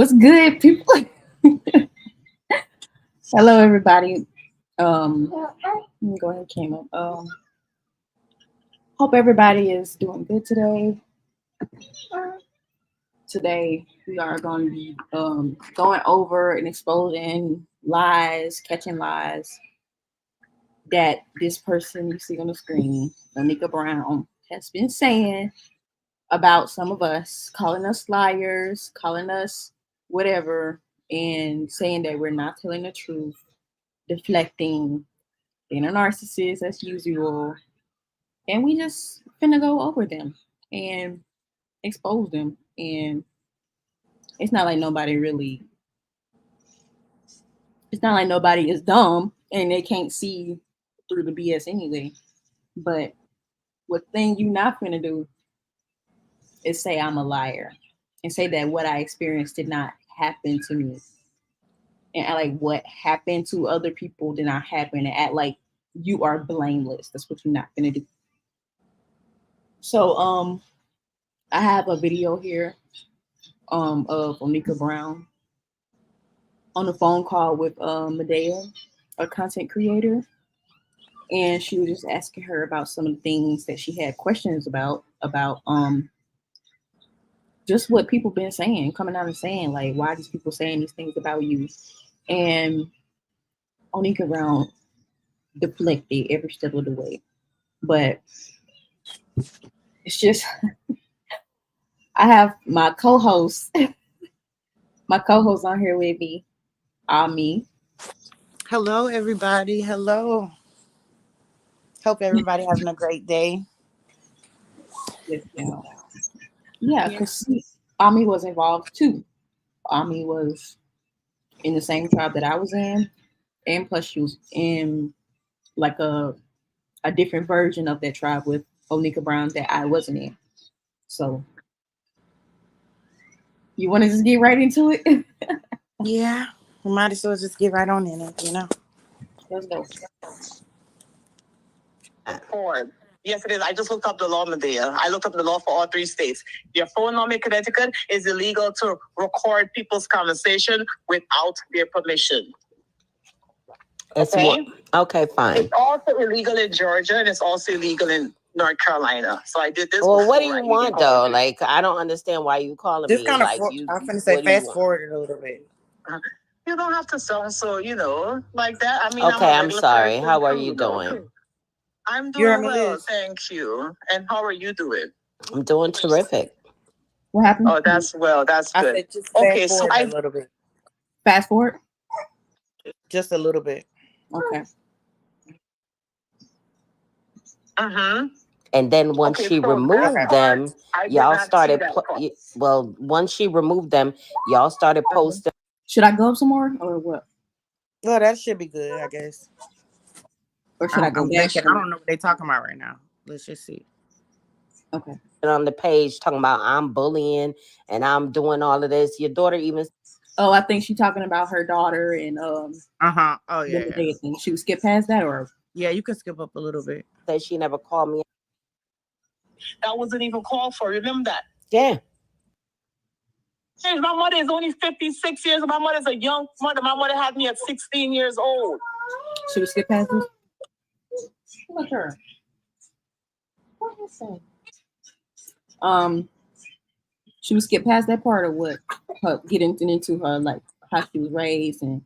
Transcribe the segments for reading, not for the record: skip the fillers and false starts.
What's good, people? Hello, everybody. Let me go ahead and came up. Hope everybody is doing good today. Today we are going to be going over and exposing lies, catching lies that this person you see on the screen, Anika Brown, has been saying about some of us, calling us liars, calling us whatever, and saying that we're not telling the truth, deflecting, being a narcissist as usual. And we just finna go over them and expose them. And it's not like nobody really, it's not like nobody is dumb and they can't see through the BS anyway. But what thing you not finna do is say I'm a liar and say that what I experienced did not happen to me. And act like what happened to other people did not happen and act like you are blameless. That's what you're not gonna do. So I have a video here of Onika Brown on a phone call with Medea, a content creator, and she was just asking her about some of the things that she had questions about just what people been saying, coming out and saying, like, why are these people saying these things about you? And Onika Brown deflected every step of the way. But it's just I have my co-host, my co-host on here with me, Ami. Hello, everybody. Hello. Hope everybody having a great day. Yeah, because Ami was involved too. Ami was in the same tribe that I was in, and plus she was in like a different version of that tribe with Onika Brown that I wasn't in. So you want to just get right into it? Yeah, we might as well just get right on in it, Let's go. Yes, it is. I just looked up the law, Medea. I looked up the law for all three states. Your phone number in Connecticut is illegal to record people's conversation without their permission. Okay, fine. It's also illegal in Georgia and it's also illegal in North Carolina. So I did this. Well, what do you want though? Like, I don't understand why you calling Just me. kind of, like, I'm going to say fast forward a little bit. You don't have to sound so, like that. I mean, okay, I'm sorry. How are you doing? I'm doing well, thank you. And how are you doing? I'm doing terrific. What happened? Oh, that's good. I said just fast forward a little bit. Fast forward? Just a little bit. Okay. And then once she removed them, y'all started. Once she removed them, y'all started posting. Should I go up some more or what? Well, that should be good, I guess. Or should I go back? I don't know what they're talking about right now. Let's just see. Okay. On the page talking about I'm bullying and I'm doing all of this. Your daughter even. Oh, I think she's talking about her daughter and Oh yeah. Thing. She would skip past that, or yeah, you can skip up a little bit. Said she never called me. That wasn't even called for. Remember that? Yeah. Hey, my mother is only 56 years. My mother's a young mother. My mother had me at 16 years old. She would skip past this. Look at her. What is that? She would skip past that part of what her getting into her, like how she was raised and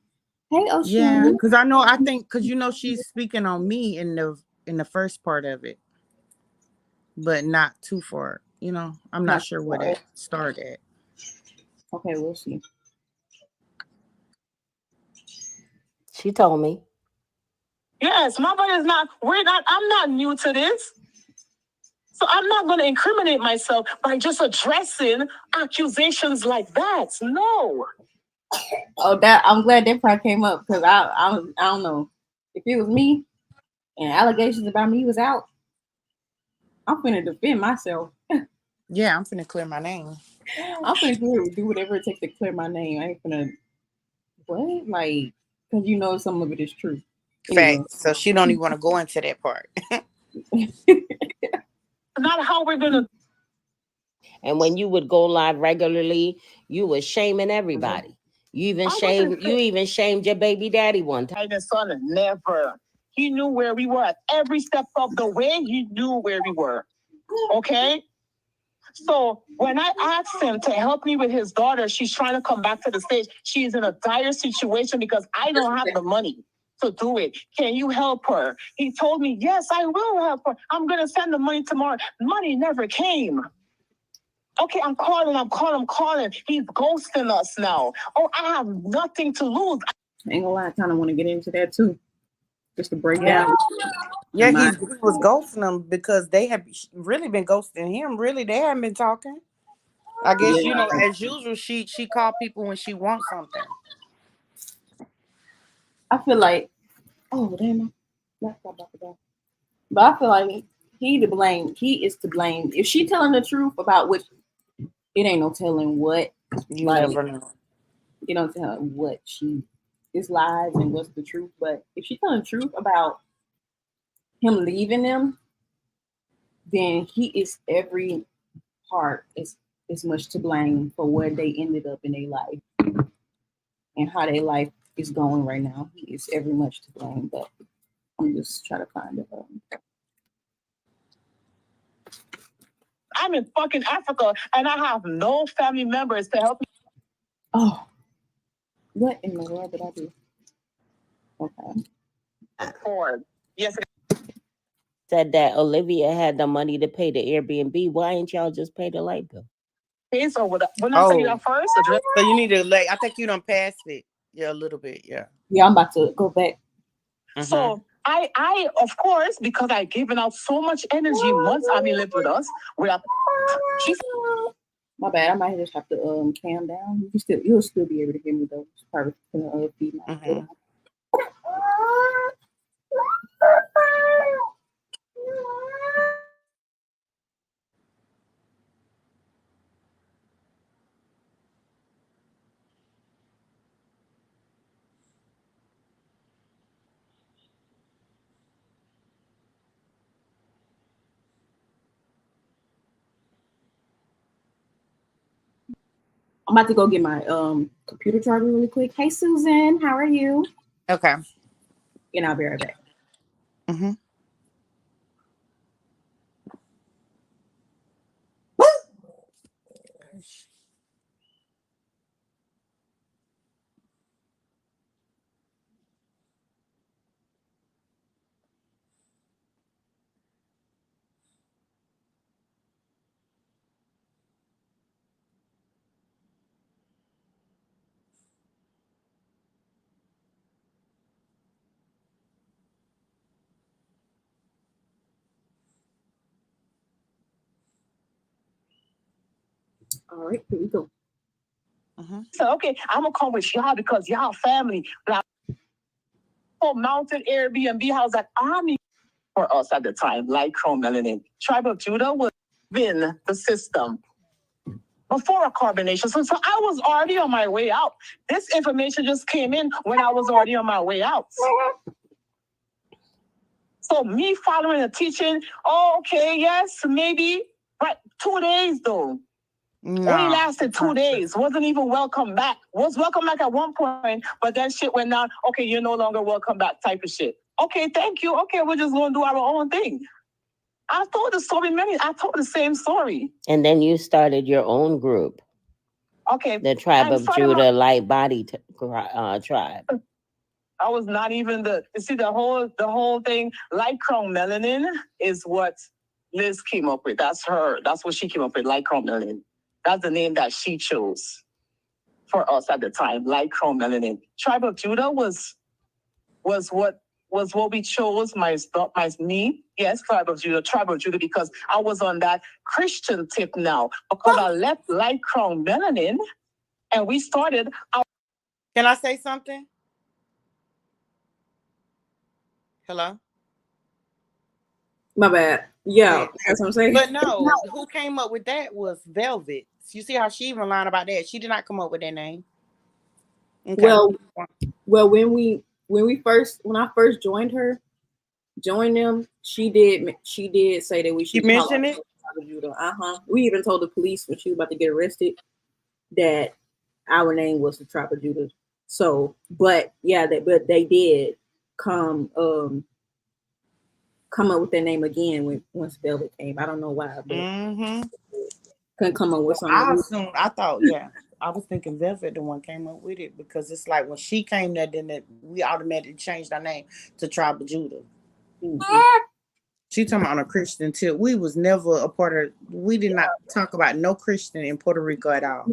hey, yeah, because I think she's speaking on me in the first part of it, but not too far. I'm not sure where that started. Okay, we'll see. She told me. Yes, my mother is not. I'm not new to this. So I'm not going to incriminate myself by just addressing accusations like that. No. Oh, I'm glad that part came up because I don't know if it was me and allegations about me was out. I'm finna defend myself. Yeah, I'm finna clear my name. I'm finna do whatever it takes to clear my name. I ain't finna like because some of it is true. Anyway. Fact. So she don't even want to go into that part. Not how we're gonna. And when you would go live regularly, you were shaming everybody. You even shamed your baby daddy one time. My son never. He knew where we were at every step of the way. He knew where we were. Okay. So when I asked him to help me with his daughter, she's trying to come back to the States. She's in a dire situation because I don't have the money to do it. Can you help her? He told me, yes, I will help her. I'm going to send the money tomorrow. Money never came. Okay, I'm calling. He's ghosting us now. Oh, I have nothing to lose. I ain't gonna lie, I kind of want to get into that too. Just to break down. Yeah, he was ghosting them because they have really been ghosting him. Really, they haven't been talking. I guess, you know, as usual, she call people when she wants something. I feel like, oh damn, laptop about to go. But I feel like he to blame. He is to blame. If she telling the truth about what, it ain't no telling what. You like, never know. You don't tell what she is lies and what's the truth. But if she telling the truth about him leaving them, then he is every part is as much to blame for where they ended up in their life and how their life is going right now. He is every much to blame. But I'm just trying to find it. I'm in fucking Africa and I have no family members to help me. Oh, what in the world did I do? Okay. Yes. Said that Olivia had the money to pay the Airbnb. Why ain't y'all just pay the light bill? Okay, so when I tell you that first, so you need to I think you done passed it. Yeah, a little bit. Yeah. Yeah, I'm about to go back. Mm-hmm. So I of course, because I've given out so much energy once Abby lived with us, she's my bad. I might just have to calm down. You'll still be able to hear me though. It's probably gonna feed my I'm about to go get my computer charger really quick. Hey Susan, how are you? Okay. And I'll be right back. Mm-hmm. All right, here we go. So okay, I'm gonna come with y'all because y'all family. Like, mountain Airbnb house that army for us at the time, like Chrome Melanin. Tribe of Judah was in the system before a carbonation. So I was already on my way out. This information just came in when I was already on my way out. So me following the teaching, okay, yes, maybe, but 2 days though. No, only lasted 2 days. Wasn't even welcome back. Was welcome back at one point, but then shit went down. Okay, you're no longer welcome back type of shit. Okay, thank you. Okay, we're just going to do our own thing. I told the story I told the same story. And then you started your own group. Okay. The Tribe of Judah Light Body Tribe. I was not even you see the whole thing. Light Chrome Melanin is what Liz came up with. That's what she came up with, Light Chrome Melanin. That's the name that she chose for us at the time, Light Chrome Melanin. Tribe of Judah was what we chose. Me, yes, Tribe of Judah, because I was on that Christian tip now because I left Light Chrome Melanin, and we started. Can I say something? Hello. My bad. Yeah, that's what I'm saying. But no, who came up with that was Velvet. You see how she even lied about that? She did not come up with that name. Okay. Well, when I first joined them, she did say that we should mention it. of Judah. We even told the police when she was about to get arrested that our name was the tribe of Judah. So, but they did come up with their name again once Velvet came. I don't know why, but couldn't come up with something. I thought, I was thinking Velvet the one came up with it because it's like when she came there, then we automatically changed our name to Tribe of Judah. She talking about on a Christian tip. We was never a part of. We did not talk about no Christian in Puerto Rico at all.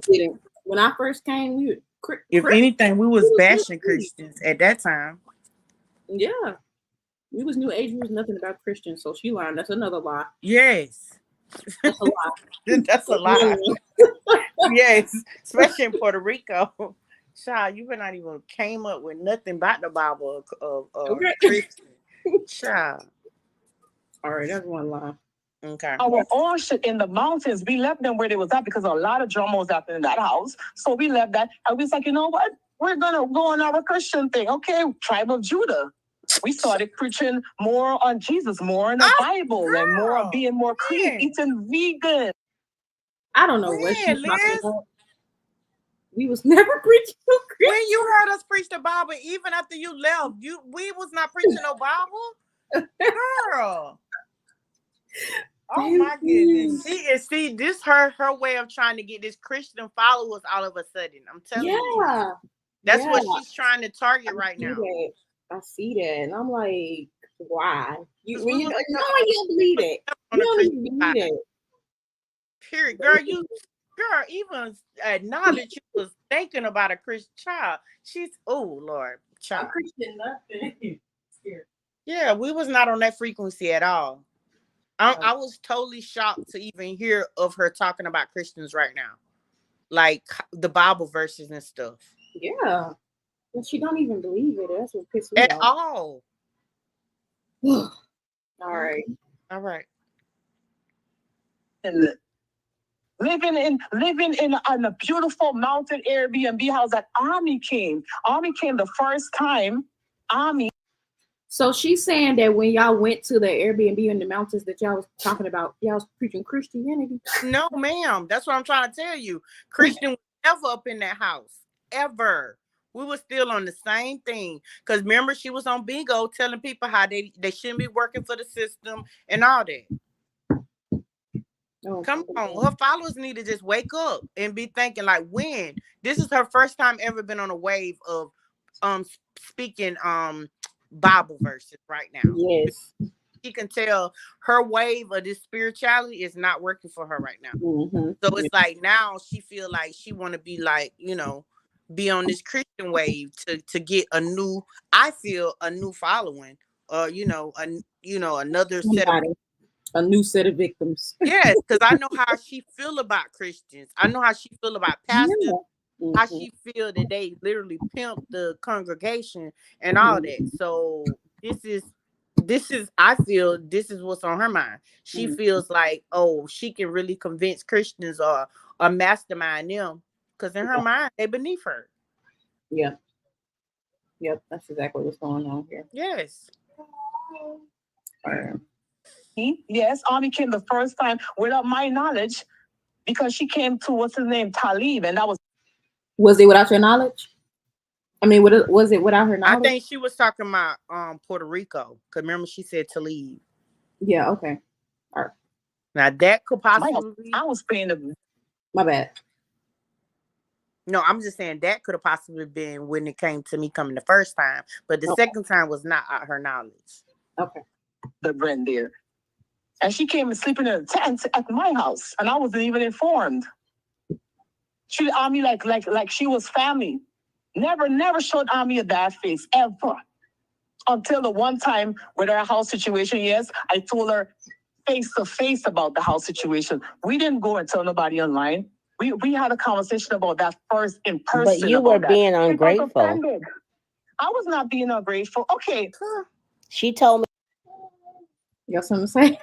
When I first came, if anything, we was bashing Christians at that time. Yeah, we was New Age. We was nothing about Christians. So she lied. That's another lie. Yes, that's a lie. That's a lie. Yes, especially in Puerto Rico. Child, you not even came up with nothing about the Bible of Christian. Child. All right, that's one lie. Okay. Our own shit in the mountains, we left them where they was at because a lot of drummers out in that house. So we left that. And we was like, you know what? We're going to go on our Christian thing. Okay, Tribe of Judah. We started preaching more on Jesus, more in the Bible, and more being more clean, eating vegan. I don't know what she's talking about. We was never preaching no Christian. When you heard us preach the Bible, even after you left, we was not preaching no Bible. Girl. Oh my goodness. See, this her way of trying to get this Christian followers all of a sudden. I'm telling you. That's what she's trying to target right now. I see that. And I'm like, why? You don't believe it. You don't even believe it. Period. Girl, even acknowledge you was thinking about a Christian child. She's Lord, child. A Christian nothing. Yeah, we was not on that frequency at all. I was totally shocked to even hear of her talking about Christians right now, like the Bible verses and stuff. Yeah, and she don't even believe it. That's what pisses me off. At all. All right. And living in a beautiful mountain Airbnb house that Ami came. Ami came the first time. So she's saying that when y'all went to the Airbnb in the mountains that y'all was talking about, y'all was preaching Christianity. No, ma'am. That's what I'm trying to tell you. Christian was never up in that house. Ever. We were still on the same thing. Because remember, she was on bingo telling people how they shouldn't be working for the system and all that. Come on. Her followers need to just wake up and be thinking like, when? This is her first time ever been on a wave of speaking Bible verses right now. Yes. She can tell her wave of this spirituality is not working for her right now. So it's like now she feel like she want to be like, be on this Christian wave to get a new following, or another set of a new set of victims. Yes, because I know how she feel about Christians. I know how she feel about pastors. How she feel that they literally pimp the congregation and all that. So this is I feel this is what's on her mind. She feels like, she can really convince Christians or mastermind them, because in her mind they beneath her. Yeah. Yep, that's exactly what's going on here. Yes. Yes, Ami came the first time without my knowledge, because she came to what's his name, Talib, and that was. Was it without your knowledge? I mean, was it without her knowledge? I think she was talking about Puerto Rico, because remember she said to leave. Yeah. Okay. All right. Now that could possibly. I was paying the. My bad. No, I'm just saying that could have possibly been when it came to me coming the first time, but the second time was not at her knowledge. Okay. The brand there, and she came and sleeping in a tent at my house, and I wasn't even informed. She Ami like she was family. Never showed Ami a bad face ever, until the one time with our house situation. Yes, I told her face to face about the house situation. We didn't go and tell nobody online. We had a conversation about that first in person. But you were being ungrateful. I was not being ungrateful. Okay. She told me. You got something to say?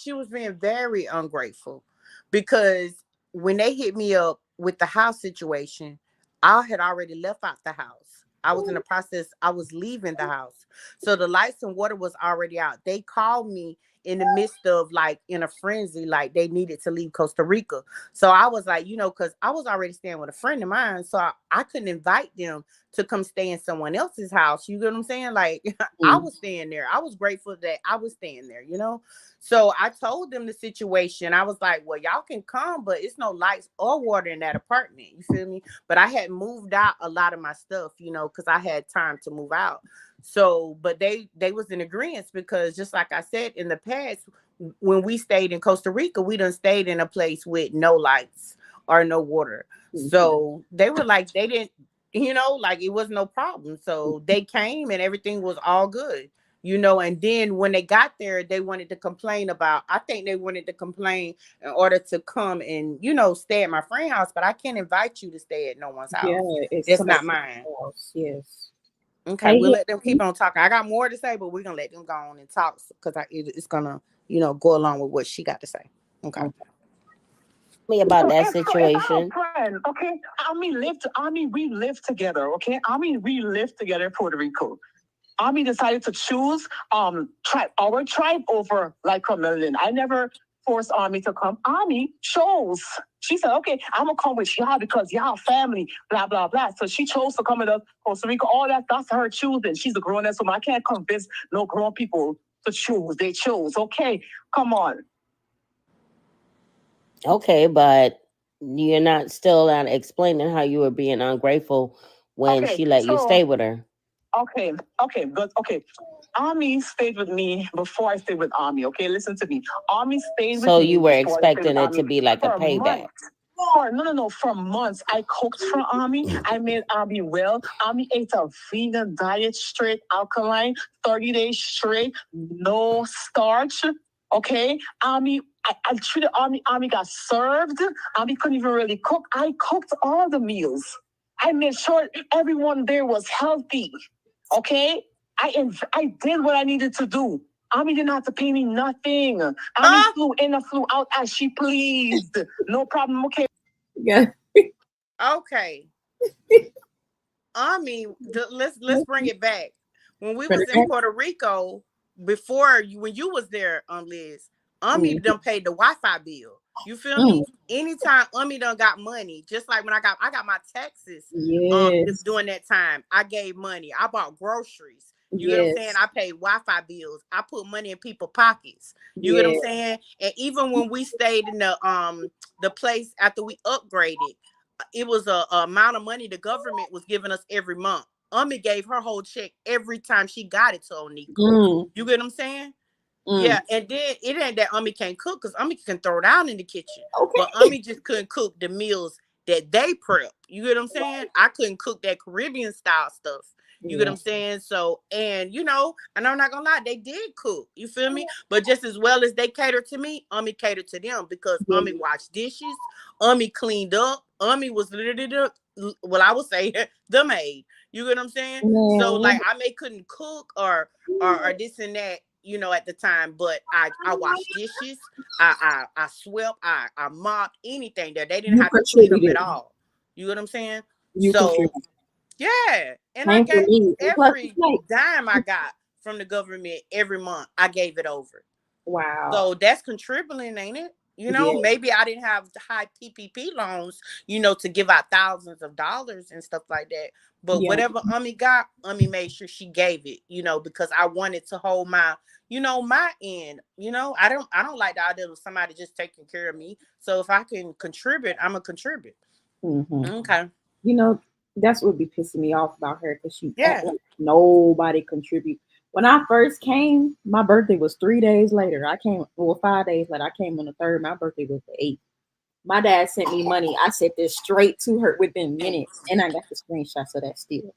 She was being very ungrateful, because when they hit me up with the house situation, I had already left out the house. I was in the process. I was leaving the house. So the lights and water was already out. They called me in the midst of like in a frenzy, like they needed to leave Costa Rica. So I was like, because I was already staying with a friend of mine, so I couldn't invite them to come stay in someone else's house. You get what I'm saying? Like I was staying there. I was grateful that I was staying there, So I told them the situation. I was like, well, y'all can come, but it's no lights or water in that apartment. You feel me? But I had moved out a lot of my stuff, because I had time to move out. So, but they was in agreement, because just like I said in the past, when we stayed in Costa Rica, we done stayed in a place with no lights or no water. So they were like, they didn't, like it was no problem. So they came and everything was all good, and then when they got there, they wanted to complain I think they wanted to complain in order to come and, stay at my friend's house, but I can't invite you to stay at no one's house. Yeah, It's not mine. House. Yes. Okay, we'll let them keep on talking. I got more to say, but we're gonna let them go on and talk because it's gonna, go along with what she got to say. Okay. Me about that situation. Friend, okay. We lived together, okay? We lived together in Puerto Rico. Decided to choose our tribe over like a million. I never forced Army to come. Army chose. She said, okay, I'm gonna come with y'all because y'all family, blah, blah, blah. So she chose to come with us, Costa Rica, all that's her choosing. She's a grown-ass woman. I can't convince no grown people to choose. They chose. Okay, come on. Okay, but you're not still not explaining how you were being ungrateful when she let you stay with her. Okay, good. Okay. Army stayed with me before I stayed with Army. Okay, listen to me. Army stayed with me. So you were expecting it to be like a payback. No. For months, I cooked for Army. I made Army well. Army ate a vegan diet, straight alkaline, 30 days straight, no starch. Okay, Army. I treated Army. Army got served. Army couldn't even really cook. I cooked all the meals. I made sure everyone there was healthy. Okay, I did what I needed to do. Army didn't have to pay me nothing. Army flew in and flew out as she pleased. No problem. Okay. Yeah. Okay. Army, let's bring it back. When we was in Puerto Rico, when you was there, Liz, Army done paid the Wi-Fi bill. You feel me? Anytime Ummi done got money, just like when I got my taxes during that time, I gave money. I bought groceries. You get what I'm saying? I paid Wi-Fi bills. I put money in people's pockets. You get what I'm saying? And even when we stayed in the place after we upgraded, it was a amount of money the government was giving us every month. Ummi gave her whole check every time she got it to Onika. You get what I'm saying? Yeah, and then it ain't that Ummi can't cook, because Ummi can throw down in the kitchen. Okay. But Ummi just couldn't cook the meals that they prep. You get what I'm saying? I couldn't cook that Caribbean style stuff. You get what I'm saying? So, and and I'm not gonna lie, they did cook. You feel me? But just as well as they catered to me, Ummi catered to them, because Ummi washed dishes, Ummi cleaned up, Ummi was literally I would say the maid. You get what I'm saying? So like I couldn't cook or this and that, at the time, but I washed dishes, I swept, I mopped, anything there. They didn't have to clean up at all. You know what I'm saying? Yeah. And I gave every dime I got from the government every month, I gave it over. Wow. So that's contributing, ain't it? Maybe I didn't have the high PPP loans, to give out thousands of dollars and stuff like that. But whatever Ummi got, Ummi made sure she gave it, because I wanted to hold my, my end. I don't like the idea of somebody just taking care of me. So if I can contribute, I'm gonna contribute. Okay. That's what would be pissing me off about her, because she act like nobody contribute. When I first came, my birthday was 3 days later. 5 days later. I came on the 3rd. My birthday was the 8th. My dad sent me money. I sent this straight to her within minutes. And I got the screenshots of that still.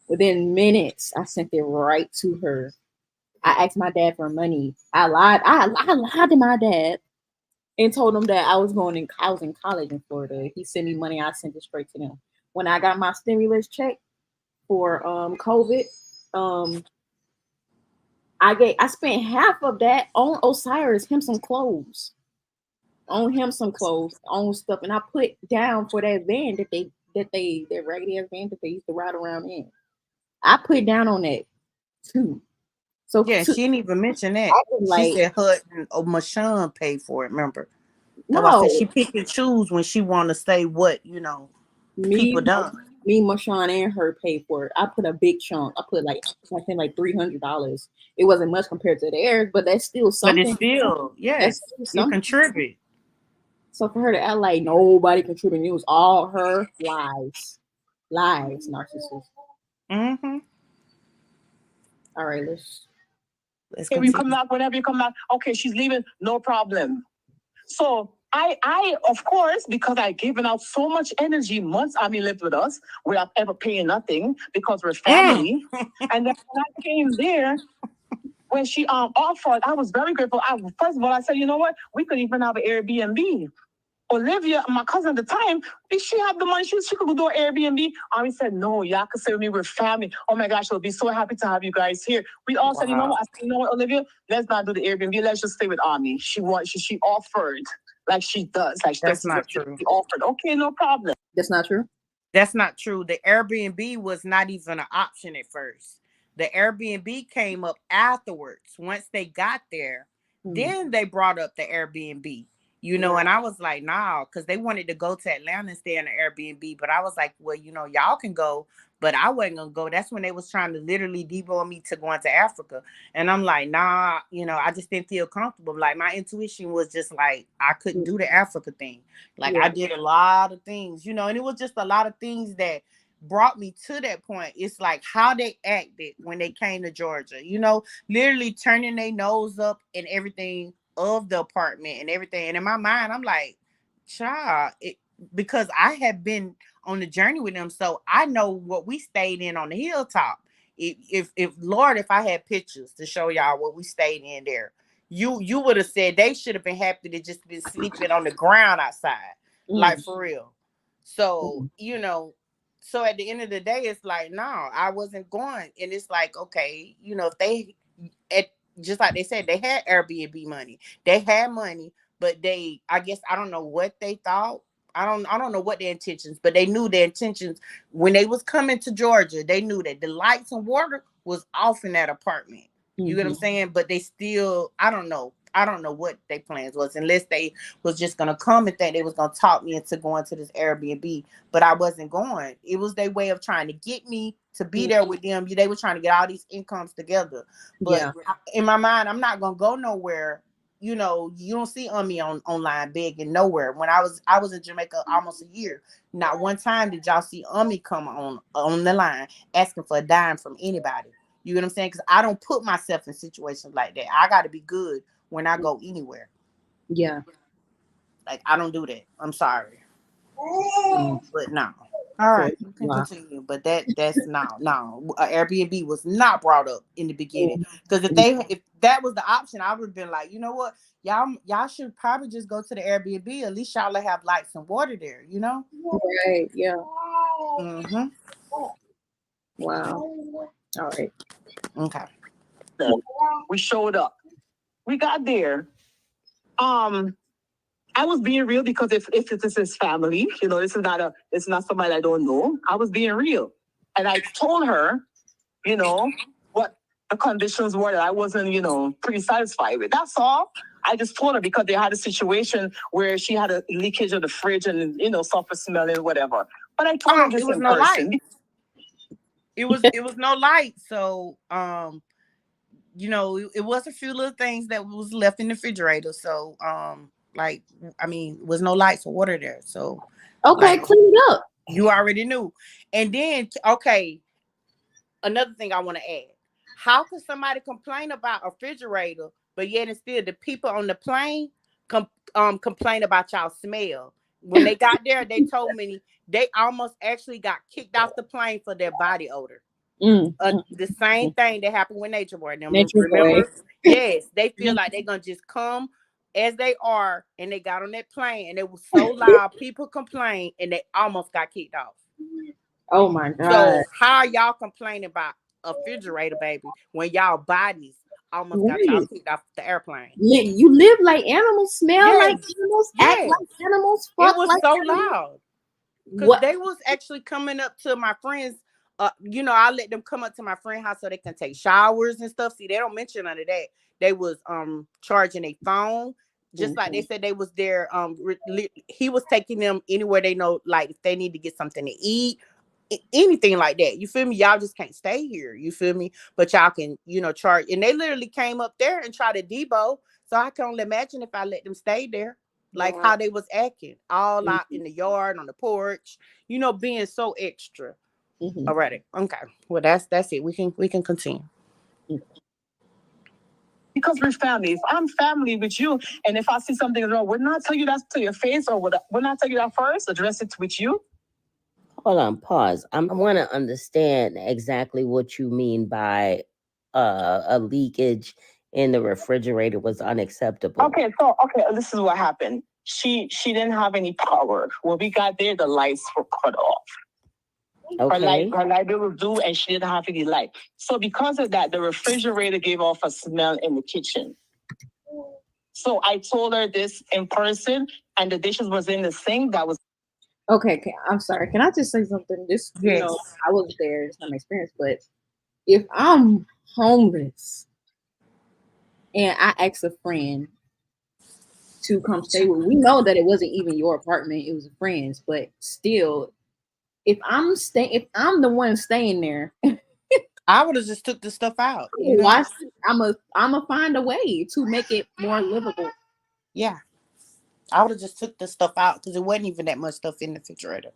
Within minutes, I sent it right to her. I asked my dad for money. I lied to my dad and told him that I was in college in Florida. He sent me money. I sent it straight to them. When I got my stimulus check for COVID, I spent half of that on Osiris, some clothes, on stuff, and I put down for that van that raggedy ass van that they used to ride around in. I put down on that too. So Yeah, she didn't even mention that. I was She like, said her and Mashawn paid for it. Remember? That's why I said no, she pick and choose when she want to say what me, people done. me, Marshawn, and her paid for it. I put a big chunk. I put like I think like $300. It wasn't much compared to theirs, but that's still But it's something. still, That's yes, still you something. contribute. So for her to act like nobody contributed, it was all her lies, narcissist. Mm-hmm. All right, let's Let's Hey, you continue. come back whenever you come back. Okay, she's leaving, no problem. So I of course, because I given out so much energy months Ami lived with us without ever paying nothing because we're family. And then when I came there, when she offered, I was very grateful. First of all, I said, you know what? We could even have an Airbnb. Olivia, my cousin at the time, if she had the money, she could go do an Airbnb. Ami said, no, y'all could stay with me, we're family. Oh my gosh, we'll be so happy to have you guys here. We all said, you know what? I said, you know what, Olivia? Let's not do the Airbnb. Let's just stay with Ami. She offered like she does. Like That's not true. She offered. Okay, no problem. That's not true. That's not true. The Airbnb was not even an option at first. The Airbnb came up afterwards. Once they got there, then they brought up the Airbnb. And I was like, nah, because they wanted to go to Atlanta and stay in the Airbnb. But I was like, well, y'all can go, but I wasn't gonna go. That's when they was trying to literally debo me to going to Africa. And I'm like, nah, I just didn't feel comfortable. Like my intuition was just like, I couldn't do the Africa thing. Like I did a lot of things, and it was just a lot of things that brought me to that point. It's like how they acted when they came to Georgia, literally turning their nose up and everything of the apartment and everything. And in my mind, I'm like, child, because I have been on the journey with them, so I know what we stayed in on the hilltop. If Lord, if I had pictures to show y'all what we stayed in there, you would have said they should have been happy to just been sleeping on the ground outside, like for real. So so at the end of the day, it's like, no, I wasn't going. And it's like, okay, if they just like they said, they had Airbnb money. They had money, but I guess I don't know what they thought. I don't know what their intentions, but they knew their intentions when they was coming to Georgia. They knew that the lights and water was off in that apartment. You get what I'm saying? But they still, I don't know what their plans was, unless they was just gonna come and think they was gonna talk me into going to this Airbnb. But I wasn't going. It was their way of trying to get me to be there with them. They were trying to get all these incomes together. But in my mind, I'm not gonna go nowhere. You don't see me online begging nowhere. When I was in Jamaica almost a year, not one time did y'all see me come on the line asking for a dime from anybody. You know what I'm saying? Because I don't put myself in situations like that. I got to be good when I go anywhere. Yeah. Like, I don't do that. I'm sorry. But no. All right. You can continue. But that's no. Airbnb was not brought up in the beginning. Because if that was the option, I would have been like, you know what? Y'all should probably just go to the Airbnb. At least y'all have lights and water there, Right. Yeah. Mm-hmm. Wow. All right. Okay. We showed up. We got there. I was being real because if this is family, this is not somebody I don't know. I was being real. And I told her, what the conditions were that I wasn't, pretty satisfied with. That's all. I just told her because they had a situation where she had a leakage of the fridge and, sulfur smelling, whatever. But I told her this in person. It was no light. So, it was a few little things that was left in the refrigerator. So, was no lights or water there. So, okay, clean it up. You already knew. And then, okay, another thing I want to add. How could somebody complain about a refrigerator, but yet and still the people on the plane complain about y'all smell? When they got there, they told me they almost actually got kicked off the plane for their body odor. The same thing that happened with Nature Boy. Remember? Yes, they feel like they're gonna just come as they are, and they got on that plane, and it was so loud. People complained, and they almost got kicked off. Oh my God! So how are y'all complaining about a refrigerator, baby, when y'all bodies almost got y'all kicked off the airplane? You live like animals, smell like animals, act like animals. It was like so animals. loud because they was actually coming up to my friend's I let them come up to my friend's house so they can take showers and stuff. See, they don't mention none of that. They was charging a phone, just like they said they was there. He was taking them anywhere they know, like if they need to get something to eat, anything like that. You feel me? Y'all just can't stay here. You feel me? But y'all can, charge. And they literally came up there and tried to debo. So I can only imagine if I let them stay there, like how they was acting, all out in the yard, on the porch, being so extra. Alrighty. Okay. Well, that's it. We can continue. Because we're family. If I'm family with you, and if I see something wrong, would not tell you that to your face, or would not tell you that first, address it with you. Hold on, pause. I want to understand exactly what you mean by a leakage in the refrigerator was unacceptable. Okay, this is what happened. She didn't have any power. When we got there, the lights were cut off. Okay. Her light bill was due, and she didn't have any light. So because of that, the refrigerator gave off a smell in the kitchen. So I told her this in person, and the dishes was in the sink. That was okay. I'm sorry. Can I just say something? This, Yes. I was there. It's not my experience, but if I'm homeless and I ask a friend to come stay with, we know that it wasn't even your apartment; it was a friend's. But still, if I'm the one staying there, I would have just took the stuff out. I'm find a way to make it more livable. Yeah, I would have just took the stuff out because it wasn't even that much stuff in the refrigerator.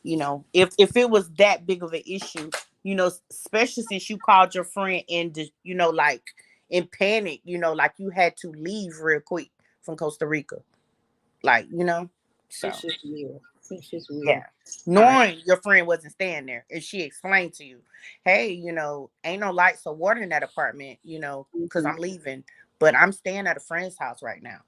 If it was that big of an issue, especially since you called your friend and like in panic, like you had to leave real quick from Costa Rica, like so. It's just weird. It's just weird. Yeah. Knowing your friend wasn't staying there and she explained to you, hey, ain't no lights or water in that apartment, because I'm leaving, but I'm staying at a friend's house right now,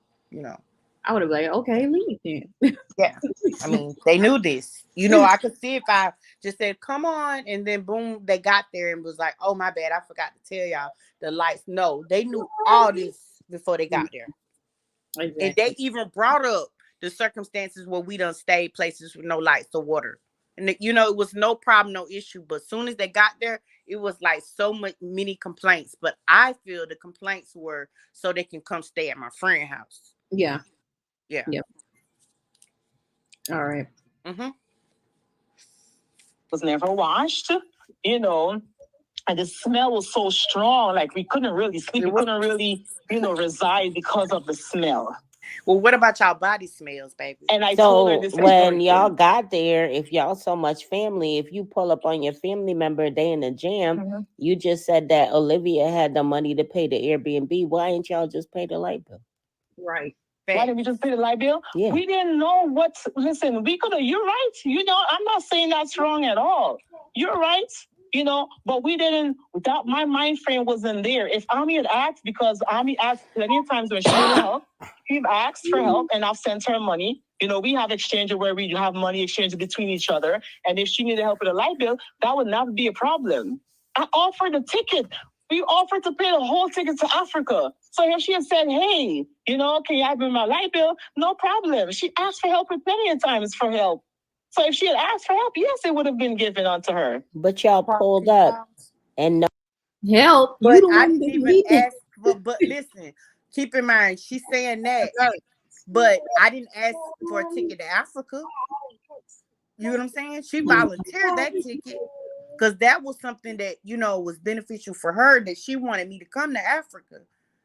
I would have been like, okay, leave then. Yeah. I mean, they knew this. I could see if I just said, come on, and then boom, they got there and was like, oh, my bad, I forgot to tell y'all the lights. No, they knew all this before they got there. Exactly. And they even brought up the circumstances where we done stayed places with no lights or water. And it was no problem, no issue. But as soon as they got there, it was like so many complaints. But I feel the complaints were so they can come stay at my friend's house. Yeah. Yeah. Yep. All right. Was never washed, and the smell was so strong, like we couldn't really sleep. We couldn't really, reside because of the smell. Well, what about y'all body smells, baby? And I told her this when y'all got there, if y'all so much family, if you pull up on your family member, they in the jam, you just said that Olivia had the money to pay the Airbnb. Why ain't y'all just pay the light bill? Right. Why didn't we just pay the light bill? Yeah. We didn't know listen, we could have, you're right. I'm not saying that's wrong at all. You're right. But we didn't, my mind frame wasn't there. If Ami had asked, because Ami asked plenty of times when she needed help, we've asked for help and I've sent her money. We have exchange where we have money exchange between each other. And if she needed help with a light bill, that would not be a problem. I offered a ticket. We offered to pay the whole ticket to Africa. So if she had said, hey, can you have me my light bill? No problem. She asked for help plenty of times for help. So if she had asked for help, yes, it would have been given unto her. But y'all pulled up and no help. But I didn't even ask for, but listen, keep in mind, she's saying that, but I didn't ask for a ticket to Africa. You know what I'm saying? She volunteered that ticket because that was something that, was beneficial for her, that she wanted me to come to Africa.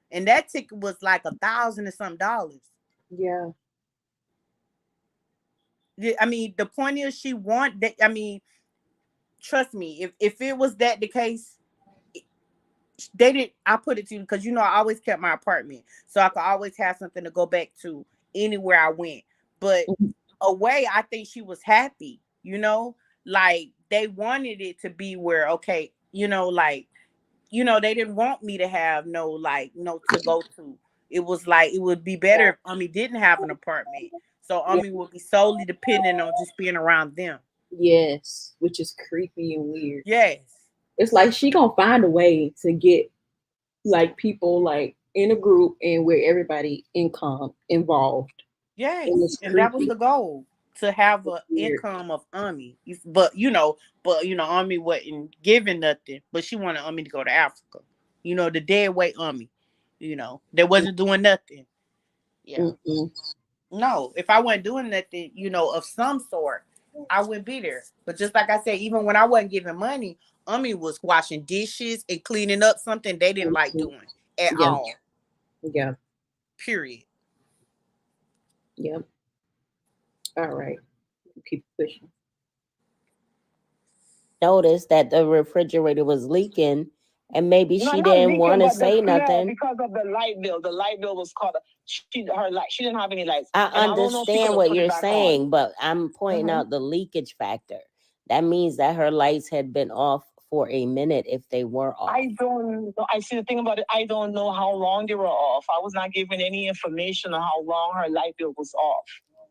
And that ticket was like $1,000 and some dollars. Yeah. I mean, the point is she want that. I mean, trust me, if it was that the case, they didn't. I put it to you because I always kept my apartment, so I could always have something to go back to anywhere I went. But away, I think she was happy. Like they wanted it to be where okay, they didn't want me to have no to go to. It was like it would be better if Ami didn't have an apartment. So Ami would be solely dependent on just being around them. Yes, which is creepy and weird. Yes. It's like she gonna find a way to get like people like in a group and where everybody involved. Yes, and that was the goal. to have It's an weird. income of Ummi. But Ummi wasn't giving nothing, but she wanted Ummi to go to Africa. The dead weight Ummi. That wasn't doing nothing. Yeah. Mm-mm. No, if I wasn't doing nothing, of some sort, I wouldn't be there. But just like I said, even when I wasn't giving money, Ummi was washing dishes and cleaning up something they didn't like Mhm. doing at Yeah, all. yeah, Period. yeah. All right. Keep pushing. Noticed that the refrigerator was leaking, and maybe No, she not didn't leaking, want to but the say smell nothing. because of the light bill. The light bill was called. Her light. She didn't have any lights, I and I don't know if she could understand have what put it you're back on. saying, but I'm pointing Hmm. out the leakage factor. That means that her lights had been off for a minute if they were off. I don't know. I see the thing about it. I don't know how long they were off. I was not given any information on how long her light bill was off.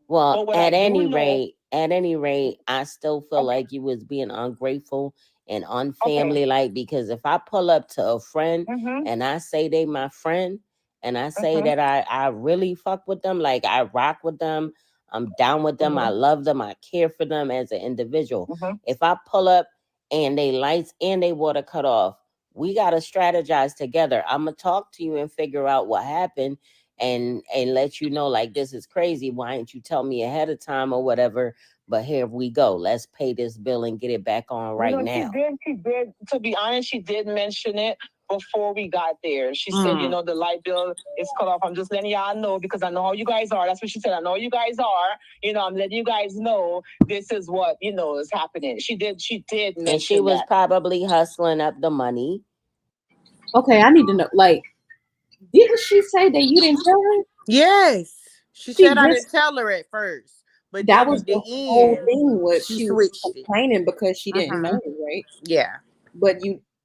Well, But what I do know, at any rate, I still feel okay, like you was being ungrateful and okay, unfamily like, because if I pull up to a friend mhm, and I say they my friend and I say mhm, that I really fuck with them, like I rock with them, I'm down with them, I mhm, love them, I care for them as an individual. mhm. If I pull up and they lights and they water cut off, we gotta strategize together. I'm gonna talk to you and figure out what happened and let you know, like, this is crazy, why didn't you tell me ahead of time or whatever? But here we go, let's pay this bill and get it back on right She now. did. She did. To be honest, she did mention it before we got there. She said, Mm. the light bill is cut off. I'm just letting y'all know because I know how you guys are. That's what she said. I know you guys are. I'm letting you guys know this is what is happening. She did. She did And she mention was that. probably hustling up the money. Okay, I need to know. Like, didn't she say that you didn't tell her? Yes. She She said I just didn't tell her at first, but that then was at the the whole end, thing. What she she was switched it. complaining because she didn't Hmm. know, right? Yeah. But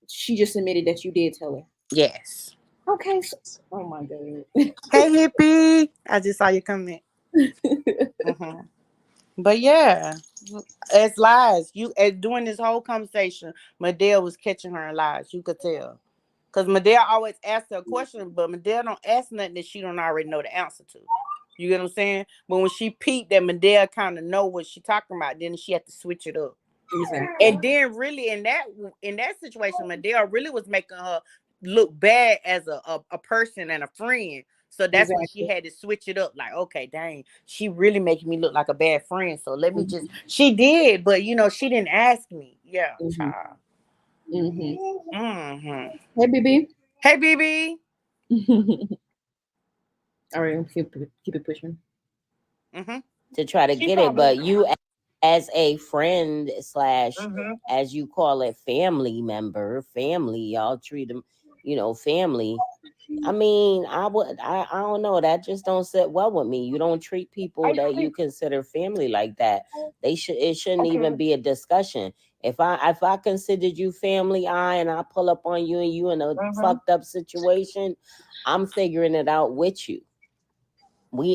she just admitted that you did tell her. Yes. Okay. So, oh my god. Hey, hippie. I just saw you comment. Hmm. But yeah, it's lies. During this whole conversation, Madea was catching her in lies. You could tell. Because Madea always asks her a question, but Madea don't ask nothing that she don't already know the answer to. You get what I'm saying? But when she peeped that Madea kind of know what she talking about, then she had to switch it up. Exactly. And then really in that situation, Madea really was making her look bad as a person and a friend. So that's when she Exactly. had to switch it up. Like, okay, dang, she really making me look like a bad friend. So let me Mm-hmm. just. She did, but she didn't ask me. Yeah, Mm-hmm. child. Mm-hmm. Hmm. Hey, BB. Hey, BB. All right, keep it pushing. Hmm. To try to She get it, probably. but you as a friend slash, Hmm. as you call it, family member, family, y'all treat them, family. I mean, I don't know. That just don't sit well with me. You don't treat people I that you think. consider family like that. It shouldn't Okay. even be a discussion. If I considered you family, and I pull up on you and you in a Hmm. fucked up situation, I'm figuring it out with you.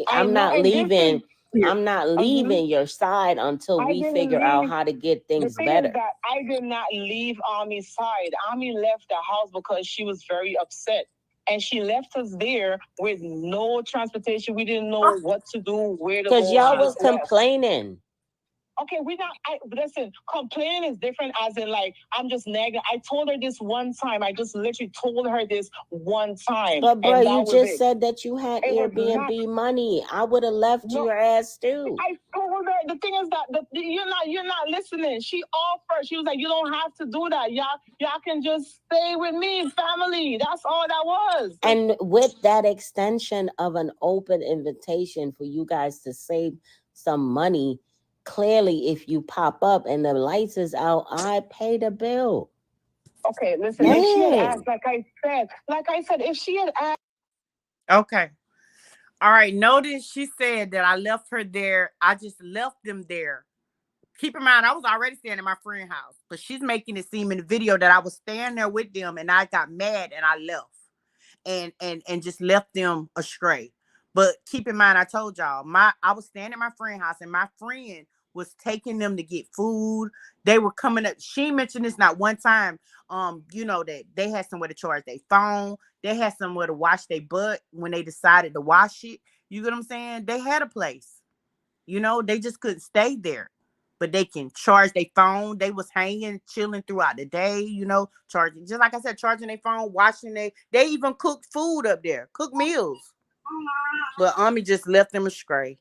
I know, and this is. I'm not Mhm. leaving your side until I we didn't figure out leave. how to get The things thing is better. that I did not leave Army's side. Army left the house because she was very upset. And she left us there with no transportation. We didn't know what to do, where to Because go. y'all She was just left. complaining. Okay, we not. Listen. Complaining is different. As in, like, I'm just nagging. I told her this one time. I just literally told her this one time, But bro, and you that was just it. said that you had It was not. Airbnb money. I would have left No, your ass too. I told her. The thing is that you're not listening. She offered. She was like, you don't have to do that. Y'all can just stay with me, family. That's all that was. And with that extension of an open invitation for you guys to save some money, clearly if you pop up and the lights is out, I pay the bill. Okay, listen. If she had Dang. asked, like I said, if she had asked. Okay. All right. Notice she said that I left her there. I just left them there. Keep in mind, I was already staying at my friend's house, but she's making it seem in the video that I was staying there with them and I got mad and I left and just left them astray. But keep in mind, I told y'all, I was staying at my friend's house and my friend was taking them to get food. They were coming up. She mentioned this not one time. That they had somewhere to charge their phone. They had somewhere to wash their butt when they decided to wash it. You get what I'm saying? They had a place. You know, they just couldn't stay there. But they can charge their phone. They was hanging, chilling throughout the day, you know, charging. Just like I said, charging their phone, washing they even cooked food up there, cooked meals. But Ami just left them astray.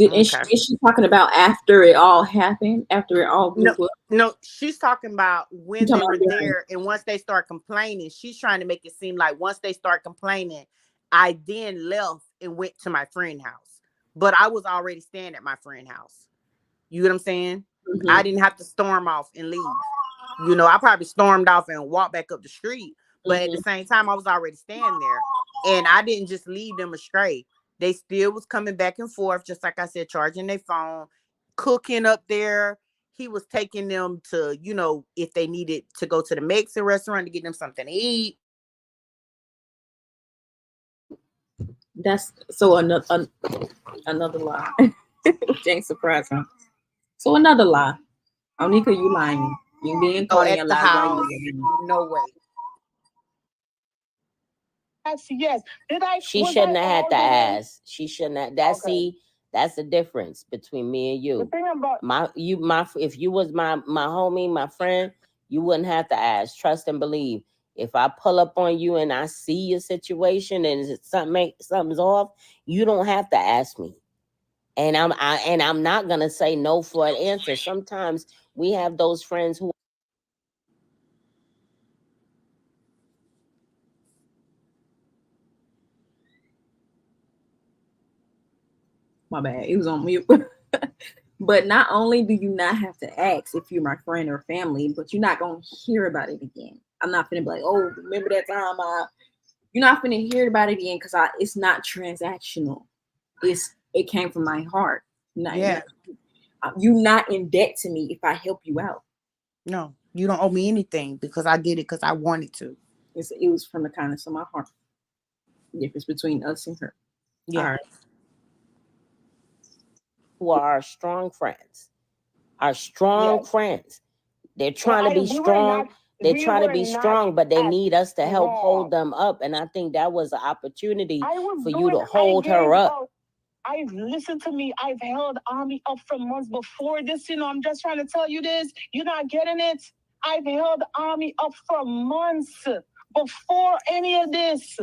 Okay. Is she talking about after it all happened? After it all blew No, up? no, she's talking about You when talking they were about during? there, and once they start complaining, she's trying to make it seem like once they start complaining, I then left and went to my friend's house. But I was already staying at my friend's house. You get what I'm saying? Mhm. I didn't have to storm off and leave. You know, I probably stormed off and walked back up the street. But at the same time, I was already standing there. And I didn't just leave them astray. They still was coming back and forth, just like I said, charging their phone, cooking up there. He was taking them to, you know, if they needed to go to the Mexican restaurant to get them something to eat. That's so another lie. Which ain't surprising. So another lie. Onika, you lying. You being So caught in at your the lies. house, no way. Yes. Did I? She Was shouldn't I have had to all the way? ask. She shouldn't have. That's Okay. see, that's the difference between me and The you. thing about If you was my homie, my friend, you wouldn't have to ask. Trust and believe. If I pull up on you and I see your situation and something's off, you don't have to ask me. And I'm not gonna say no for an answer. Sometimes we have those friends who My bad. It was on mute. But not only do you not have to ask if you're my friend or family, but you're not gonna hear about it again. I'm not gonna be like, oh, remember that time? You're not gonna hear about it again because it's not transactional. It came from my heart. Yeah. You're not in debt to me if I help you out. No, you don't owe me anything because I did it because I wanted to. It was from the kindness of my heart. The difference between us and her. Yeah. All right. who are our strong friends. Our strong Yes. friends. They're No, trying to be we were strong. not. They're We trying to were be not strong, but they at need us to help hold wrong. them up. And I think that was an opportunity I was for you doing. to I hold gave her up. out. I've listened to me. I've held Ami up for months before this. You know, I'm just trying to tell you this. You're not getting it. I've held Ami up for months before any of this.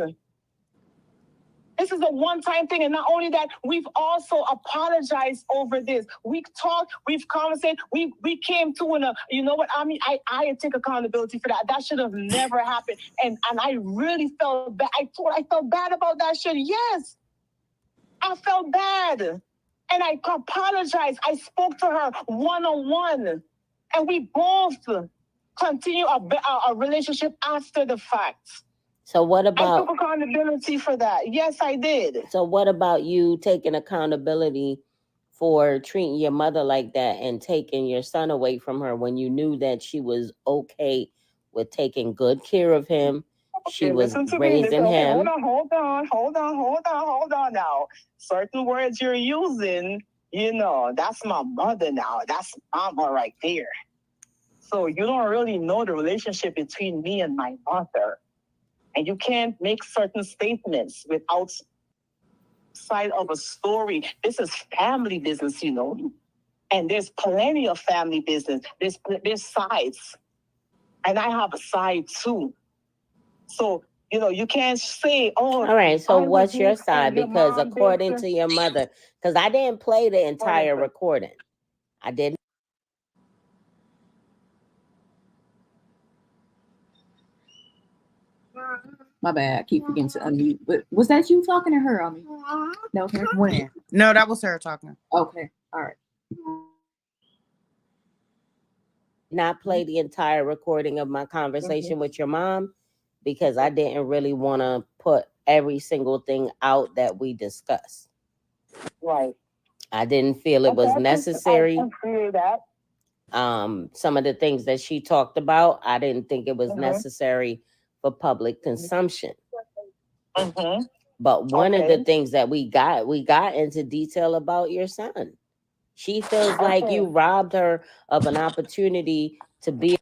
This is a one-time thing, and not only that, we've also apologized over this. We've talked, we've conversated, we came to you know what, I take accountability for that. That should have never happened. And I really felt bad. I felt bad about that shit. Yes. I felt bad. And I apologized. I spoke to her one-on-one. And we both continue a relationship after the fact. So what I about took accountability for that. Yes, I did. So what about you taking accountability for treating your mother like that and taking your son away from her when you knew that she was okay with taking good care of him? She Okay, was listen to me. raising Okay, him. hold on now. Certain words you're using, you know, that's my mother now. That's mama right there. So you don't really know the relationship between me and my mother. And you can't make certain statements without side of a story. This is family business, you know. And there's plenty of family business. There's sides. And I have a side too. So, you know, you can't say, oh, all right, so I what's would your do it, side? and your Because mom according did to your mother, because I didn't play the entire Whatever. recording. I didn't. My bad. I keep forgetting to unmute. But was that you talking to her? No, her. When? No, that was her talking. Okay. All right. Not play the entire recording of my conversation with your mom because I didn't really want to put every single thing out that we discussed. Right. I didn't feel it was necessary. I feel that. Some of the things that she talked about, I didn't think it was necessary for public consumption. But one of the things that we got into detail about your son. She feels like you robbed her of an opportunity to be.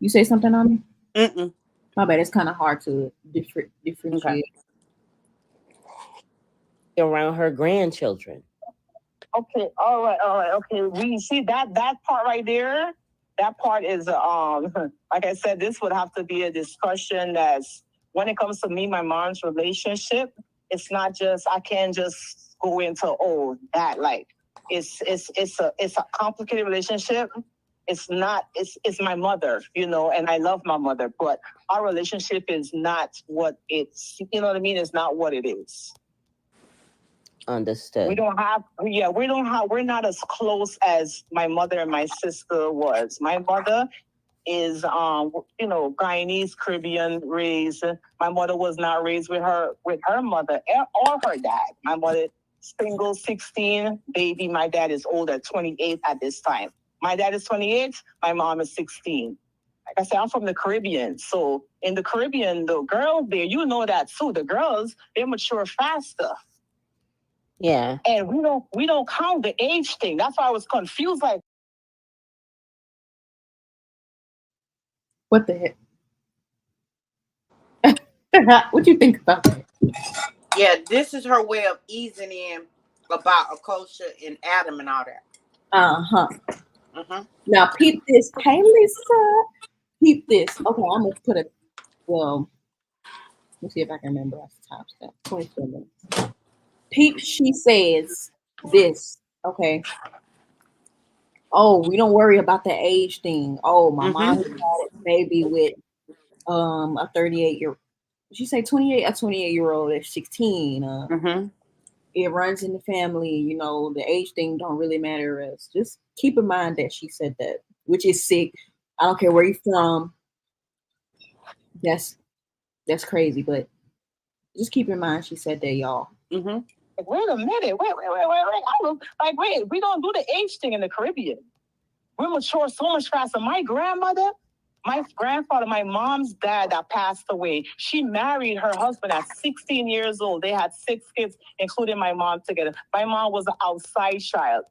You say something on me? Mm-mm. My bad. It's kind of hard to Okay. differentiate. Around her grandchildren. Okay, all right. Okay, we see that part right there. That part is like I said, this would have to be a discussion. As when it comes to me, my mom's relationship, it's not just I can't just go into that like it's a complicated relationship. It's not it's my mother, and I love my mother, but our relationship is not what it's what I mean. It's not what it is. Understood. We're not as close as my mother and my sister was. My mother is Guyanese Caribbean raised. My mother was not raised with her mother or her dad. My mother single, 16, baby. My dad is old at 28 at this time. My dad is 28, my mom is 16. Like I said, I'm from the Caribbean. So in the Caribbean, the girls there, that too. The girls, they mature faster. Yeah. And we don't count the age thing. That's why I was confused. Like, What the heck? What you think about that? Yeah, this is her way of easing in about a culture and Adam and all that. Now peep this. Hey Lisa, peep this. Okay, I'm gonna put a well. Let's see if I can remember off the top step. 24 minutes. Peep, she says this. Okay. Oh, we don't worry about the age thing. Oh, my mom had a baby with a 38-year. Did she say 28? A 28-year-old at 16. It runs in the family. The age thing don't really matter to us. Just keep in mind that she said that, which is sick. I don't care where you're from. That's crazy, but just keep in mind she said that, y'all. Wait a minute. Wait. I was like, wait, we don't do the age thing in the Caribbean. We mature so much faster. My grandmother, my grandfather, my mom's dad that passed away, she married her husband at 16 years old. They had 6 kids, including my mom together. My mom was an outside child.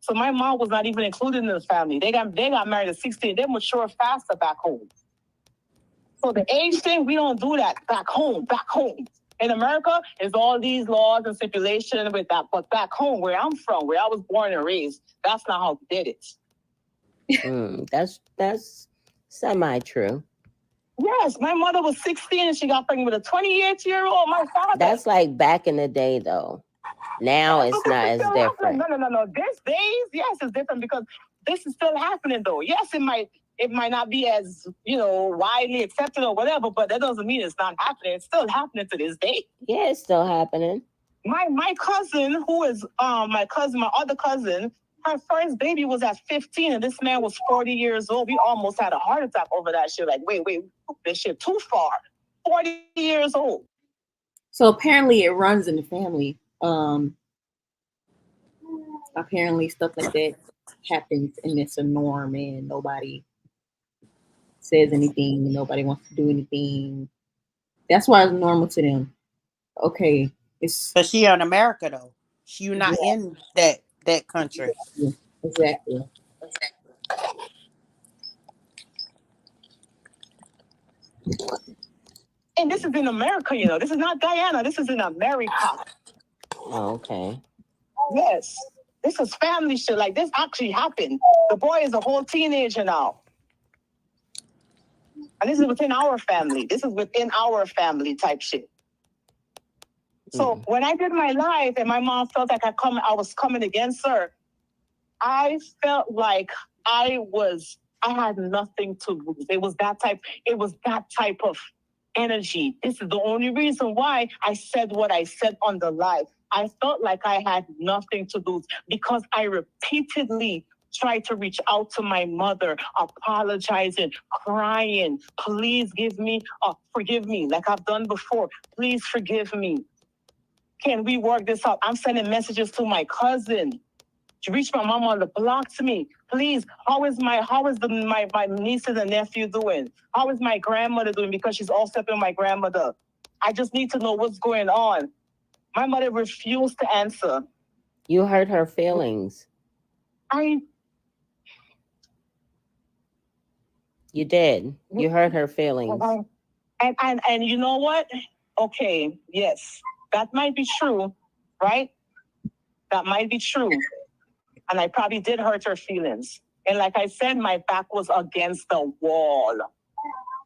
So my mom was not even included in the family. They got married at 16. They mature faster back home. So the age thing, we don't do that back home. In America, is all these laws and stipulations with that. But back home, where I'm from, where I was born and raised, that's not how we did it. That's semi-true. Yes, my mother was 16 and she got pregnant with a 28-year-old. My father. That's like back in the day, though. Now it's not as different. No. These days, yes, it's different because this is still happening, though. Yes, it might not be as widely accepted or whatever, but that doesn't mean it's not happening. It's still happening to this day. Yeah, it's still happening. My cousin, who is my other cousin, her first baby was at 15, and this man was 40 years old. We almost had a heart attack over that shit. Like, wait, this shit too far. 40 years old. So apparently it runs in the family. Apparently stuff like that happens and it's a norm and nobody says anything and nobody wants to do anything. That's why it's normal to them. Okay. But she in America though. You're not in that country. Exactly. And this is in America, This is not Guyana. This is in America. Okay. Yes. This is family shit. Like, this actually happened. The boy is a whole teenager now. And this is within our family. This is within our family type shit. So when I did my life and my mom felt like I was coming against her, I felt like I had nothing to lose. It was that type of energy. This is the only reason why I said what I said on the live. I felt like I had nothing to lose because I repeatedly tried to reach out to my mother, apologizing, crying, please forgive me, like I've done before. Please forgive me. Can we work this out? I'm sending messages to my cousin. To reach my mom on the block to me. Please, how is my nieces and nephew doing? How is my grandmother doing? Because she's all stepping my grandmother. I just need to know what's going on. My mother refused to answer. You hurt her feelings. You did. You hurt her feelings. And you know what? Okay, yes, that might be true, right? That might be true. And I probably did hurt her feelings. And like I said, my back was against the wall.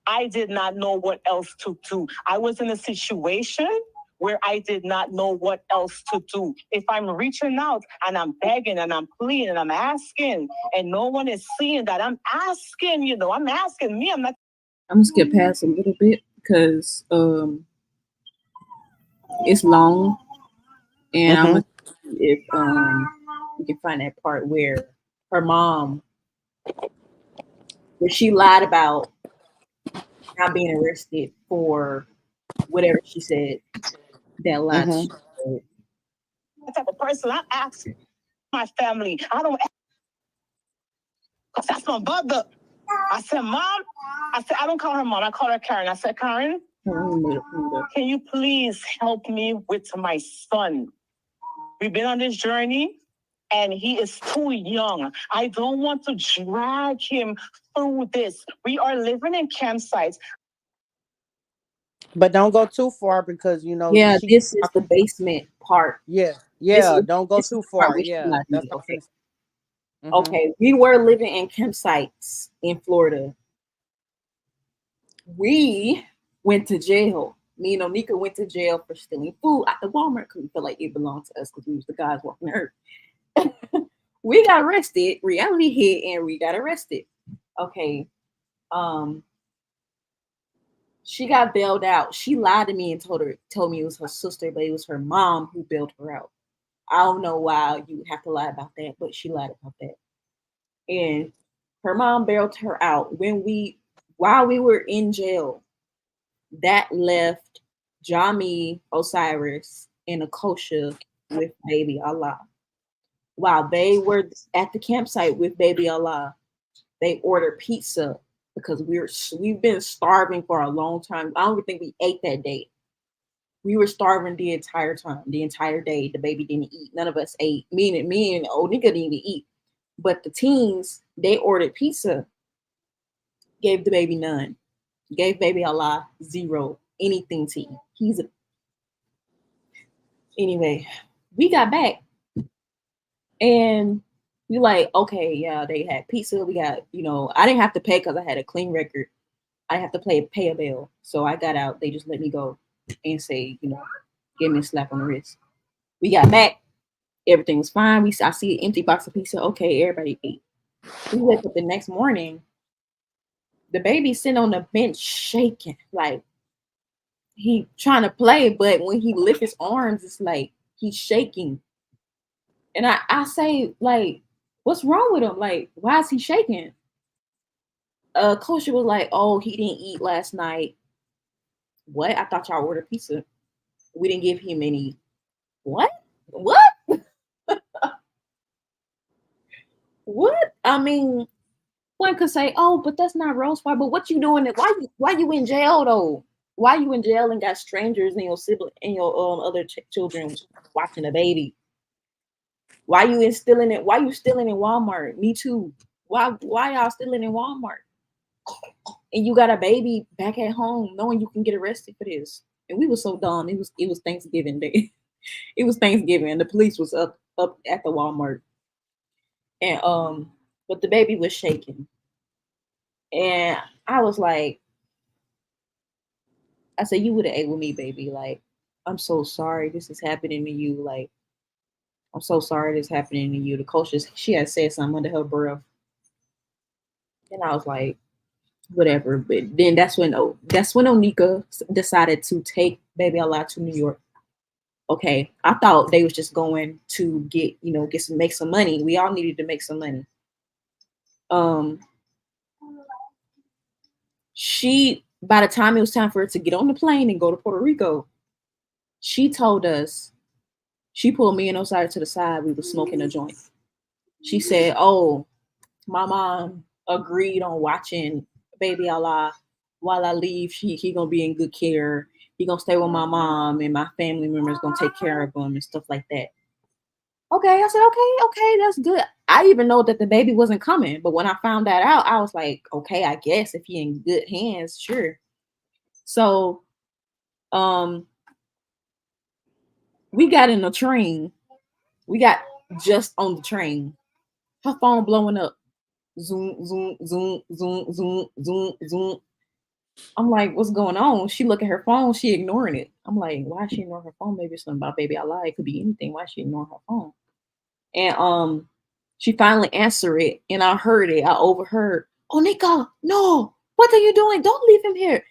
I did not know what else to do. I was in a situation where I did not know what else to do. If I'm reaching out and I'm begging and I'm pleading and I'm asking, and no one is seeing that I'm asking, I'm asking me. I'm gonna skip past a little bit because it's long, and I'm gonna see if you can find that part where her mom, where she lied about not being arrested for whatever she said. That lie. She said. the type of person I ask my family. I don't, because that's my mother. I said, Mom. I don't call her Mom. I call her Karen. I said, Karen, can you please help me with my son? We've been on this journey, and he is too young. I don't want to drag him through this. We are living in campsites. But don't go too far because Yeah, this is the basement part. Yeah, don't go too far. Yeah, that's okay. Okay, we were living in campsites in Florida. We went to jail. Me and Onika went to jail for stealing food at the Walmart because we felt like it belonged to us because we was the guys walking the earth. We got arrested. Reality hit, and we got arrested. Okay. She got bailed out. She lied to me and told me it was her sister, but it was her mom who bailed her out. I don't know why you have to lie about that, but she lied about that. And her mom bailed her out while we were in jail. That left Jami, Osiris, and Akosha with baby Allah. While they were at the campsite with baby Allah, they ordered pizza because we've been starving for a long time. I don't even think we ate that day. We were starving the entire time, the entire day. The baby didn't eat. None of us ate. Me and Onika didn't even eat. But the teens, they ordered pizza. Gave the baby none. Gave baby Allah 0, anything to eat. Anyway, we got back and we like, okay, yeah, they had pizza. We got, I didn't have to pay because I had a clean record. I didn't have to pay a bill. So I got out. They just let me go and say, give me a slap on the wrist. We got back. Everything was fine. I see an empty box of pizza. Okay, everybody ate. We wake up the next morning. The baby's sitting on the bench shaking, like he trying to play, but when he lifts his arms, it's like he's shaking. And I say, like, what's wrong with him? Like, why is he shaking? Coach was like, oh, he didn't eat last night. What? I thought y'all ordered pizza. We didn't give him any. What? What? I mean, one could say, oh, but that's not Rose fault. But what you doing? Why you in jail though? Why you in jail and got strangers and your sibling and your other children watching a baby? Why you stealing it? Why you stealing in Walmart? Me too. Why y'all stealing in Walmart? And you got a baby back at home, knowing you can get arrested for this. And we were so dumb. It was Thanksgiving Day. It was Thanksgiving, and the police was up at the Walmart. And but the baby was shaking. And I was like, I said, you would have ate with me, baby. Like, I'm so sorry this is happening to you. Like, I'm so sorry this is happening to you. The coach she had said something under her breath. And I was like, whatever. But then that's when Onika decided to take baby Allah to New York. Okay. I thought they was just going to make some money. We all needed to make some money. By the time it was time for her to get on the plane and go to Puerto Rico, she told us, she pulled me and Osiris to the side. We were smoking a joint. She said, oh, my mom agreed on watching baby Allah while I leave. He gonna be in good care. He gonna stay with my mom, and my family members gonna take care of him and stuff like that. Okay, I said, okay, that's good. I didn't even know that the baby wasn't coming, but when I found that out, I was like, okay, I guess if he in good hands, sure. So, we got in a train. We got just on the train. Her phone blowing up. Zoom, zoom, zoom, zoom, zoom, zoom, zoom. I'm like, what's going on? She look at her phone, she ignoring it. I'm like, why is she ignoring her phone? Maybe it's something about baby I lied. It could be anything. Why is she ignoring her phone? And she finally answered it, and I heard it. I overheard, "Oh, Nika, no, what are you doing? Don't leave him here."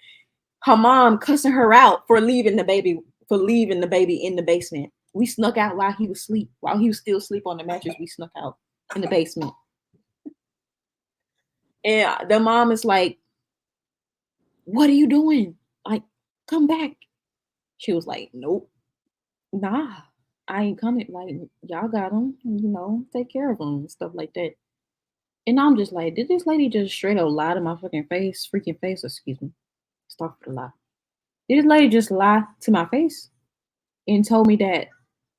Her mom cussing her out for leaving the baby in the basement. We snuck out while he was asleep. While he was still asleep on the mattress, we snuck out in the basement. And the mom is like, "What are you doing? Like, come back." She was like, "Nope, nah, I ain't coming. Like, y'all got him, take care of him and stuff like that." And I'm just like, did this lady just straight up lie to my freaking face? Excuse me. Stop the lie. Did this lady just lie to my face and told me that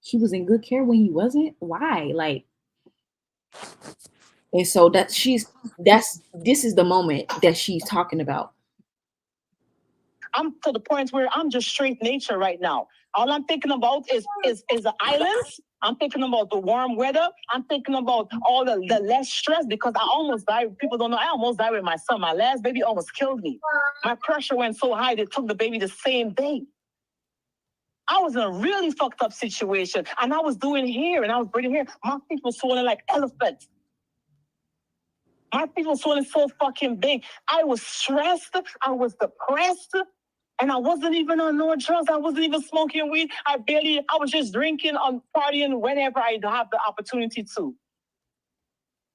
he was in good care when he wasn't? Why? Like, and so this is the moment that she's talking about. I'm to the point where I'm just straight nature right now. All I'm thinking about is the islands. I'm thinking about the warm weather. I'm thinking about all the less stress because I almost died. People don't know I almost died with my son. My last baby almost killed me. My pressure went so high they took the baby the same day. I was in a really fucked up situation, and I was doing hair and I was braiding hair. My feet were swollen like elephants. My feet were swollen so fucking big. I was stressed. I was depressed. And I wasn't even on no drugs. I wasn't even smoking weed. I was just drinking and partying whenever I have the opportunity to.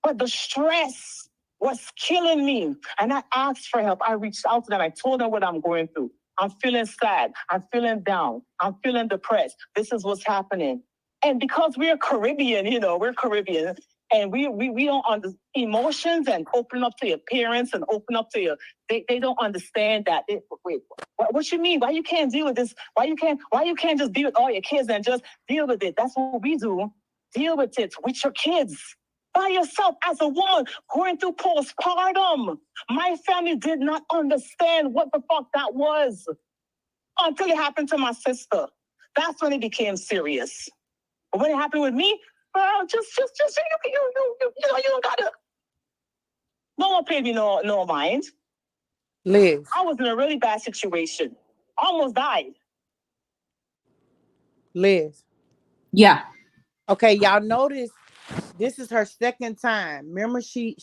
But the stress was killing me. And I asked for help. I reached out to them. I told them what I'm going through. I'm feeling sad. I'm feeling down. I'm feeling depressed. This is what's happening. And because we're Caribbean, we're Caribbean. And we don't understand emotions and open up to your parents and open up to your, they don't understand that. Wait, what you mean? Why you can't deal with this? Why you can't just deal with all your kids and just deal with it? That's what we do. Deal with it with your kids. By yourself as a woman going through postpartum. My family did not understand what the fuck that was until it happened to my sister. That's when it became serious. But when it happened with me, well, just you don't gotta. No one paid me no mind. Liz. I was in a really bad situation. Almost died. Liz. Yeah. Okay, y'all notice this is her second time. Remember, she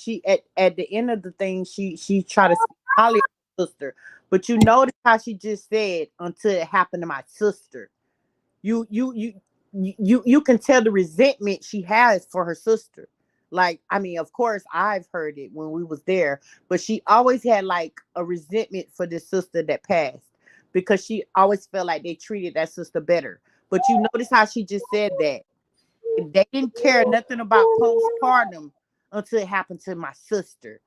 at the end of the thing, she tried to Holly sister, but you notice how she just said until it happened to my sister. You can tell the resentment she has for her sister. Like, I mean, of course, I've heard it when we was there, but she always had like a resentment for this sister that passed because she always felt like they treated that sister better. But you notice how she just said that they didn't care nothing about postpartum until it happened to my sister.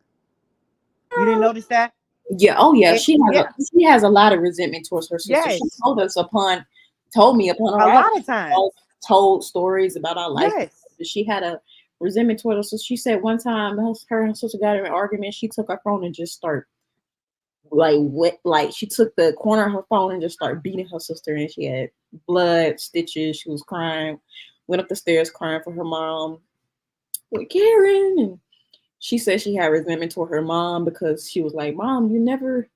You didn't notice that? Yeah. Oh yeah. And, She has a lot of resentment towards her sister. yes, She told me upon a her lot of times. told stories about our life. Yes. She had a resentment toward her. So she said one time her and her sister got in an argument. She took her phone and just started she took the corner of her phone and just started beating her sister, and she had blood, stitches. She was crying, went up the stairs crying for her mom with Karen. And she said she had resentment toward her mom because she was like, "Mom, you never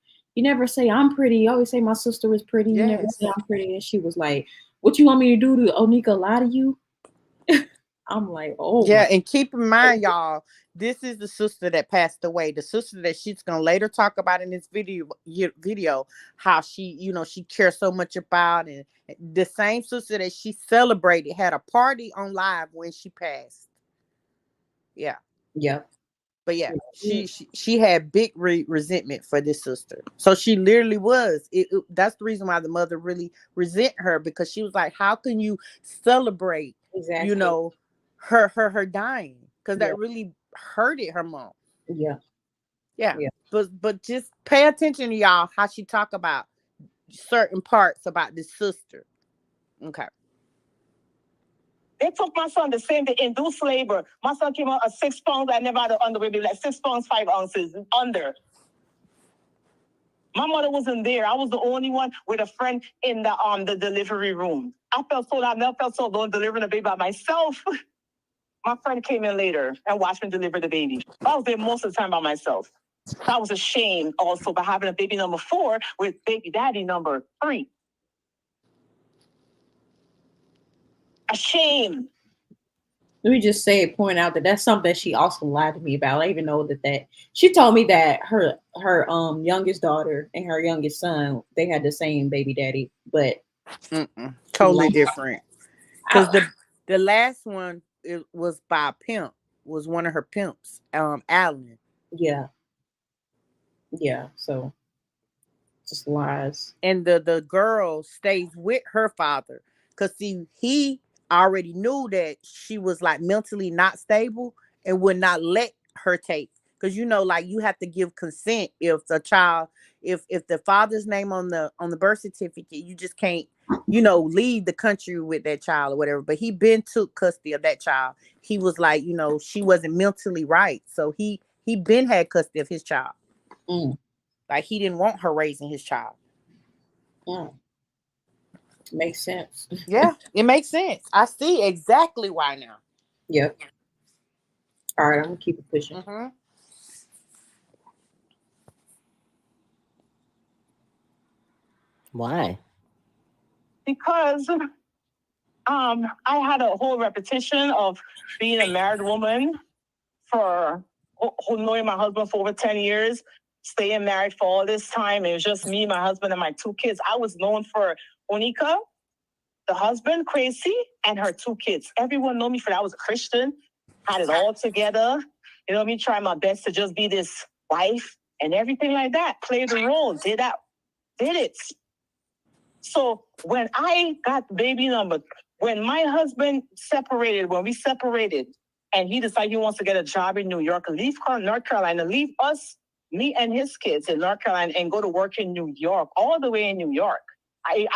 say I'm pretty. You always say my sister is pretty. You never say I'm pretty." And she was like, "What you want me to do to Onika lie to you?" I'm like, "Oh yeah." And keep in mind, y'all, this is the sister that passed away. The sister that she's gonna later talk about in this video, how she, she cares so much about, and the same sister that she celebrated had a party on live when she passed. Yeah. yeah." But yeah, she had big resentment for this sister. So she literally was. That's the reason why the mother really resent her, because she was like, "How can you celebrate, Exactly. her dying?" Because that really hurted her mom. Yeah. Yeah. But just pay attention to y'all how she talk about certain parts about this sister. Okay. They took my son the same day, induced labor. My son came out at 6 pounds. I never had an underwear, like 6 pounds, 5 ounces under. My mother wasn't there. I was the only one with a friend in the delivery room. I felt so alone delivering the baby by myself. My friend came in later and watched me deliver the baby. I was there most of the time by myself. I was ashamed also by having a baby number 4 with baby daddy number 3. Ashamed. Let me just point out that that's something she also lied to me about. I even know that she told me that her youngest daughter and her youngest son, they had the same baby daddy, but totally different. Because I, the last one, it was by a pimp, was one of her pimps, Alan. yeah, so just lies. And the girl stays with her father because see, he already knew that she was like mentally not stable and would not let her take, because like you have to give consent if the child, if the father's name on the birth certificate, you just can't leave the country with that child or whatever. But he been took custody of that child. He was like, she wasn't mentally right, so he been had custody of his child. Like he didn't want her raising his child. Makes sense. Yeah, it makes sense. I see exactly why now. Yep. All right, I'm gonna keep it pushing. Why? Because I had a whole repetition of being a married woman for knowing my husband for over 10 years, staying married for all this time. It was just me, my husband, and my 2 kids. I was known for Onika, the husband, Crazy, and her 2 kids. Everyone knew me for that. I was a Christian, had it all together. You know me, trying my best to just be this wife and everything like that. Played the role, did it. So when I got baby number, when my husband when we separated, and he decided he wants to get a job in New York, leave North Carolina, leave us, me and his kids in North Carolina, and go to work in New York, all the way in New York.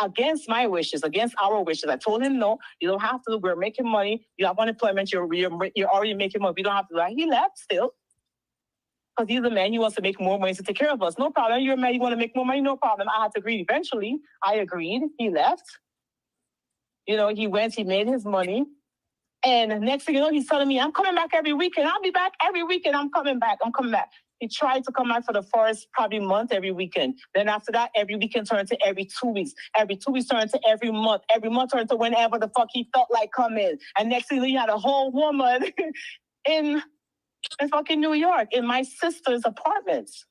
Against my wishes, against our wishes. I told him, no, you don't have to. We're making money. You have unemployment. You're already making money. We don't have to do that. He left still. Because he's a man, he wants to make more money to take care of us. No problem. You're a man, you want to make more money? No problem. I had to agree. Eventually, I agreed. He left. He went, he made his money. And next thing you know, he's telling me, I'm coming back every weekend. I'll be back every weekend. I'm coming back. He tried to come back for the first probably month every weekend. Then after that, every weekend turned to every 2 weeks. Every 2 weeks turned to every month. Every month turned to whenever the fuck he felt like coming. And next thing you know, he had a whole woman in fucking New York, in my sister's apartments.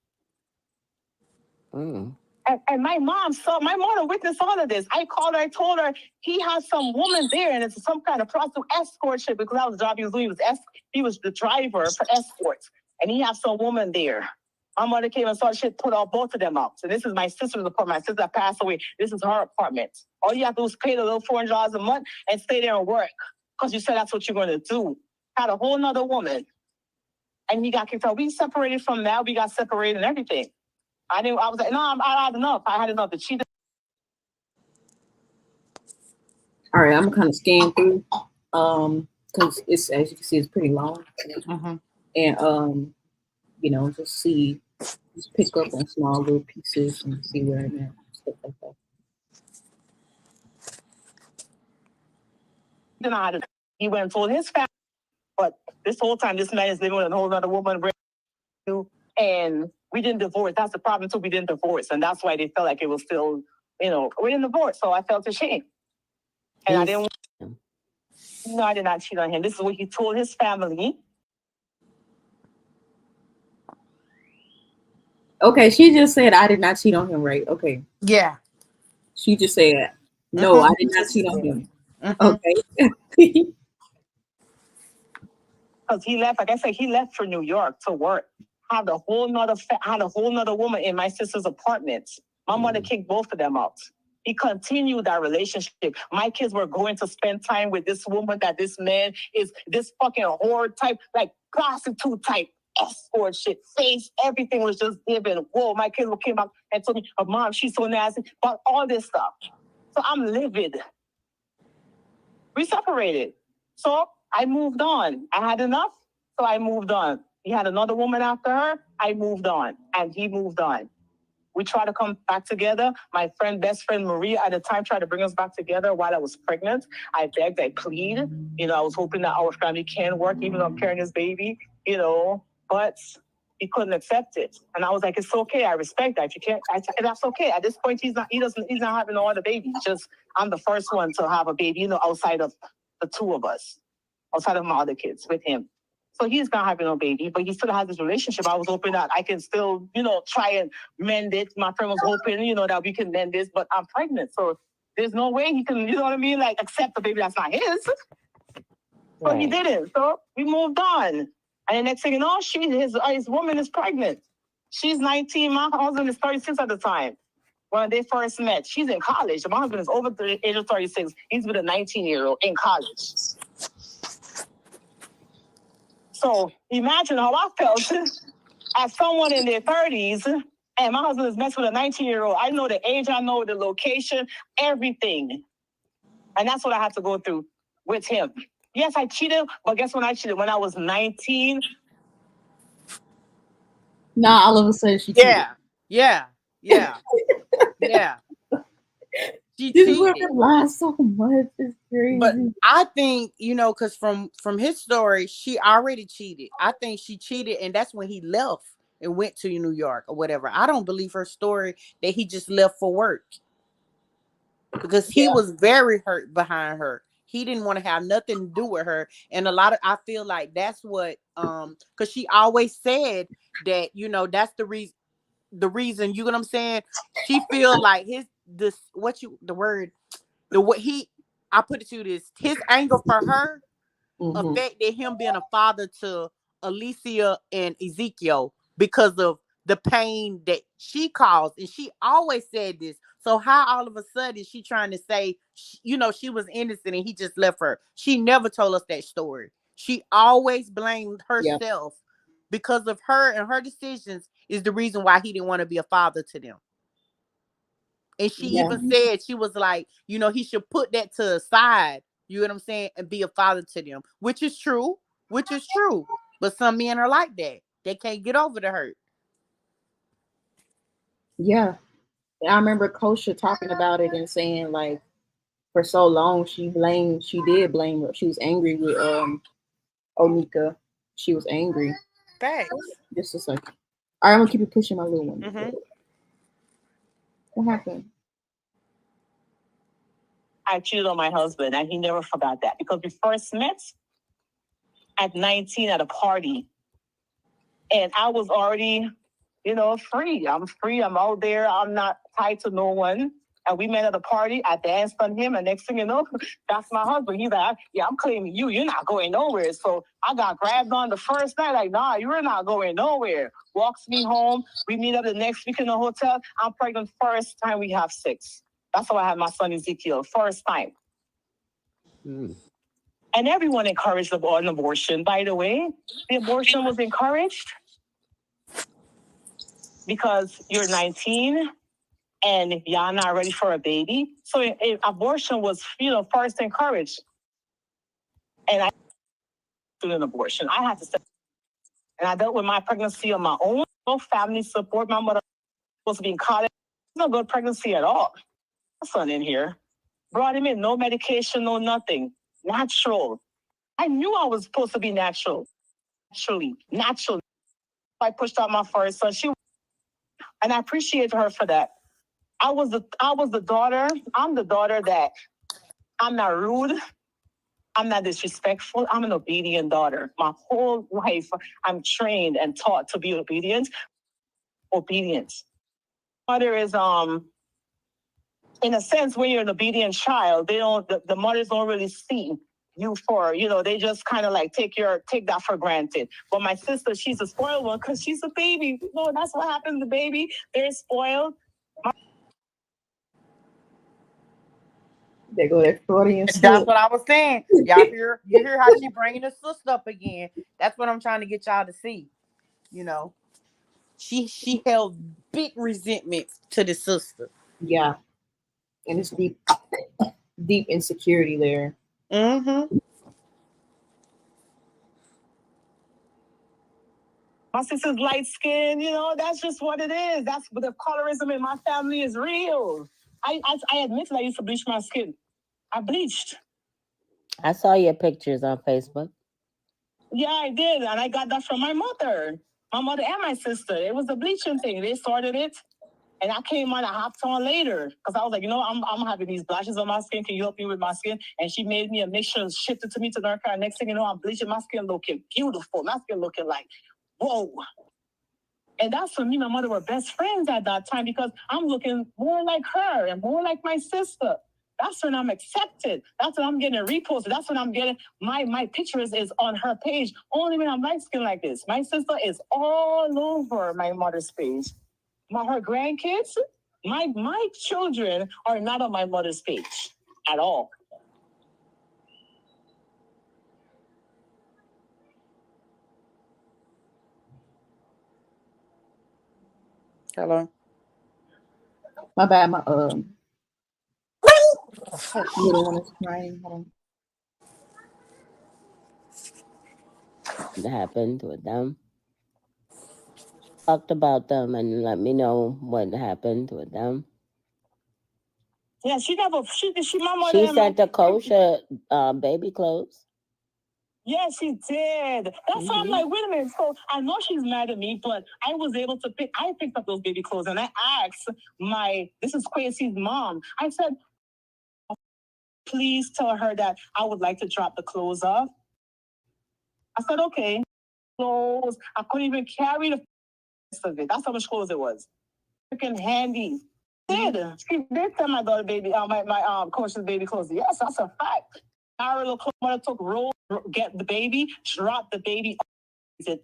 And my mom witnessed all of this. I called her, I told her he has some woman there, and it's some kind of prostitute escort ship, because that was the job he was doing. He was the driver for escorts, and he has some woman there. My mother came and saw shit, put both of them up. So this is my sister's apartment. My sister passed away. This is her apartment. All you have to do is pay the little $400 a month and stay there and work, because you said that's what you're going to do. Had a whole nother woman. And he got kicked out. We separated from that. We got separated and everything. I was like, no, I had enough. I had enough. All right, I'm kind of scan through, because it's, as you can see, it's pretty long, and just pick up on small little pieces and see where I'm at, stuff like that. He went and told his family, but this whole time, this man is living with a whole other woman, and we didn't divorce. That's the problem too. We didn't divorce, and that's why they felt like it was still, we didn't divorce. So I felt ashamed, and I didn't. No, I did not cheat on him. This is what he told his family. Okay, she just said I did not cheat on him, right? Okay. Yeah. She just said no, I did not cheat on him. Okay. Because he left, like I said, he left for New York to work. Had a whole nother woman in my sister's apartment. My mother kicked both of them out. He continued that relationship. My kids were going to spend time with this woman that this man is, this fucking whore type, like prostitute type, escort shit, face, everything was just given. Whoa, my kids came back and told me, oh, Mom, she's so nasty, but all this stuff. So I'm livid. We separated. So I moved on. I had enough, so I moved on. He had another woman after her. I moved on, and he moved on. We tried to come back together. My best friend Maria at the time tried to bring us back together while I was pregnant. I begged, I plead. I was hoping that our family can work, even though I'm carrying his baby, but he couldn't accept it. And I was like, it's okay. I respect that. If you can't, that's okay. At this point, he's not having no other baby. Just, I'm the first one to have a baby, outside of the two of us, outside of my other kids with him. So he's not having no baby, but he still has this relationship. I was hoping that I can still, try and mend it. My friend was hoping, that we can mend this, but I'm pregnant. So there's no way he can, like accept the baby that's not his. But he didn't. So we moved on. And the next thing you know, his woman is pregnant. She's 19. My husband is 36 at the time. When they first met, she's in college. My husband is over the age of 36. He's with a 19-year-old in college. So imagine how I felt as someone in their 30s, and my husband is messing with a 19-year-old. I know the age, I know the location, everything. And that's what I had to go through with him. Yes, I cheated, but guess when I cheated? When I was 19. Nah, all of a sudden she cheated. Yeah. She This cheated. woman lies so much. It's crazy. But I think, because from his story, she already cheated. I think she cheated, and that's when he left and went to New York or whatever. I don't believe her story that he just left for work, because he was very hurt behind her. He didn't want to have nothing to do with her. And I feel like that's what, because she always said that, that's the reason, you know what I'm saying? She feel like I put it to this, his anger for her affected him being a father to Alicia and Ezekiel because of the pain that she caused. And she always said this. So how all of a sudden she trying to say, she was innocent and he just left her? She never told us that story. She always blamed herself because of her, and her decisions is the reason why he didn't want to be a father to them. And she even said, she was like, he should put that to the side, you know what I'm saying, and be a father to them, which is true. But some men are like that. They can't get over the hurt. Yeah. I remember Kosha talking about it and saying, like, for so long she did blame her. She was angry with Onika. She was angry. Facts. Just a second. All right, I'm gonna keep it pushing my little one. Mm-hmm. What happened? I cheated on my husband, and he never forgot that, because we first met at 19 at a party, and I was already, free. I'm free. I'm out there. I'm not tied to no one. And we met at a party. I danced on him, and next thing you know, that's my husband. He's like, yeah, I'm claiming you. You're not going nowhere. So I got grabbed on the first night, like, nah, you're not going nowhere. Walks me home. We meet up the next week in the hotel. I'm pregnant first time we have sex. That's how I had my son Ezekiel, first time. And everyone encouraged an abortion, by the way. The abortion was encouraged because you're 19 and y'all not ready for a baby. So abortion was, first encouraged. And I did an abortion. I had to step. And I dealt with my pregnancy on my own. No family support. My mother was supposed to be in college. No good pregnancy at all. My son in here. Brought him in. No medication, no nothing. Natural. I knew I was supposed to be natural. Natural. I pushed out my first son. And I appreciate her for that. I was the daughter. I'm the daughter that I'm not rude. I'm not disrespectful. I'm an obedient daughter. My whole life, I'm trained and taught to be obedient. Obedience. Mother is in a sense, when you're an obedient child, the mothers don't really see you for, they just kind of like take that for granted. But my sister, she's a spoiled one because she's a baby. That's what happens to baby. They're spoiled. They go that Freudian slip. That's what I was saying. Y'all you hear how she bringing the sister up again. That's what I'm trying to get y'all to see. She held big resentment to the sister. Yeah. And it's deep insecurity there. Mm-hmm. My sister's light skin, that's just what it is. That's the colorism in my family is real. I admit that I used to bleach my skin. I bleached. I saw your pictures on Facebook. Yeah, I did. And I got that from my mother. My mother and my sister. It was a bleaching thing. They started it. And I came on, I hopped on later. Because I was like, I'm having these blashes on my skin. Can you help me with my skin? And she made me a mixture, shipped it to me to North Carolina. Next thing you know, I'm bleaching my skin looking beautiful. My skin looking like, whoa. And that's for me, my mother were best friends at that time because I'm looking more like her and more like my sister. That's when I'm accepted. That's when I'm getting reposted. That's when I'm getting my pictures is on her page. Only when I'm light skin like this. My sister is all over my mother's page. Her grandkids, my children are not on my mother's page at all. Hello. My bad. My little one is crying. Hold on. What happened with them? Talked about them and let me know what happened with them. Yeah, she my mother. She sent the kosher baby clothes. Yeah, she did. That's why I'm like, wait a minute. So I know she's mad at me, but I was able to I picked up those baby clothes and I asked this is Quincy's mom. I said, please tell her that I would like to drop the clothes off. I said, okay. Clothes. I couldn't even carry the rest of it. That's how much clothes it was. Freaking handy. She did tell my daughter baby, my coach's baby clothes. Yes, that's a fact. Our little mother took roll, get the baby, drop the baby,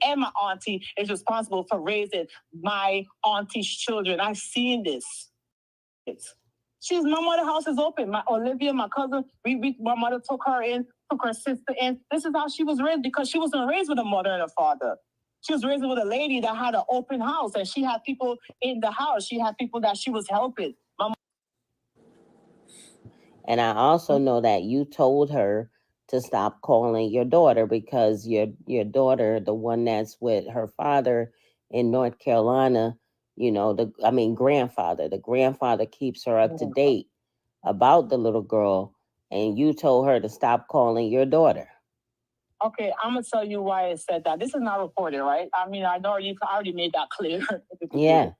and my auntie is responsible for raising my auntie's children. I've seen this. My mother's house is open. My Olivia, my cousin, my mother took her in, took her sister in. This is how she was raised because she wasn't raised with a mother and a father. She was raised with a lady that had an open house and she had people in the house. She had people that she was helping. And I also know that you told her to stop calling your daughter because your daughter, the one that's with her father in North Carolina, grandfather. The grandfather keeps her up to date about the little girl, and you told her to stop calling your daughter. Okay, I'm gonna tell you why I said that. This is not reported, right? I mean, I know you already made that clear. Yeah.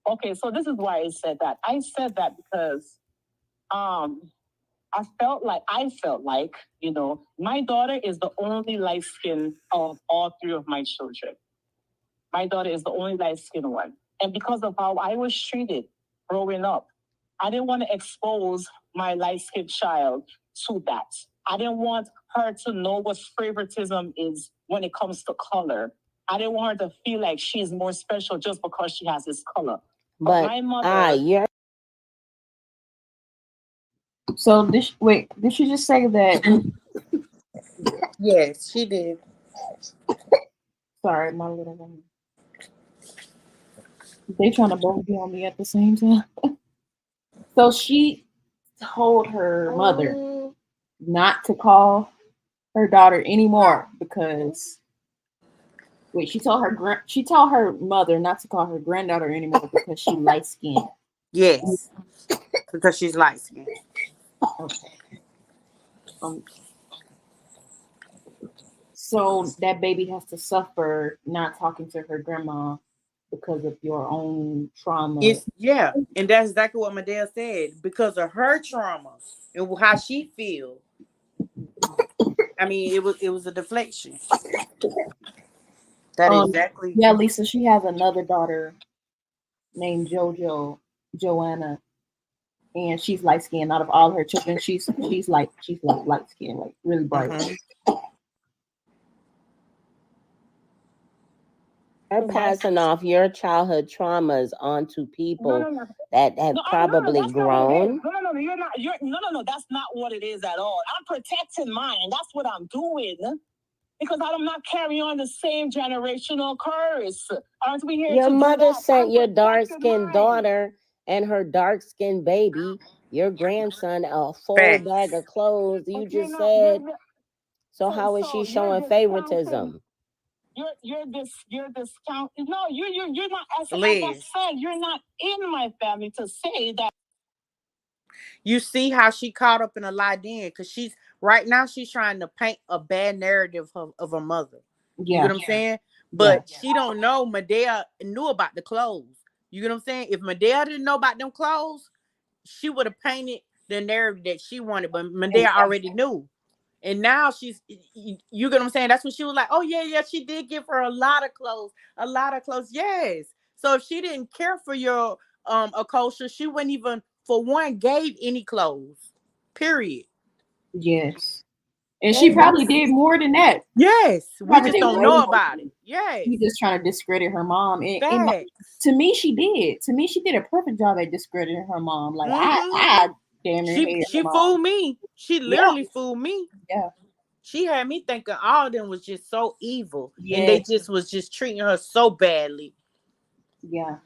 Okay, so this is why I said that. I said that because I felt like, my daughter is the only light skin of all three of my children. My daughter is the only light skinned one. And because of how I was treated growing up, I didn't want to expose my light skinned child to that. I didn't want her to know what favoritism is when it comes to color. I didn't want her to feel like she's more special just because she has this color. But my mother. So did she just say that? Yes, she did. Sorry, my little one. They trying to both be on me at the same time. So she told her mother not to call her daughter anymore because she told her mother not to call her granddaughter anymore because she's light skinned. Yes, because she's light skinned. Okay. So that baby has to suffer not talking to her grandma because of your own trauma. And that's exactly what my dad said. Because of her trauma and how she feels. I mean, it was a deflection. That exactly. Yeah, Lisa. She has another daughter named Joanna, and she's light skinned. Out of all her children, she's like light skinned, like really bright. Mm-hmm. You're passing off your childhood traumas onto people that have probably grown. No, you're not. No, that's not what it is at all. I'm protecting mine. That's what I'm doing. Because I'm not carrying on the same generational curse. Aren't we here your to mother sent your dark-skinned daughter and her dark-skinned baby, your grandson, a full bag of clothes. You just said. So how is she showing favoritism? you're discount. No, you're not. As I Liz, said, you're not in my family to say that. you see how she caught up in a lie then, because she's right now she's trying to paint a bad narrative of her mother. You Yeah, get what I'm saying? yeah, But she don't know Medea knew about the clothes. You get what I'm saying? If Medea didn't know about them clothes, she would have painted the narrative that she wanted, but Medea already knew. And now you get what I'm saying? That's when she was like, oh, yeah, she did give her a lot of clothes. A lot of clothes, yes. So if she didn't care for your culture, she wouldn't even, for one, gave any clothes. Period. yes. And she And probably did more than that. Yes. We Probably just did don't way know more. about it. Yes. She just trying to discredit her mom. Facts. To me, she did. To me, she did a perfect job at discrediting her mom. Like Mm-hmm. I damn near She hated her she mom. fooled me. She Yeah, literally fooled me. yeah, She had me thinking all of them was just so evil, and they yes, just was just treating her so badly. yeah,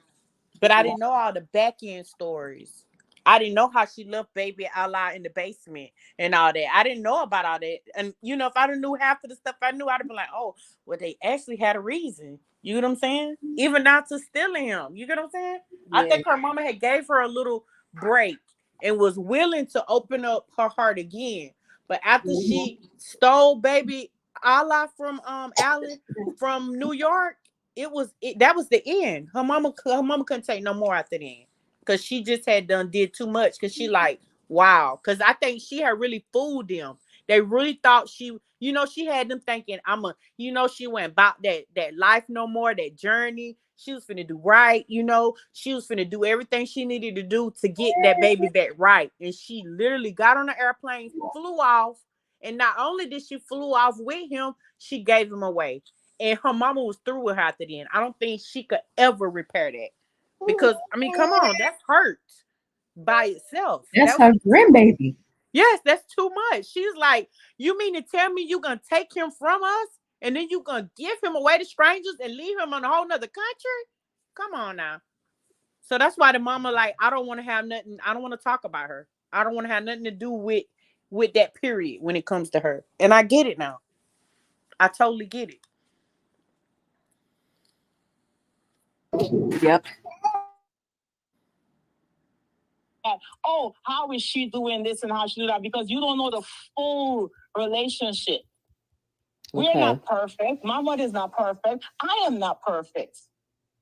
But I yeah. didn't know all the back end stories. I didn't know how she left baby Allah in the basement and all that. I didn't know about all that. And if I didn't knew half of the stuff I knew, I'd have been like, oh, well, they actually had a reason. You get what I'm saying? Even not to stealing him. You get what I'm saying? I Yeah. think her mama had gave her a little break and was willing to open up her heart again. But after Mhm. she stole baby Allah from Allen from New York, that was the end. Her mama couldn't take no more after then, because she just had did too much, because she like, wow, because I think she had really fooled them. They really thought she had them thinking, she went about that life no more, that journey. She was finna do right, she was finna do everything she needed to do to get that baby back right. And she literally got on the airplane, flew off, and not only did she flew off with him, she gave him away. And her mama was through with her after then. I don't think she could ever repair that. Because I mean, come on, that's hurt by itself. That's her grandbaby. Yes, that's too much. She's like, you mean to tell me you gonna take him from us and then you gonna give him away to strangers and leave him in a whole nother country? Come on now. So that's why the mama like, I don't want to have nothing. I don't want to talk about her. I don't want to have nothing to do with that period when it comes to her. And I get it now. I totally get it. Yep. Oh, how is she doing this and how she do that? Because you don't know the full relationship. We're not perfect. My mother is not perfect. I am not perfect.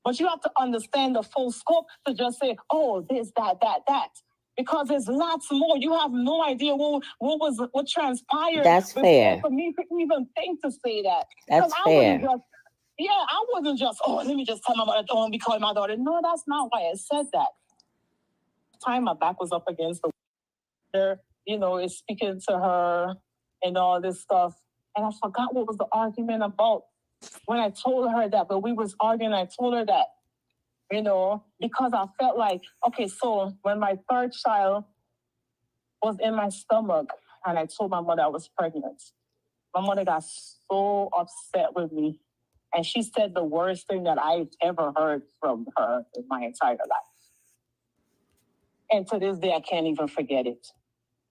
But you have to understand the full scope to just say, oh, this, that. Because there's lots more. You have no idea what transpired. That's fair. For me to even think to say that. That's fair. I wasn't just, let me just tell my mother, don't be calling my daughter. No, that's not why I said that. Time my back was up against the is speaking to her and all this stuff. And I forgot what was the argument about. When I told her that, but we was arguing, I told her that, because I felt like, okay, so when my third child was in my stomach and I told my mother I was pregnant, my mother got so upset with me. And she said the worst thing that I've ever heard from her in my entire life. And to this day, I can't even forget it.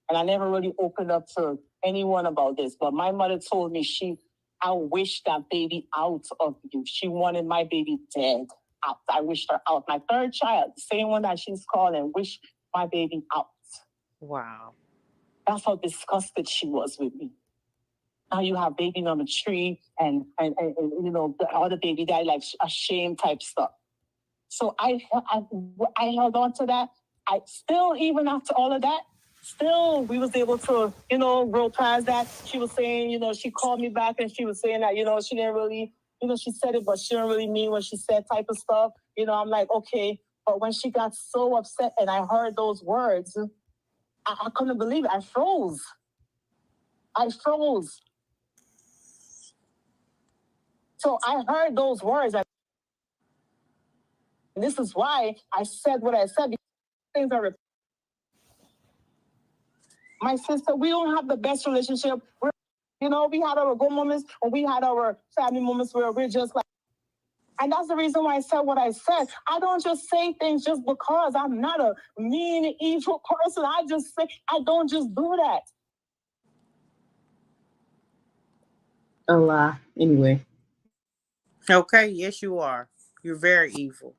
And I never really opened up to anyone about this. But my mother told me I wished that baby out of you. She wanted my baby dead. Out. I wished her out. My third child, the same one that she's calling, wished my baby out. Wow. That's how disgusted she was with me. Now you have baby number 3 and the other baby died, like a shame type stuff. So I held on to that. I still, even after all of that, still we was able to, grow past that. She was saying, she called me back and she was saying that, she didn't really, she said it, but she didn't really mean what she said type of stuff. I'm like, okay. But when she got so upset and I heard those words, I couldn't believe it. I froze. So I heard those words. And this is why I said what I said. Things are my sister, we don't have the best relationship. We had our good moments and we had our family moments where we're just like, and that's the reason why I said what I said. I don't just say things just because I'm not a mean, evil person. I don't just do that. A lie. Anyway. Okay, yes, you are. You're very evil.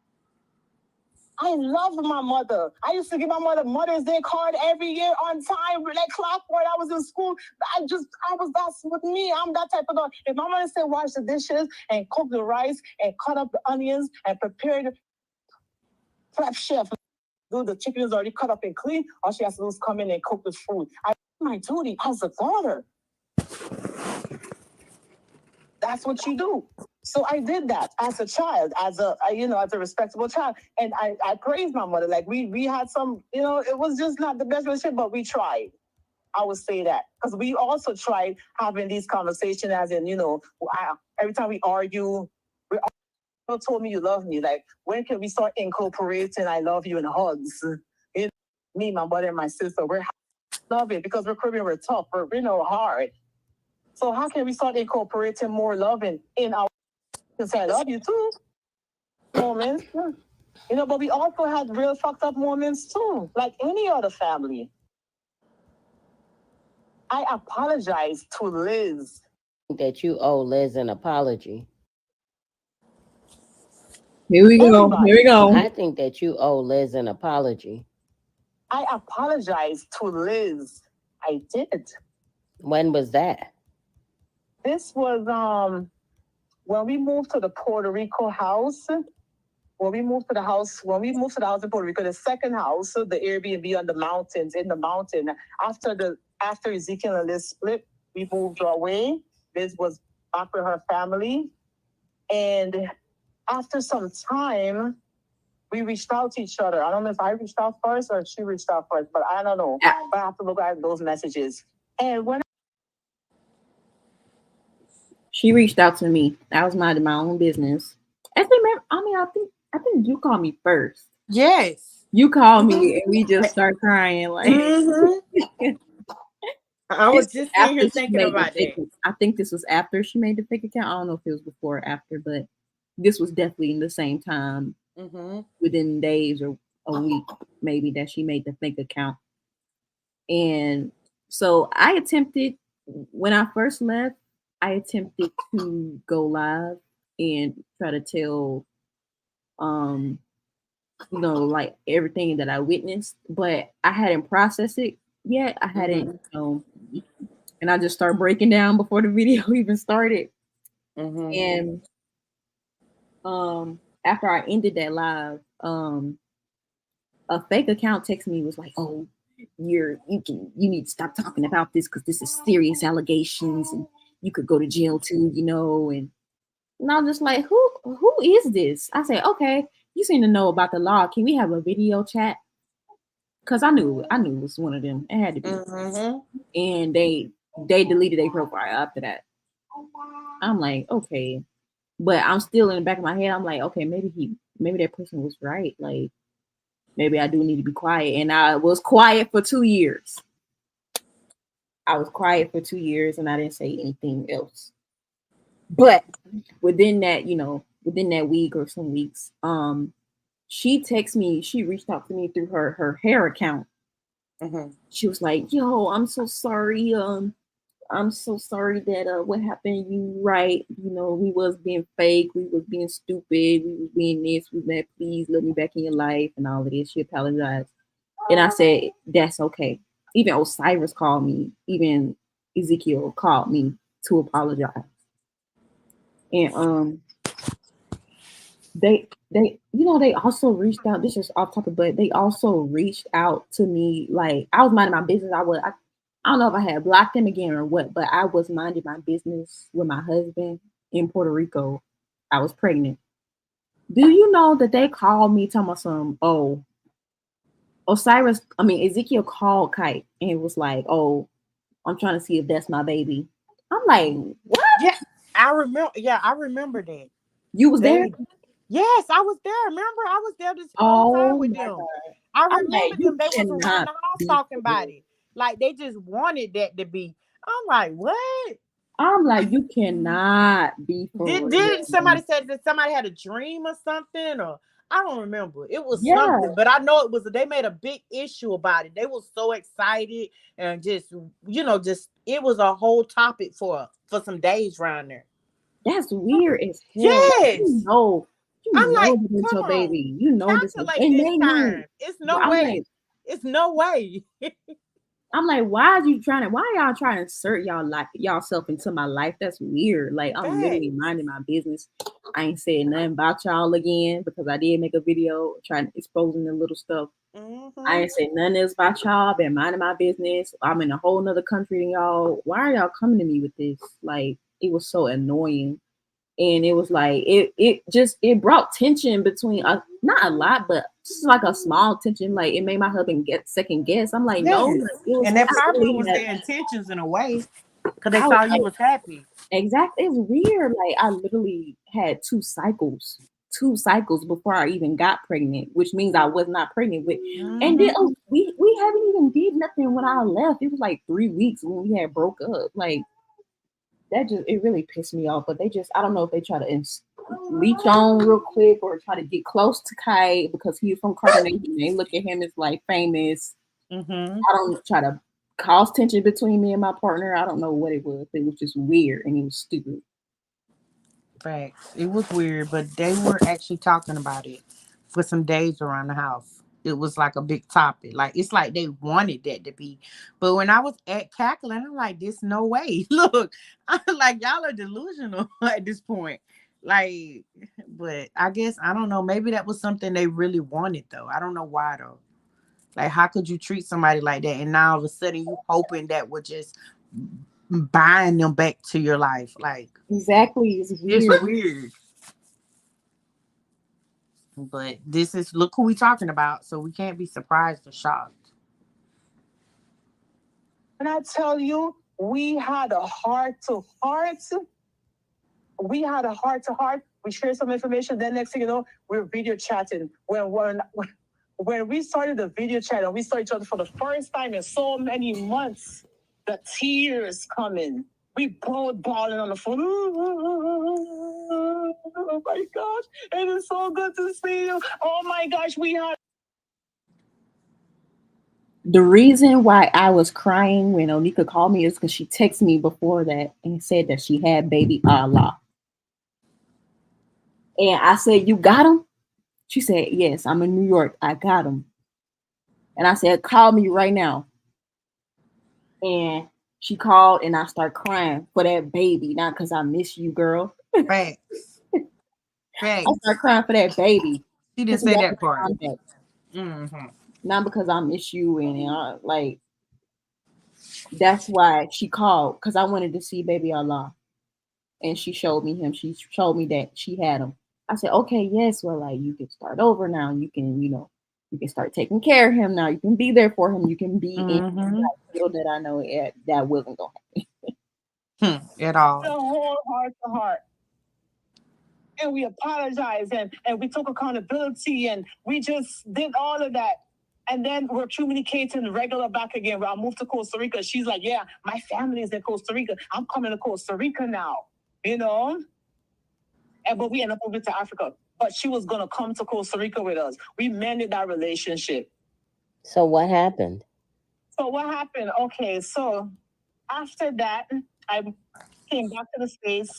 I love my mother. I used to give my mother Mother's Day card every year on time, like clockwork. I was in school. That's with me. I'm that type of girl. If my mother said wash the dishes and cook the rice and cut up the onions and prepare the prep chef, do the chicken is already cut up and clean, all she has to do is come in and cook the food. I my duty as a daughter. That's what you do. So I did that as a child, as a respectable child, and I praised my mother. Like we had some, it was just not the best relationship, but we tried. I would say that because we also tried having these conversations, as in, every time we argue, we all told me you love me. Like, when can we start incorporating "I love you" in hugs? Me, my mother, and my sister, we're loving because we're Caribbean, we're tough, we're hard. So how can we start incorporating more loving in our? Say I love you too moments, but we also had real fucked up moments too, like any other family. I apologize to Liz. That you owe Liz an apology. Here we go. Everybody. Here we go. I think that you owe Liz an apology. I apologize to Liz. I did. When was that? This was when we moved to the Puerto Rico house. When we moved to the house in Puerto Rico, the second house, the Airbnb on the mountains, in the mountain. After Ezekiel and Liz split, we moved away. Liz was back with her family. And after some time, we reached out to each other. I don't know if I reached out first or she reached out first, but I don't know. But I have to look at those messages. And when she reached out to me, I was minding my own business. I think you called me first. Yes. You called me and we just start crying. Like, I was just sitting here thinking about that. I think this was after she made the fake account. I don't know if it was before or after, but this was definitely in the same time, within days or a week, maybe, that she made the fake account. And so I attempted, when I first left, I attempted to go live and try to tell, like everything that I witnessed, but I hadn't processed it yet. I hadn't, and I just started breaking down before the video even started. And after I ended that live, a fake account texted me, was like, "Oh, you need to stop talking about this because this is serious allegations and you could go to jail too, and I'm just like, who is this?" I said, "Okay, you seem to know about the law. Can we have a video chat?" Because I knew it was one of them. It had to be. And they deleted their profile after that. I'm like, okay. But I'm still in the back of my head, I'm like, okay, maybe that person was right. Like, maybe I do need to be quiet. And I was quiet for 2 years. I was quiet for 2 years and I didn't say anything else. But within that week or some weeks, she texted me, she reached out to me through her hair account. She was like, "Yo, I'm so sorry. I'm so sorry that what happened. You right. We was being fake. We was being stupid. We was being this. We that. Please let me back in your life and all of this." She apologized, and I said, "That's okay." Even Osiris called me. Even Ezekiel called me to apologize, and they also reached out. This is off topic, but they also reached out to me. Like, I was minding my business. I don't know if I had blocked them again or what, but I was minding my business with my husband in Puerto Rico. I was pregnant. Do you know that they called me talking about Ezekiel called Kite and was like, "Oh, I'm trying to see if that's my baby." I'm like, "What?" Yeah, I remember that. You was there? Yes, I was there. Remember, I was there this whole time with them. God. I remember like, them. They was around the house talking about it. Like, they just wanted that to be. I'm like, what? I'm like, you cannot be for real. Did somebody said that somebody had a dream or something, or I don't remember. It was something, but I know it was. They made a big issue about it. They were so excited and just it was a whole topic for some days around there. That's weird as hell. Yes. You I'm like, that it's come your on, baby. You know this, calculate and this they knew. time. It's no I'm way. like, It's no way. why are you trying to? Why y'all trying to insert y'all self into my life? That's weird. Like, I'm literally minding my business. I ain't saying nothing about y'all again because I did make a video trying to exposing the little stuff. I ain't saying nothing else about y'all. Been minding my business. I'm in a whole nother country than y'all. Why are y'all coming to me with this? Like, it was so annoying. And it was like it brought tension between us, not a lot, but just like a small tension. Like, it made my husband get second guess. I'm like, no, Yes. it was, And that I probably really was had, their intentions in a way, because they I was saw you like, was happy. exactly. It's weird. Like, I literally had two cycles before I even got pregnant, which means I was not pregnant with. And then we haven't even did nothing when I left. It was like 3 weeks when we had broke up. Like, that just, it really pissed me off. But they just, I don't know if they try to leech on real quick or try to get close to Kai because he's from Carbonation. They look at him as like famous. I don't try to cause tension between me and my partner. I don't know what it was. It was just weird and it was stupid. Facts. It was weird, but they were actually talking about it for some days around the house. It was like a big topic. Like, it's like they wanted that to be. But when I was at cackling, I'm like, this no way. Look, I'm like, y'all are delusional at this point. Like, but I guess I don't know. Maybe that was something they really wanted though. I don't know why though. Like, how could you treat somebody like that and now all of a sudden you hoping that would just bind them back to your life? Like, Exactly. It's it's weird. weird. But this is, look who we talking about, so we can't be surprised or shocked. And I tell you, we had a heart to heart. We shared some information. Then next thing you know, we're video chatting. When we started the video chat and we saw each other for the first time in so many months, the tears coming. We both bawling on the phone. Oh my gosh, it is so good to see you. Oh my gosh, we had. The reason why I was crying when Onika called me is because she texted me before that and said that she had baby Allah. And I said, "You got him?" She said, "Yes, I'm in New York. I got him." And I said, "Call me right now." And she called and I start crying for that baby. Not because I miss you, girl. Facts. Facts. I start crying for that baby. She didn't say that part. Not because I miss you and like, that's why she called, because I wanted to see baby Allah. And she showed me him. She showed me that she had him. I said, okay, yes, well, like, you can start over now. You can, you can start taking care of him now. You can be there for him. You can be in that I know that wasn't going to happen. At all. The whole heart to heart. And we apologized and we took accountability and we just did all of that. And then we're communicating regular back again. I moved to Costa Rica. She's like, yeah, my family is in Costa Rica. I'm coming to Costa Rica now, but we ended up moving to Africa. But she was going to come to Costa Rica with us. We mended that relationship. So what happened? Okay, so after that, I came back to the States.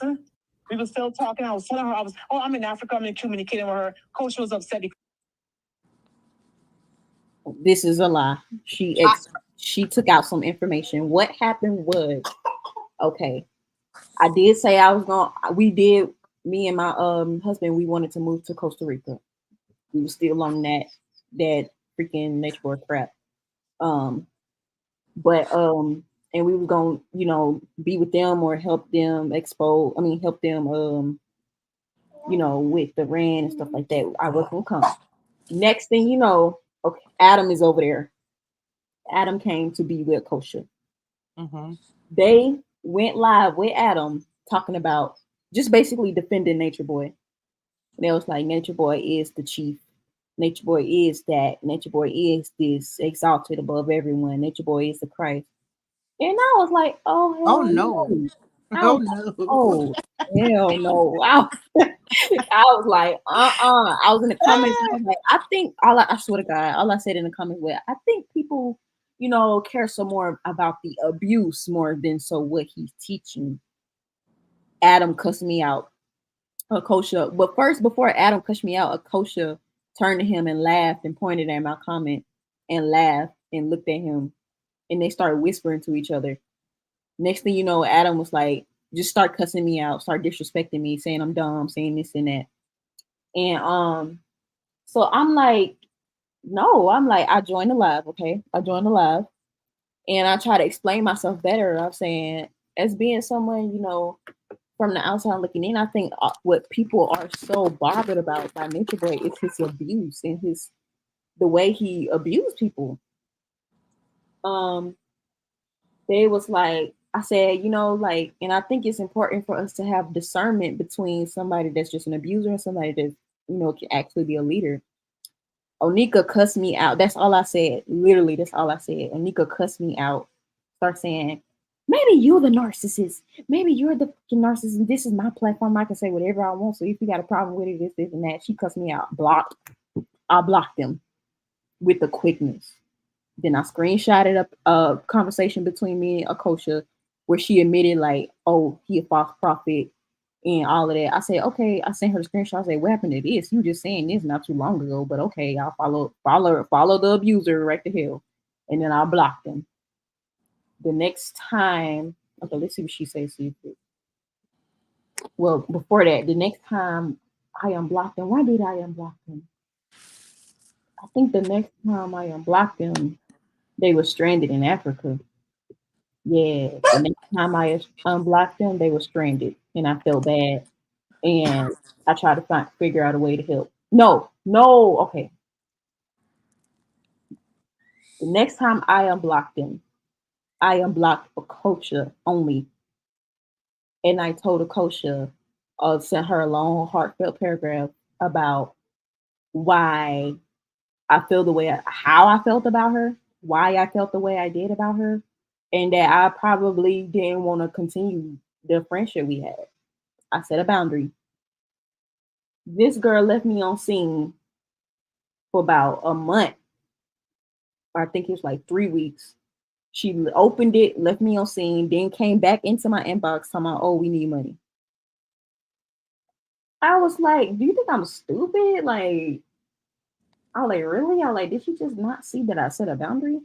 We were still talking. I was telling her, I'm in Africa. I'm communicating with her. Coach was upset. This is a lie. She took out some information. What happened was, okay, I did say me and my husband, we wanted to move to Costa Rica. We were still on that freaking nature boy crap. And we were going to, be with them or help them help them with the rent and stuff like that. I was gonna come. Next thing you know, okay, Adam is over there. Adam came to be with Kosha. They went live with Adam talking about just basically defending Nature Boy. And it was like, Nature Boy is the chief. Nature Boy is that. Nature Boy is this, exalted above everyone. Nature Boy is the Christ. And I was like, oh, hell no. Oh, hell no. I was like, I was in the comments. I was like, I swear to God, all I said in the comments was, I think people, care so more about the abuse more than so what he's teaching. Adam cussed me out. Akosha, but first, before Adam cussed me out, Akosha turned to him and laughed and pointed at my comment and laughed and looked at him, and they started whispering to each other. Next thing you know, Adam was like, just start cussing me out, start disrespecting me, saying I'm dumb, saying this and that. And so I'm like, no, I'm like, I joined the live, okay? I joined the live and I try to explain myself better. I'm saying, as being someone, from the outside looking in, I think what people are so bothered about by Nature Boy is his abuse and the way he abused people. They was like, I said, like, and I think it's important for us to have discernment between somebody that's just an abuser and somebody that, can actually be a leader. Onika cussed me out. That's all I said. Literally, that's all I said. Onika cussed me out. Start saying, maybe you're the narcissist. Maybe you're the fucking narcissist. This is my platform. I can say whatever I want. So if you got a problem with it, this, and that. She cussed me out. Blocked. I blocked them with the quickness. Then I screenshotted up a conversation between me and Akosha where she admitted, like, oh, he a false prophet and all of that. I said, okay. I sent her the screenshot. I said, what happened to this? You just saying this not too long ago, but okay, I'll follow the abuser right to hell. And then I blocked him. The next time, okay, let's see what she says. Well, before that, the next time I unblocked him, why did I unblock him? I think the next time I unblocked them, they were stranded in Africa. Yeah, the next time I unblocked them, they were stranded, and I felt bad. And I tried to figure out a way to help. No, okay. The next time I unblocked them, I unblocked Akosha only, and I told Akosha, sent her a long, heartfelt paragraph about why I feel how I felt about her, why I felt the way I did about her, and that I probably didn't want to continue the friendship we had. I set a boundary. This girl left me on scene for about a month. I think it was like 3 weeks. She opened it, left me on scene, then came back into my inbox talking about, oh, we need money. I was like, do you think I'm stupid? Like, I was like, really? I was like, did she just not see that I set a boundary?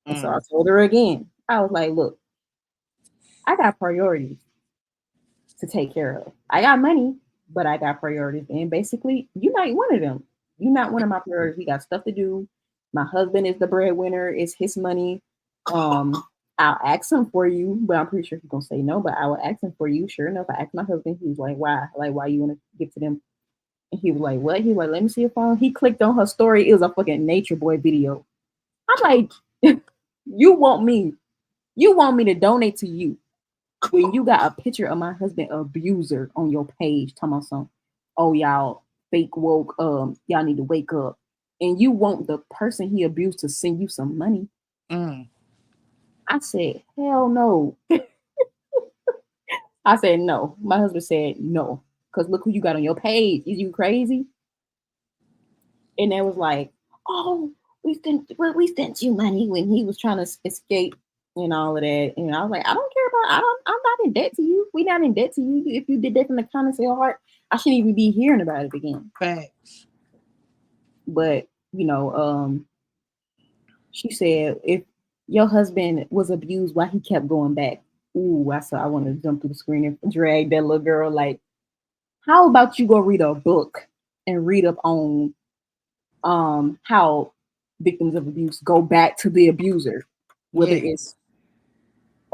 And so I told her again. I was like, look, I got priorities to take care of. I got money, but I got priorities. And basically, you're not one of them. You're not one of my priorities. We got stuff to do. My husband is the breadwinner. It's his money. I'll ask him for you, but I'm pretty sure he's gonna say no. But I will ask him for you. Sure enough, I asked my husband. He was like, "Why? Like, why you want to give to them?" And he was like, "What?" He was like, "Let me see your phone." He clicked on her story. It was a fucking Nature Boy video. I'm like, "You want me to donate to you when you got a picture of my husband abuser on your page? Talking about some, oh y'all fake woke. Y'all need to wake up." And you want the person he abused to send you some money? I said, hell no. I said no. My husband said no. Because look who you got on your page. Is you crazy? And they was like, oh, we sent you money when he was trying to escape and all of that. And I was like, I don't care about I'm not in debt to you. We're not in debt to you. If you did that from the kindness of your heart, I shouldn't even be hearing about it again. Facts. But, she said, if your husband was abused, why he kept going back? Ooh, I want to jump through the screen and drag that little girl. Like, how about you go read a book and read up on how victims of abuse go back to the abuser, whether it's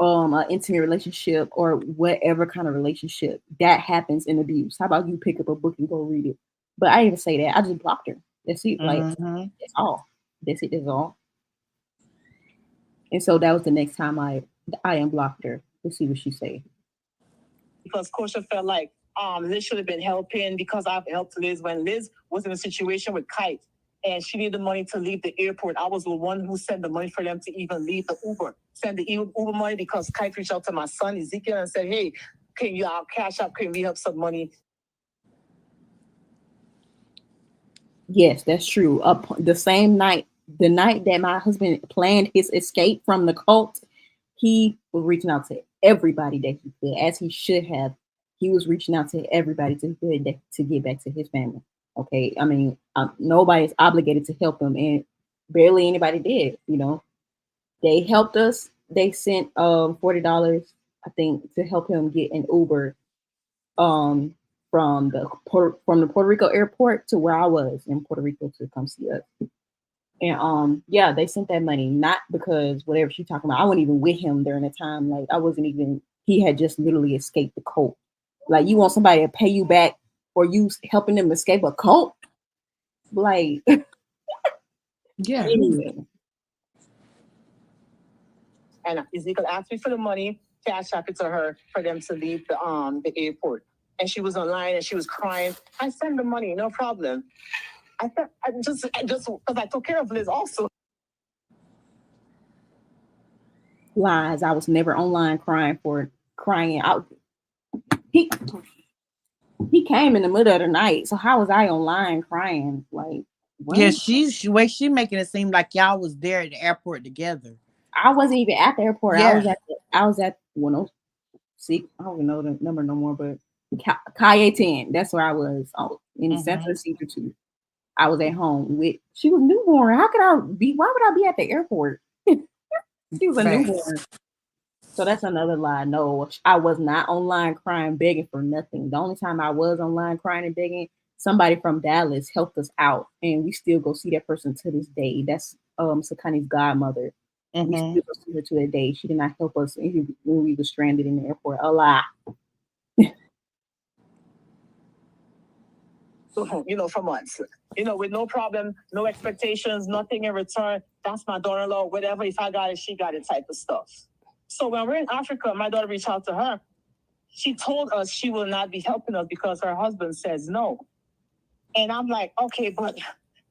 an intimate relationship or whatever kind of relationship that happens in abuse. How about you pick up a book and go read it? But I didn't even say that. I just blocked her. That's it. Like, that's all. That's it. That's all. And so that was the next time I unblocked her. Let's see what she say. Because Kosha felt like Liz should have been helping because I've helped Liz when Liz was in a situation with Kite and she needed money to leave the airport. I was the one who sent the money for them to even leave the Uber. Send the Uber money because Kite reached out to my son Ezekiel and said, hey, can you cash up? Can we have some money? Yes, that's true. The same night, the night that my husband planned his escape from the cult, he was reaching out to everybody that he could, as he should have. he was reaching out to everybody to get back to his family. Okay, I mean, nobody's obligated to help him, and barely anybody did. You know, they helped us. They sent $40, I think, to help him get an Uber um from the Puerto Rico airport to where I was in Puerto Rico to come see us. And yeah, they sent that money not because whatever she talking about. I wasn't even with him during the time. Like I wasn't even. He had just literally escaped the cult. Like you want somebody to pay you back for you helping them escape a cult? Like Yeah. anyway. And Ezekiel asked me for the money, cash app it to her for them to leave the airport. And she was online and she was crying. I send the money, no problem. I just because I took care of Liz also. Lies. I was never online crying out. He came in the middle of the night. So how was I online crying? Like what? Yeah, she making it seem like y'all was there at the airport together. I wasn't even at the airport. Yeah. I was at 106. I don't even know the number no more, but Calle 10. That's where I was in Central Cedar 2. I was at home with. She was newborn. How could I be? Why would I be at the airport? She was a newborn. So that's another lie. No, I was not online crying, begging for nothing. The only time I was online crying and begging, somebody from Dallas helped us out, and we still go see that person to this day. That's Sakani's godmother. We still go see her to that day. She did not help us when we were stranded in the airport. A lie. So, for months. With no problem, no expectations, nothing in return. That's my daughter-in-law, whatever. If I got it, she got it type of stuff. So when we're in Africa, my daughter reached out to her. She told us she will not be helping us because her husband says no. And I'm like, okay, but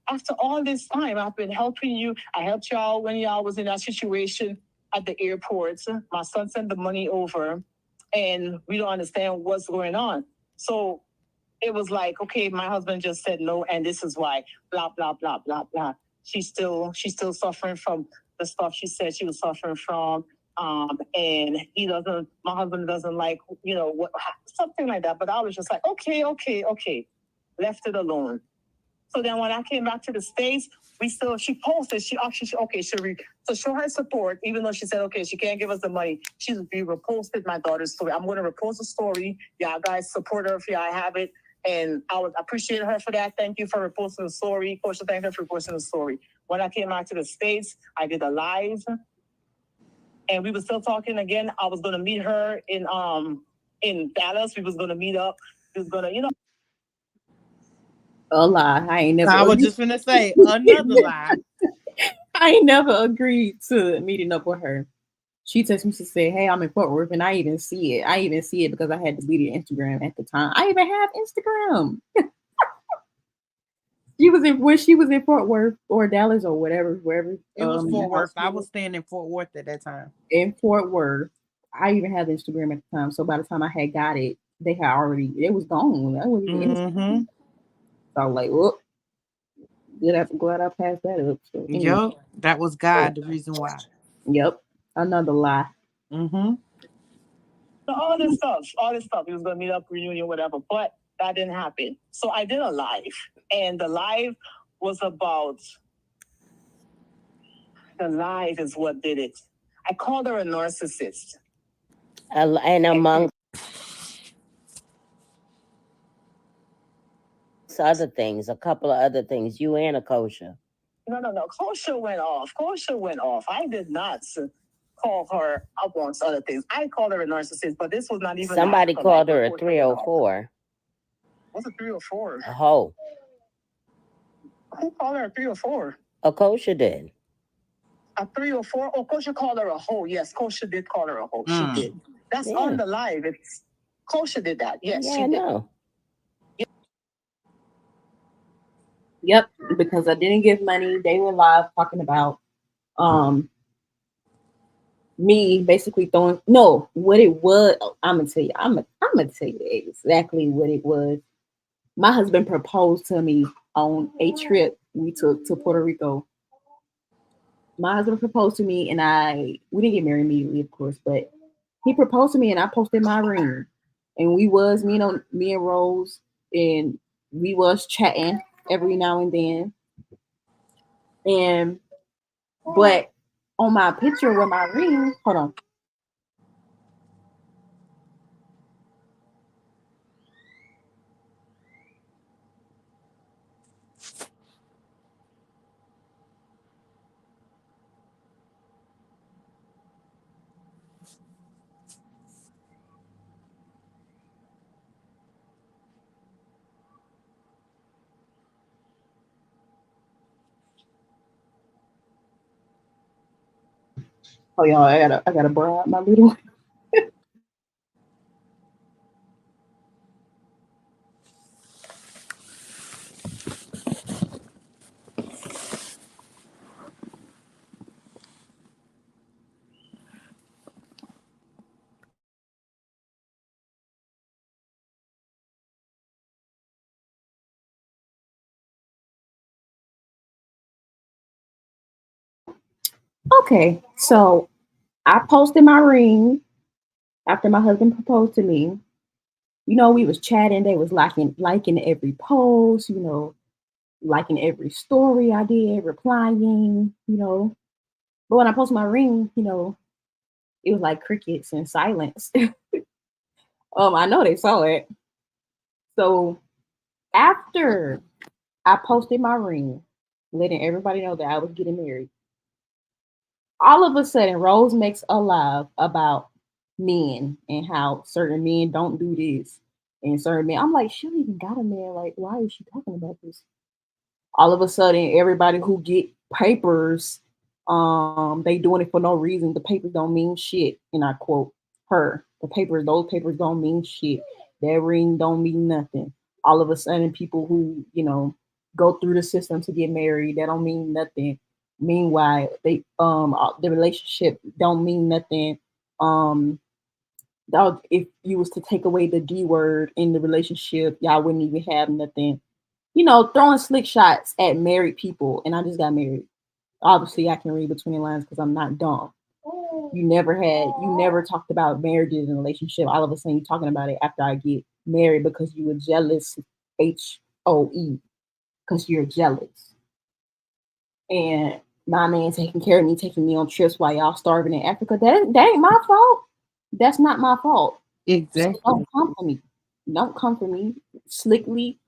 after all this time, I've been helping you. I helped y'all when y'all was in that situation at the airport. My son sent the money over, and we don't understand what's going on. So it was like, okay, my husband just said no, and this is why, blah, blah, blah, blah, blah. She's still suffering from the stuff she said she was suffering from. And my husband doesn't like, something like that. But I was just like, okay. Left it alone. So then when I came back to the States, she posted, to show her support, even though she said, okay, she can't give us the money. We reposted my daughter's story. I'm going to repost the story. Y'all guys support her if y'all have it. And I would appreciate her for that. Thank you for reposting the story. Coach, thank her for reposting the story. When I came back to the States, I did a live. And we were still talking again. I was going to meet her in Dallas. We was going to meet up. We was going to, A lie. I ain't never. I was just gonna say another lie. I ain't never agreed to meeting up with her. She texted me to say, "Hey, I'm in Fort Worth," and I even see it. I even see it because I had deleted Instagram at the time. I even have Instagram. when she was in Fort Worth or Dallas or wherever. It was Fort Worth. I was staying in Fort Worth at that time. In Fort Worth, I even had Instagram at the time. So by the time I had got it, it was gone. I wasn't even Instagram. So I was like, whoop. Glad I passed that up. So, anyway. Yep, that was God, the reason why. Yep, another lie. So all this stuff, he was going to meet up, reunion, whatever, but that didn't happen. So I did a live, and the live was about, the live is what did it. I called her a narcissist. And among other things, a couple of other things, you and Akosha. No. Kosha went off. I did not call her amongst other things. I called her a narcissist, but this was not even. Somebody called her a 304. What's a 304? A hoe. Who called her a 304? Akosha did. A 304? Oh, Kosha called her a hoe. Yes, Kosha did call her a hoe. She did. That's on the live. Kosha did that. Yes, she did. No. Yep, because I didn't give money. They were live talking about me basically what it was. I'm gonna tell you exactly what it was. My husband proposed to me on a trip we took to Puerto Rico. My husband proposed to me, and we didn't get married immediately, of course, but he proposed to me, and I posted my ring. and we was me and Rose, and we was chatting every now and then. And but on my picture with my ring, hold on. Oh y'all, I gotta borrow out my little. Okay, so I posted my ring after my husband proposed to me. We was chatting. They was liking every post. Liking every story I did, replying. But when I posted my ring, it was like crickets and silence. I know they saw it. So after I posted my ring, letting everybody know that I was getting married, all of a sudden Rose makes a live about men and how certain men don't do this and certain men. I'm like, she don't even got a man. Like, why is she talking about this? All of a sudden, everybody who get papers, they doing it for no reason. The papers don't mean shit. And I quote her: those papers don't mean shit. That ring don't mean nothing. All of a sudden, people who go through the system to get married, that don't mean nothing. Meanwhile, the relationship don't mean nothing. Um, if you was to take away the D word in the relationship, y'all wouldn't even have nothing. Throwing slick shots at married people, and I just got married. Obviously, I can read between the lines because I'm not dumb. You never talked about marriages and relationship. All of a sudden, you're talking about it after I get married because you were jealous, HOE, because you're jealous. And my man taking care of me, taking me on trips while y'all starving in Africa. That ain't my fault. That's not my fault. Exactly. So don't come for me. Don't come for me slickly,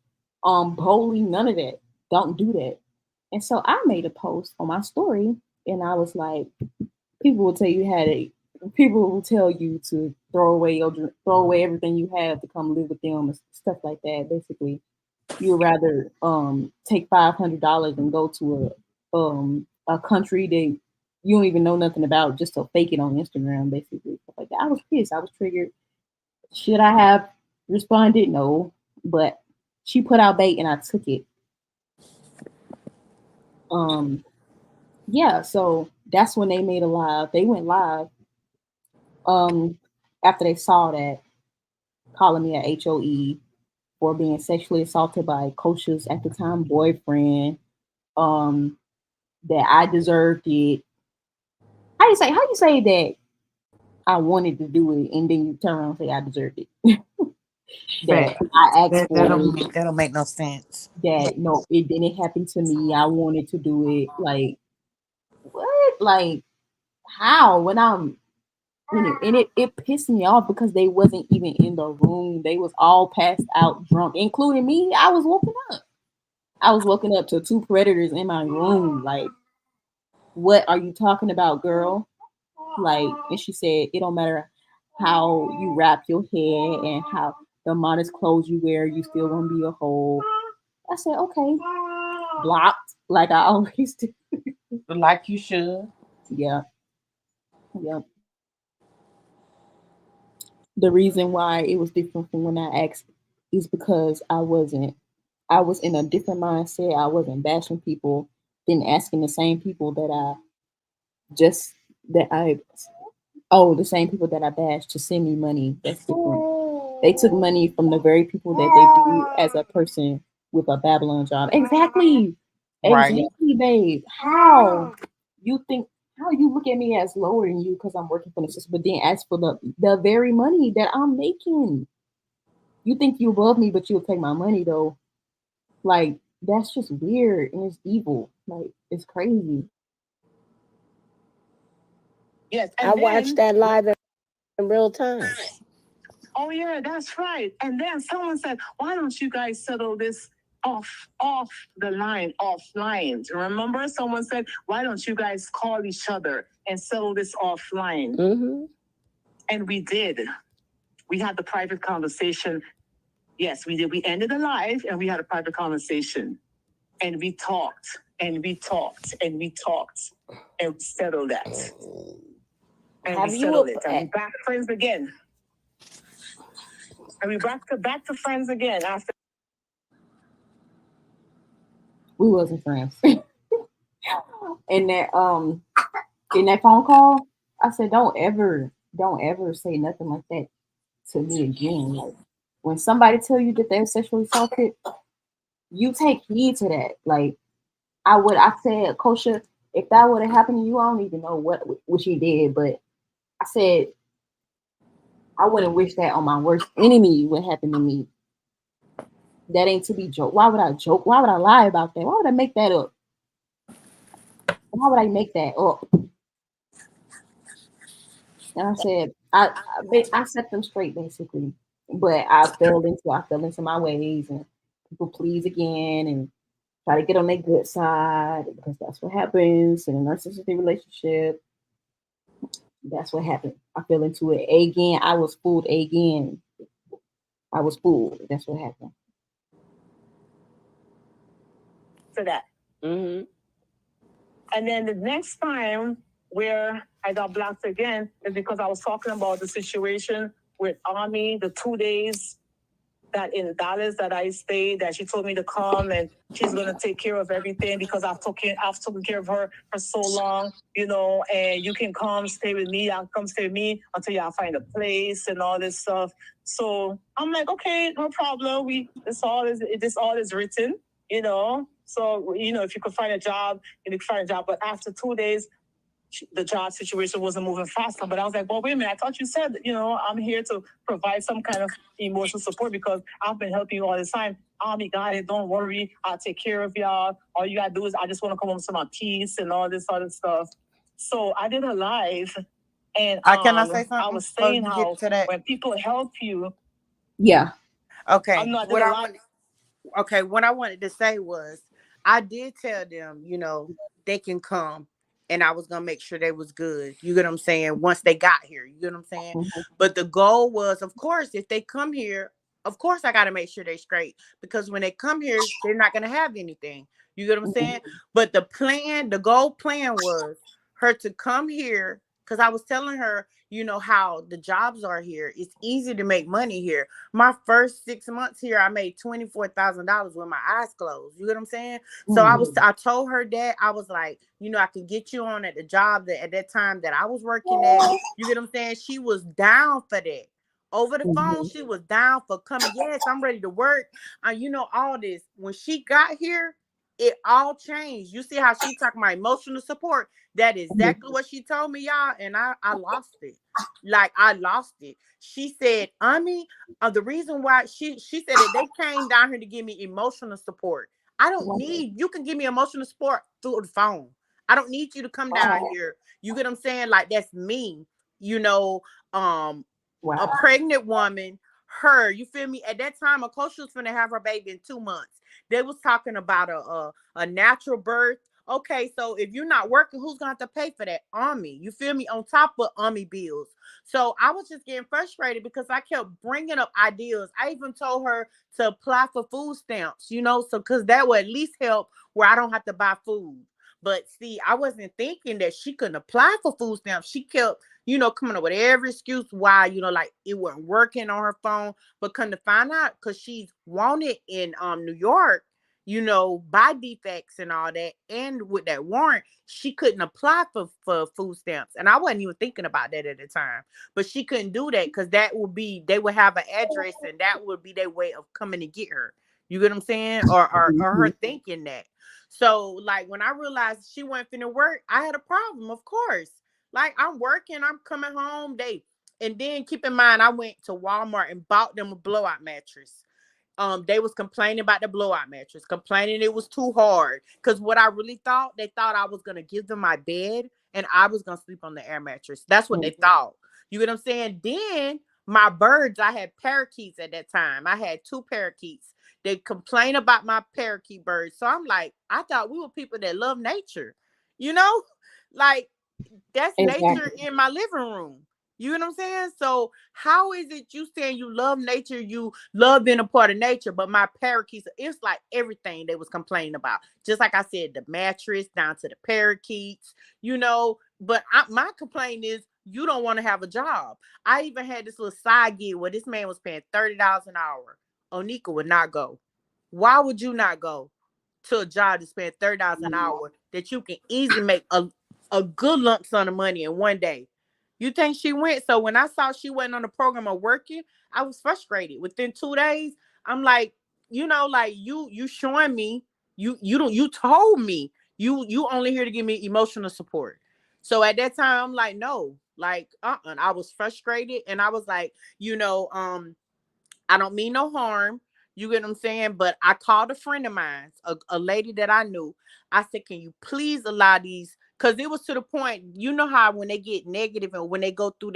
boldly, none of that. Don't do that. And so I made a post on my story, and I was like, people will tell you people will tell you to throw away everything you have to come live with them and stuff like that. Basically, you would rather take $500 and go to a country that you don't even know nothing about just to fake it on Instagram, basically stuff like that. I was pissed. I was triggered. Should I have responded? No, but she put out bait and I took it. Um, yeah, so that's when they made a live. They went live um after they saw that, calling me a HOE for being sexually assaulted by Coach's at the time boyfriend. Um, that I deserved it. How you say that I wanted to do it and then you turn around and say I deserved it? That Fact. I asked That, for that'll it. make, that'll make no sense. That no, it didn't happen to me. I wanted to do it. Like what? Like how? When I'm and it pissed me off because they wasn't even in the room. They was all passed out drunk, including me. I was woken up. I was woken up to two predators in my room. Like, what are you talking about, girl? Like, and she said, it don't matter how you wrap your hair and how the modest clothes you wear, you still gonna be a hoe. I said, okay, blocked, like I always do. Like you should. Yeah, yeah. The reason why it was different from when I asked is because I was in a different mindset. I wasn't bashing people, then asking the same people just that I the same people that I bashed to send me money. That's different. They took money from the very people that they view as a person with a Babylon job. Exactly. Right. Exactly, babe. How you think how you look at me as lower than you because I'm working for the system, but then ask for the very money that I'm making. You think you above me, but you'll take my money though. Like that's just weird and it's evil. Like it's crazy. Yes, I and watched then that live in real time. oh yeah, that's right. And then someone said, "Why don't you guys settle this off the line, offline?" Remember, someone said, "Why don't you guys call each other and settle this offline?" Mm-hmm. And we did. We had the private conversation. Yes, we did. We ended the live and we had a private conversation, and we talked and we talked and we talked and we settled that. And Have we you settled it. And we back friends again. And we back to friends again after. We wasn't friends. And in that phone call, I said, don't ever say nothing like that to me again. Like when somebody tell you that they're sexually assaulted, you take heed to that. Like I said, Kosha, if that would have happened to you, I don't even know what she did, but I said I wouldn't wish that on my worst enemy would happen to me. That ain't to be joke. Why would I joke? Why would I lie about that? Why would I make that up? Why would I make that up? And I said, I set them straight basically, but I fell into my ways and people please again and try to get on their good side because that's what happens in a narcissistic relationship. That's what happened. I fell into it again. I was fooled again. I was fooled. That's what happened. For that. Mm-hmm. And then the next time where I got blocked again is because I was talking about the situation with Army, the 2 days that in Dallas that I stayed, that she told me to come and she's gonna take care of everything because I've taken care of her for so long, and you can come stay with me. I'll come stay with me until y'all find a place and all this stuff. So I'm like, okay, no problem. This all is written, So if you could find a job, you could find a job. But after 2 days, the job situation wasn't moving faster. But I was like, well, wait a minute. I thought you said, I'm here to provide some kind of emotional support because I've been helping you all this time. Army got it. Don't worry. I'll take care of y'all. All you got to do is I just want to come home to my peace and all this other stuff. So I did a live and Can I say something? I was saying how to that? when people help you. Yeah. Okay. I'm not what I wanted to say was I did tell them, they can come and I was gonna make sure they was good. You get what I'm saying? Once they got here, you get what I'm saying? Mm-hmm. But the goal was, of course, if they come here, of course I gotta make sure they're straight because when they come here, they're not gonna have anything. You get what I'm saying? But the goal plan was her to come here because I was telling her, how the jobs are here. It's easy to make money here. My first 6 months here, I made $24,000 with my eyes closed. You get what I'm saying? So I told her that I was like, I could get you on at the job that at that time that I was working at. You get what I'm saying? She was down for that. Over the phone, she was down for coming. Yes, I'm ready to work. All this. When she got here, it all changed. You see how she talking about emotional support? That is exactly what she told me, y'all, and I lost it. Like I lost it. She said, the reason why she said that they came down here to give me emotional support. I don't need you can give me emotional support through the phone. I don't need you to come down here. You get what I'm saying? Like that's me, a pregnant woman, you feel me? At that time, a coach was gonna have her baby in 2 months. They was talking about a natural birth. Okay, so if you're not working, who's gonna have to pay for that? Army, you feel me? On top of Army bills. So I was just getting frustrated because I kept bringing up ideas. I even told her to apply for food stamps, so because that would at least help where I don't have to buy food. But see, I wasn't thinking that she couldn't apply for food stamps. She kept, coming up with every excuse why, like it wasn't working on her phone. But come to find out, because she's wanted in New York, by defects and all that, and with that warrant, she couldn't apply for food stamps. And I wasn't even thinking about that at the time. But she couldn't do that because they would have an address and that would be their way of coming to get her. You get what I'm saying? Or her thinking that. So, like, when I realized she wasn't finna work, I had a problem, of course. Like, I'm working, I'm coming home. And then keep in mind, I went to Walmart and bought them a blowout mattress. They was complaining about the blowout mattress, complaining it was too hard. Because what I really thought, they thought I was gonna give them my bed and I was gonna sleep on the air mattress. That's what they thought. You get what I'm saying? Then my birds, I had parakeets at that time. I had 2 parakeets. They complain about my parakeet birds. So I'm like, I thought we were people that love nature, you know? Like that's nature Exactly. in my living room. You know what I'm saying? So how is it you saying you love nature, you love being a part of nature, but my parakeets, it's like everything they was complaining about. Just like I said, the mattress down to the parakeets, But my complaint is you don't want to have a job. I even had this little side gig where this man was paying $30 an hour. Onika would not go. Why would you not go to a job to spend $30 an hour that you can easily make a good lump sum of money in one day? You think she went? So when I saw she wasn't on the program of working, I was frustrated. Within 2 days, I'm like, like you showing me, you told me you only here to give me emotional support. So at that time, I'm like, no, like, I was frustrated and I was like, I don't mean no harm. You get what I'm saying? But I called a friend of mine, a lady that I knew. I said, can you please allow these? Because it was to the point, you know how when they get negative and when they go through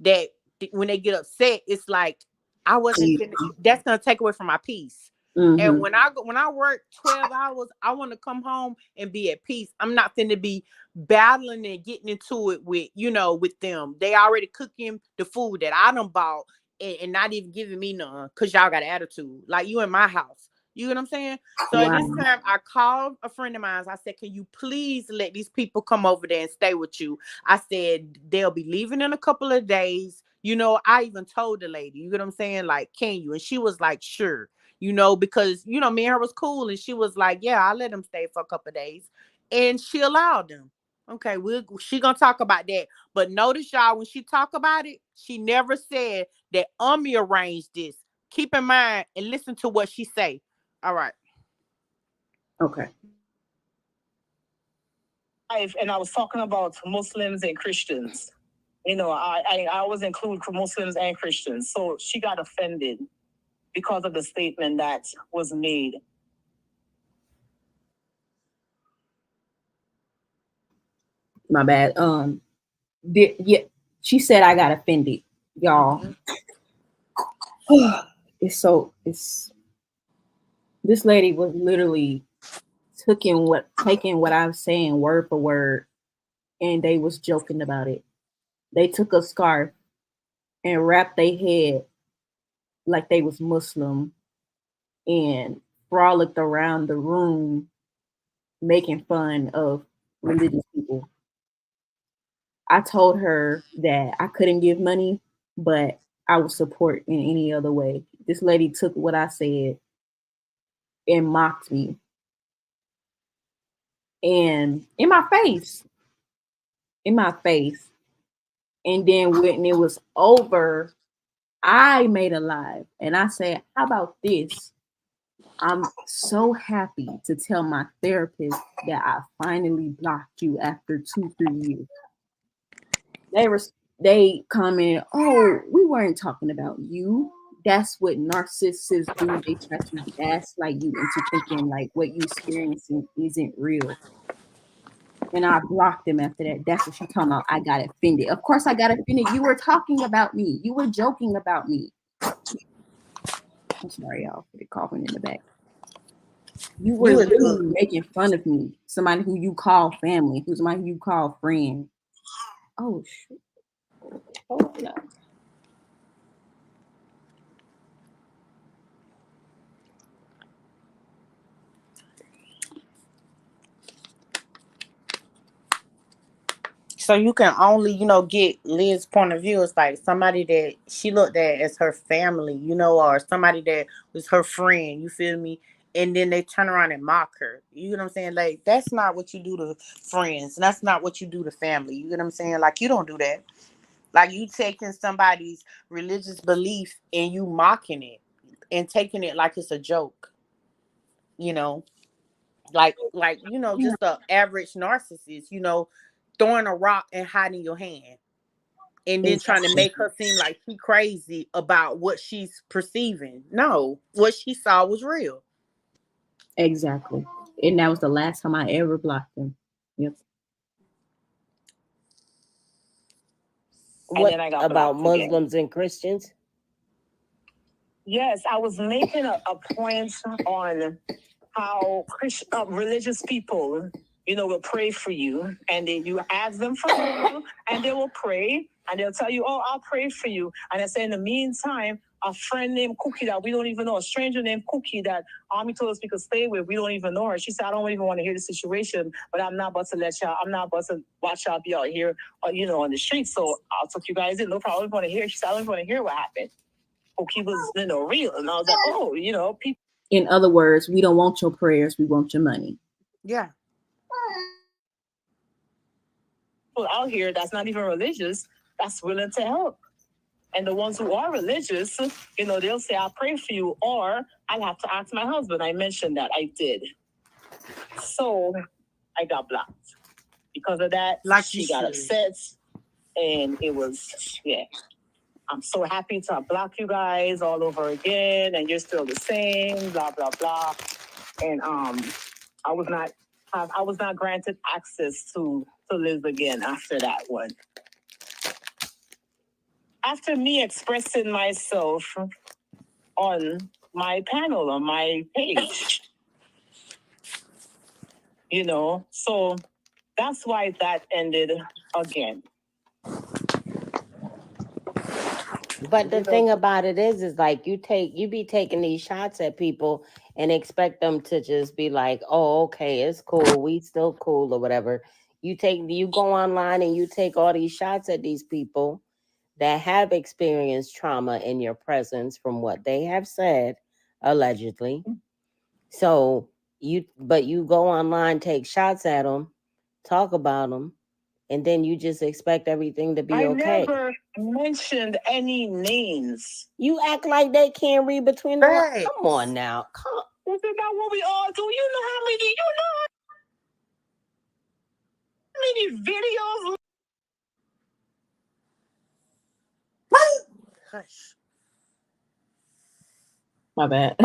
that when they get upset, it's like I wasn't finna, that's gonna take away from my peace. And Mm-hmm. when I work 12 hours, I want to come home and be at peace. I'm not finna be battling and getting into it with them. They already cooking the food that I done bought and not even giving me none because y'all got an attitude. Like you in my house. You know what I'm saying? So at this Wow. time, I called a friend of mine. I said, can you please let these people come over there and stay with you? I said, they'll be leaving in a couple of days. I even told the lady, you know what I'm saying? Like, can you? And she was like, sure. Because, me and her was cool. And she was like, yeah, I'll let them stay for a couple of days. And she allowed them. Okay, she gonna talk about that. But notice y'all, when she talk about it, she never said that Umi arranged this. Keep in mind and listen to what she say. All right. Okay. And I was talking about Muslims and Christians. I always include Muslims and Christians. So she got offended because of the statement that was made. My bad. Yeah, she said I got offended, y'all. It's this lady was literally taking what I was saying word for word, and they was joking about it. They took a scarf and wrapped their head like they was Muslim and frolicked around the room making fun of religious people. I told her that I couldn't give money, but I would support in any other way. This lady took what I said and mocked me and in my face. And then when it was over, I made a live and I said, how about this? I'm so happy to tell my therapist that I finally blocked you after 2, 3 years. They were they commented, "Oh, we weren't talking about you." That's what narcissists do. They try to gaslight you into thinking like what you experiencing isn't real. And I blocked them after that. That's what she talking about. I got offended. Of course, I got offended. You were talking about me. You were joking about me. I'm sorry, y'all, for the coughing in the back. You were You was literally making fun of me. Somebody who you call family, who's somebody who you call friend. Oh shit. Hold on. so you can only, get Liz's point of view. It's like somebody that she looked at as her family, or somebody that was her friend, you feel me? And then they turn around and mock her. You know what I'm saying? Like, that's not what you do to friends. That's not what you do to family. You know what I'm saying? Like, you don't do that. Like, you taking somebody's religious belief and you mocking it and taking it like it's a joke, you know? Like Yeah. just a average narcissist, throwing a rock and hiding your hand. and then trying to make her seem like she crazy about what she's perceiving. No, what she saw was real. Exactly. And that was the last time I ever blocked him. Yep. And What then I got about blocked again. Muslims and Christians? Yes, I was making a point on how religious people, will pray for you, and then you ask them for help, and they will pray, and they'll tell you, "Oh, I'll pray for you." And I say, in the meantime, a friend named Cookie that we don't even know, a stranger named Cookie that Army told us we could stay with, we don't even know her. She said, "I don't even want to hear the situation, but I'm not about to watch y'all be out here, on the street. So I'll take you guys in. No problem. I don't want to hear." She said, "I don't want to hear what happened." Cookie was, real. And I was like, oh, people. In other words, we don't want your prayers, we want your money. Yeah. Out here that's not even religious, that's willing to help. And the ones who are religious, they'll say, "I'll pray for you," or "I'll have to ask my husband." I mentioned that. I did. So I got blocked. Because of that, she got upset. And it was, I'm so happy to block you guys all over again, and you're still the same, blah, blah, blah. And I was not granted access to live again after that one. After me expressing myself on my panel, on my page, so that's why that ended again. But the thing about it is like you be taking these shots at people and expect them to just be like, "Oh, okay, it's cool, we still cool," or whatever. You go online and you take all these shots at these people that have experienced trauma in your presence from what they have said, allegedly. So you go online, take shots at them, talk about them, and then you just expect everything to be okay. I never mentioned any names. You act like they can't read between the lines. Come on now. Isn't that what we all do? You know how many videos? Hush. My bad.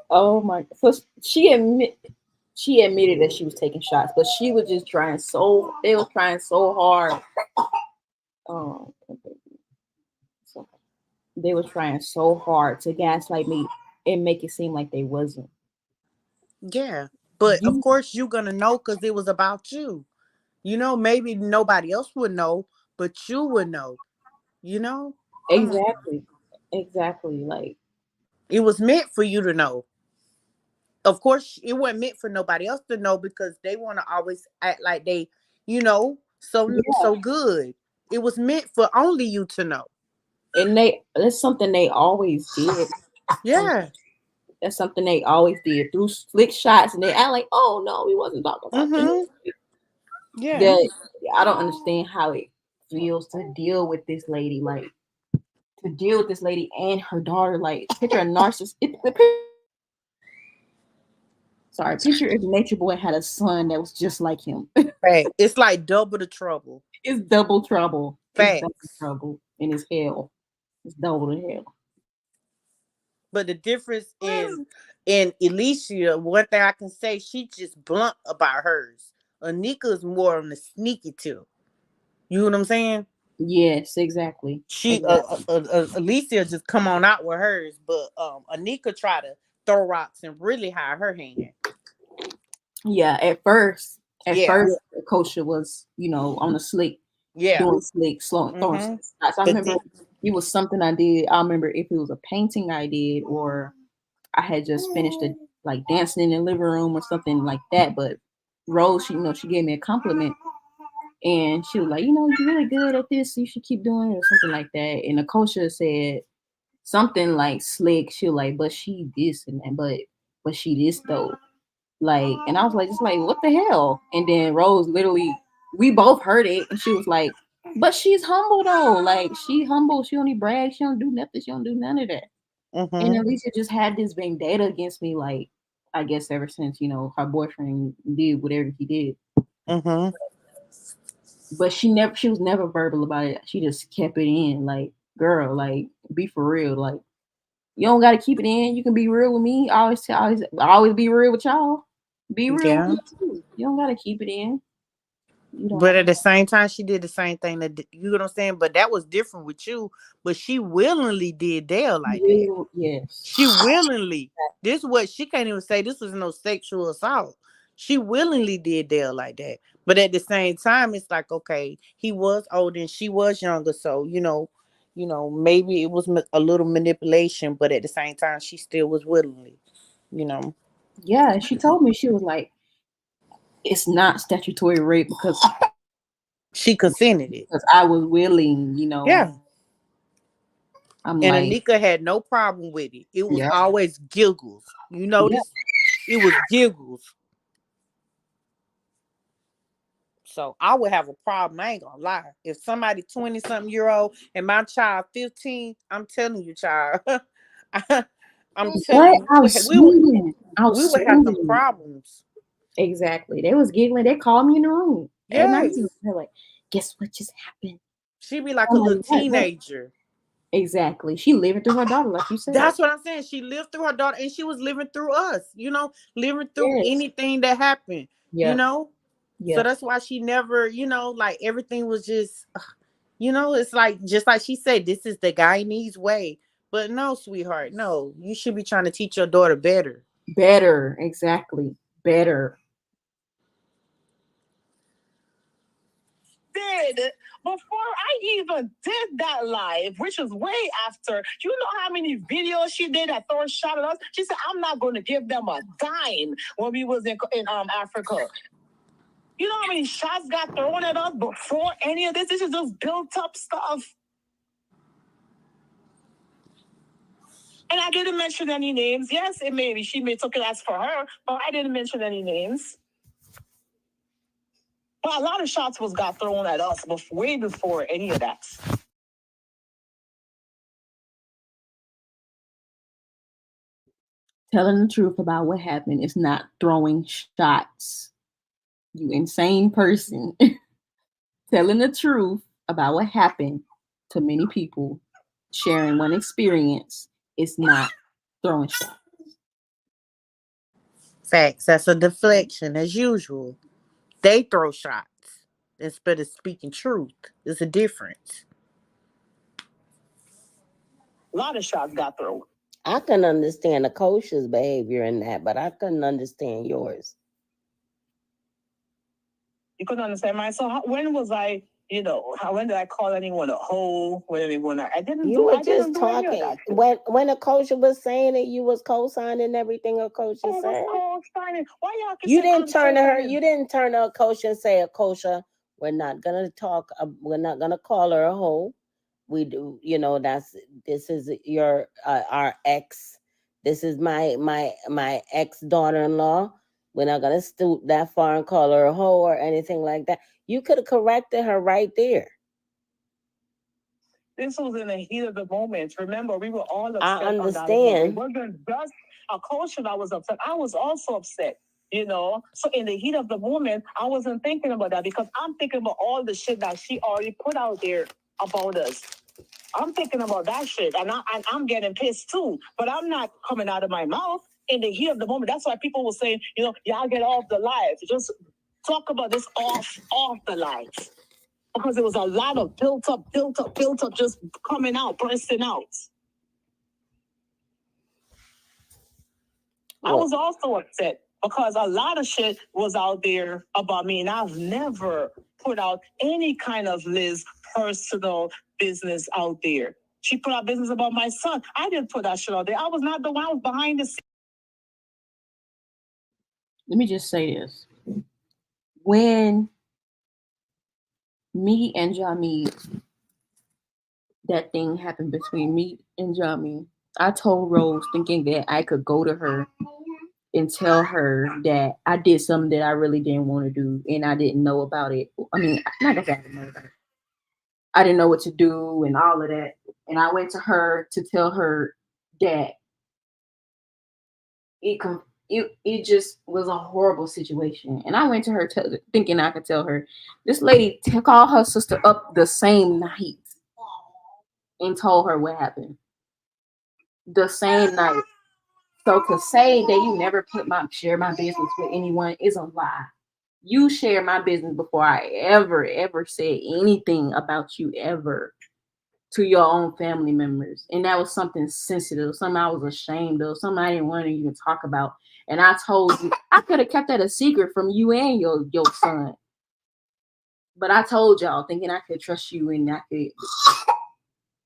Oh my! So she admitted that she was taking shots, but she was just trying so. They were trying so hard. Oh, so they were trying so hard to gaslight me and make it seem like they wasn't. Yeah, but of course you're gonna know because it was about you. Maybe nobody else would know, but you would know. Exactly. Like it was meant for you to know. Of course, it wasn't meant for nobody else to know because they want to always act like they, so good. It was meant for only you to know. And that's something they always did. Yeah. That's something they always did. Through slick shots, and they act like, "Oh no, we wasn't talking about this." Yeah. I don't understand how it feels to deal with this lady, like to deal with this lady and her daughter. Like picture a narcissist. Picture if Nature Boy had a son that was just like him. Right. It's like double the trouble. It's double trouble. Facts. It's double trouble, and it's hell. It's double the hell. But the difference is in Alicia, one thing I can say, she just blunt about hers. Anika's more on the sneaky too. You know what I'm saying? Yes, exactly. Alicia just come on out with hers, but Anika try to throw rocks and really hide her hand. Yeah, at first, Kosha was, on the slick, doing slick, throwing. So I remember it was something I did. I remember if it was a painting I did, or I had just finished dancing in the living room or something like that. But Rose, she gave me a compliment, and she was like, you're really good at this. You should keep doing it, or something like that. And Kosha said something like slick. She was like, but she this and that, but she this though. Like, and I was like, just like, what the hell? And then Rose literally, we both heard it, and she was like, but she's humble though. Like, she humble. She only brags. She don't do nothing. She don't do none of that. And Alicia just had this vendetta against me, like, I guess ever since, her boyfriend did whatever he did. But she was never verbal about it. She just kept it in. Like, girl, like, be for real. Like, you don't gotta keep it in. You can be real with me. Always be real with y'all. Be real with Yeah. me too. You don't gotta keep it in. You don't But have at the same time, she did the same thing you know what I'm saying? But that was different with you. But she willingly did Dale like that. to. Yes. She willingly. This what she can't even say this was no sexual assault. She willingly did Dale like that. But at the same time, it's like, okay, he was older and she was younger, so maybe it was a little manipulation, but at the same time, she still was willingly, you know. Yeah, she told me, she was like, it's not statutory rape She consented it. because I was willing, you know. Yeah. I'm And like, Anika had no problem with it. It was yeah, always giggles. You yeah, notice? It was giggles. So I would have a problem. I ain't gonna lie. If somebody 20-something-year-old and my child 15, I'm telling you, child. I'm telling what? you, I was swinging. I we was would have some swinging. problems. Exactly. They was giggling. They called me in the room at 19. Yes. They're like, guess what just happened? She'd be like a I'm little like, what? teenager. Exactly. She living through her daughter, like you said. That's what I'm saying. She lived through her daughter and she was living through us, living through Yes. anything that happened, Yeah. So Yeah. that's why she never, like everything was just, it's like, just like she said, this is the Guyanese way. But no, sweetheart, no, you should be trying to teach your daughter better. Better. Exactly. Better. Did before I even did that live, which is way after. You know how many videos she did that throw a shot at us? She said, "I'm not going to give them a dime." When we was in Africa, you know how many shots got thrown at us before any of this? This is just built up stuff. And I didn't mention any names. Yes, she may took it as for her, but I didn't mention any names. But a lot of shots got thrown at us way before any of that. Telling the truth about what happened is not throwing shots. You insane person. Telling the truth about what happened to many people, sharing one experience, is not throwing shots. Facts. That's a deflection, as usual. They throw shots instead of speaking truth. There's a difference. A lot of shots got thrown. I can understand a coach's behavior in that, but I couldn't understand yours. You couldn't understand mine. So when was I? When did I call anyone a hoe? I didn't. You were I just didn't do talking any of that. when a coach was saying it. You was co-signing everything a coach said. Co-signing. Why y'all? You didn't turn to her. You didn't turn to a coach and say, "A coach, we're not gonna talk. We're not gonna call her a hoe. We do. This is your our ex. This is my ex daughter-in-law. We're not gonna stoop that far and call her a hoe or anything like that. You could have corrected her right there. This was in the heat of the moment. Remember, we were all upset. I understand. It wasn't just a coach that I was upset. I was also upset. So in the heat of the moment, I wasn't thinking about that because I'm thinking about all the shit that she already put out there about us. I'm thinking about that shit, and I'm getting pissed too. But I'm not coming out of my mouth in the heat of the moment. That's why people were saying, y'all get off the live. Just talk about this off the live. Because there was a lot of built up, just coming out, bursting out. I was also upset because a lot of shit was out there about me, and I've never put out any kind of Liz personal business out there. She put out business about my son. I didn't put that shit out there. I was not the one. I was behind the scenes. Let me just say this. When me and Jami, that thing happened between me and Jami, I told Rose thinking that I could go to her and tell her that I did something that I really didn't want to do and I didn't know about it. I mean, not that I didn't know about it. I didn't know what to do and all of that. And I went to her to tell her that it just was a horrible situation. And I went to her thinking I could tell her. This lady called her sister up the same night and told her what happened. The same night. So to say that you never share my business with anyone is a lie. You share my business before I ever said anything about you ever to your own family members. And that was something sensitive, something I was ashamed of, something I didn't want to even talk about. And I told you, I could have kept that a secret from you and your son. But I told y'all thinking I could trust you and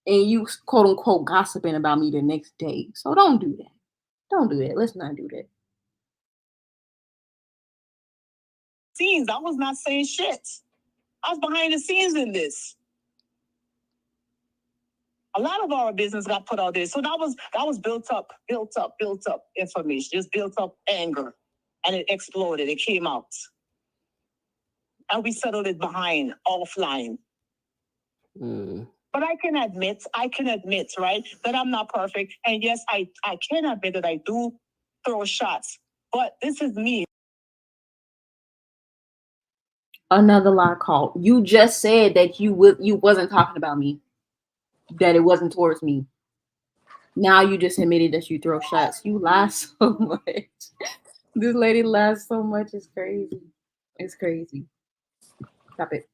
and you quote unquote gossiping about me the next day. So don't do that. Don't do that. Let's not do that. Scenes. I was not saying shit. I was behind the scenes in this. A lot of our business got put out there. So that was built up information, just built up anger. And it exploded. It came out. And we settled it behind, offline. But I can admit, right, that I'm not perfect. And yes, I can admit that I do throw shots. But this is me. Another lie call. You just said that you wasn't talking about me. That it wasn't towards me. Now you just admitted that you throw shots. You lie so much. This lady lies so much. It's crazy. It's crazy. Stop it.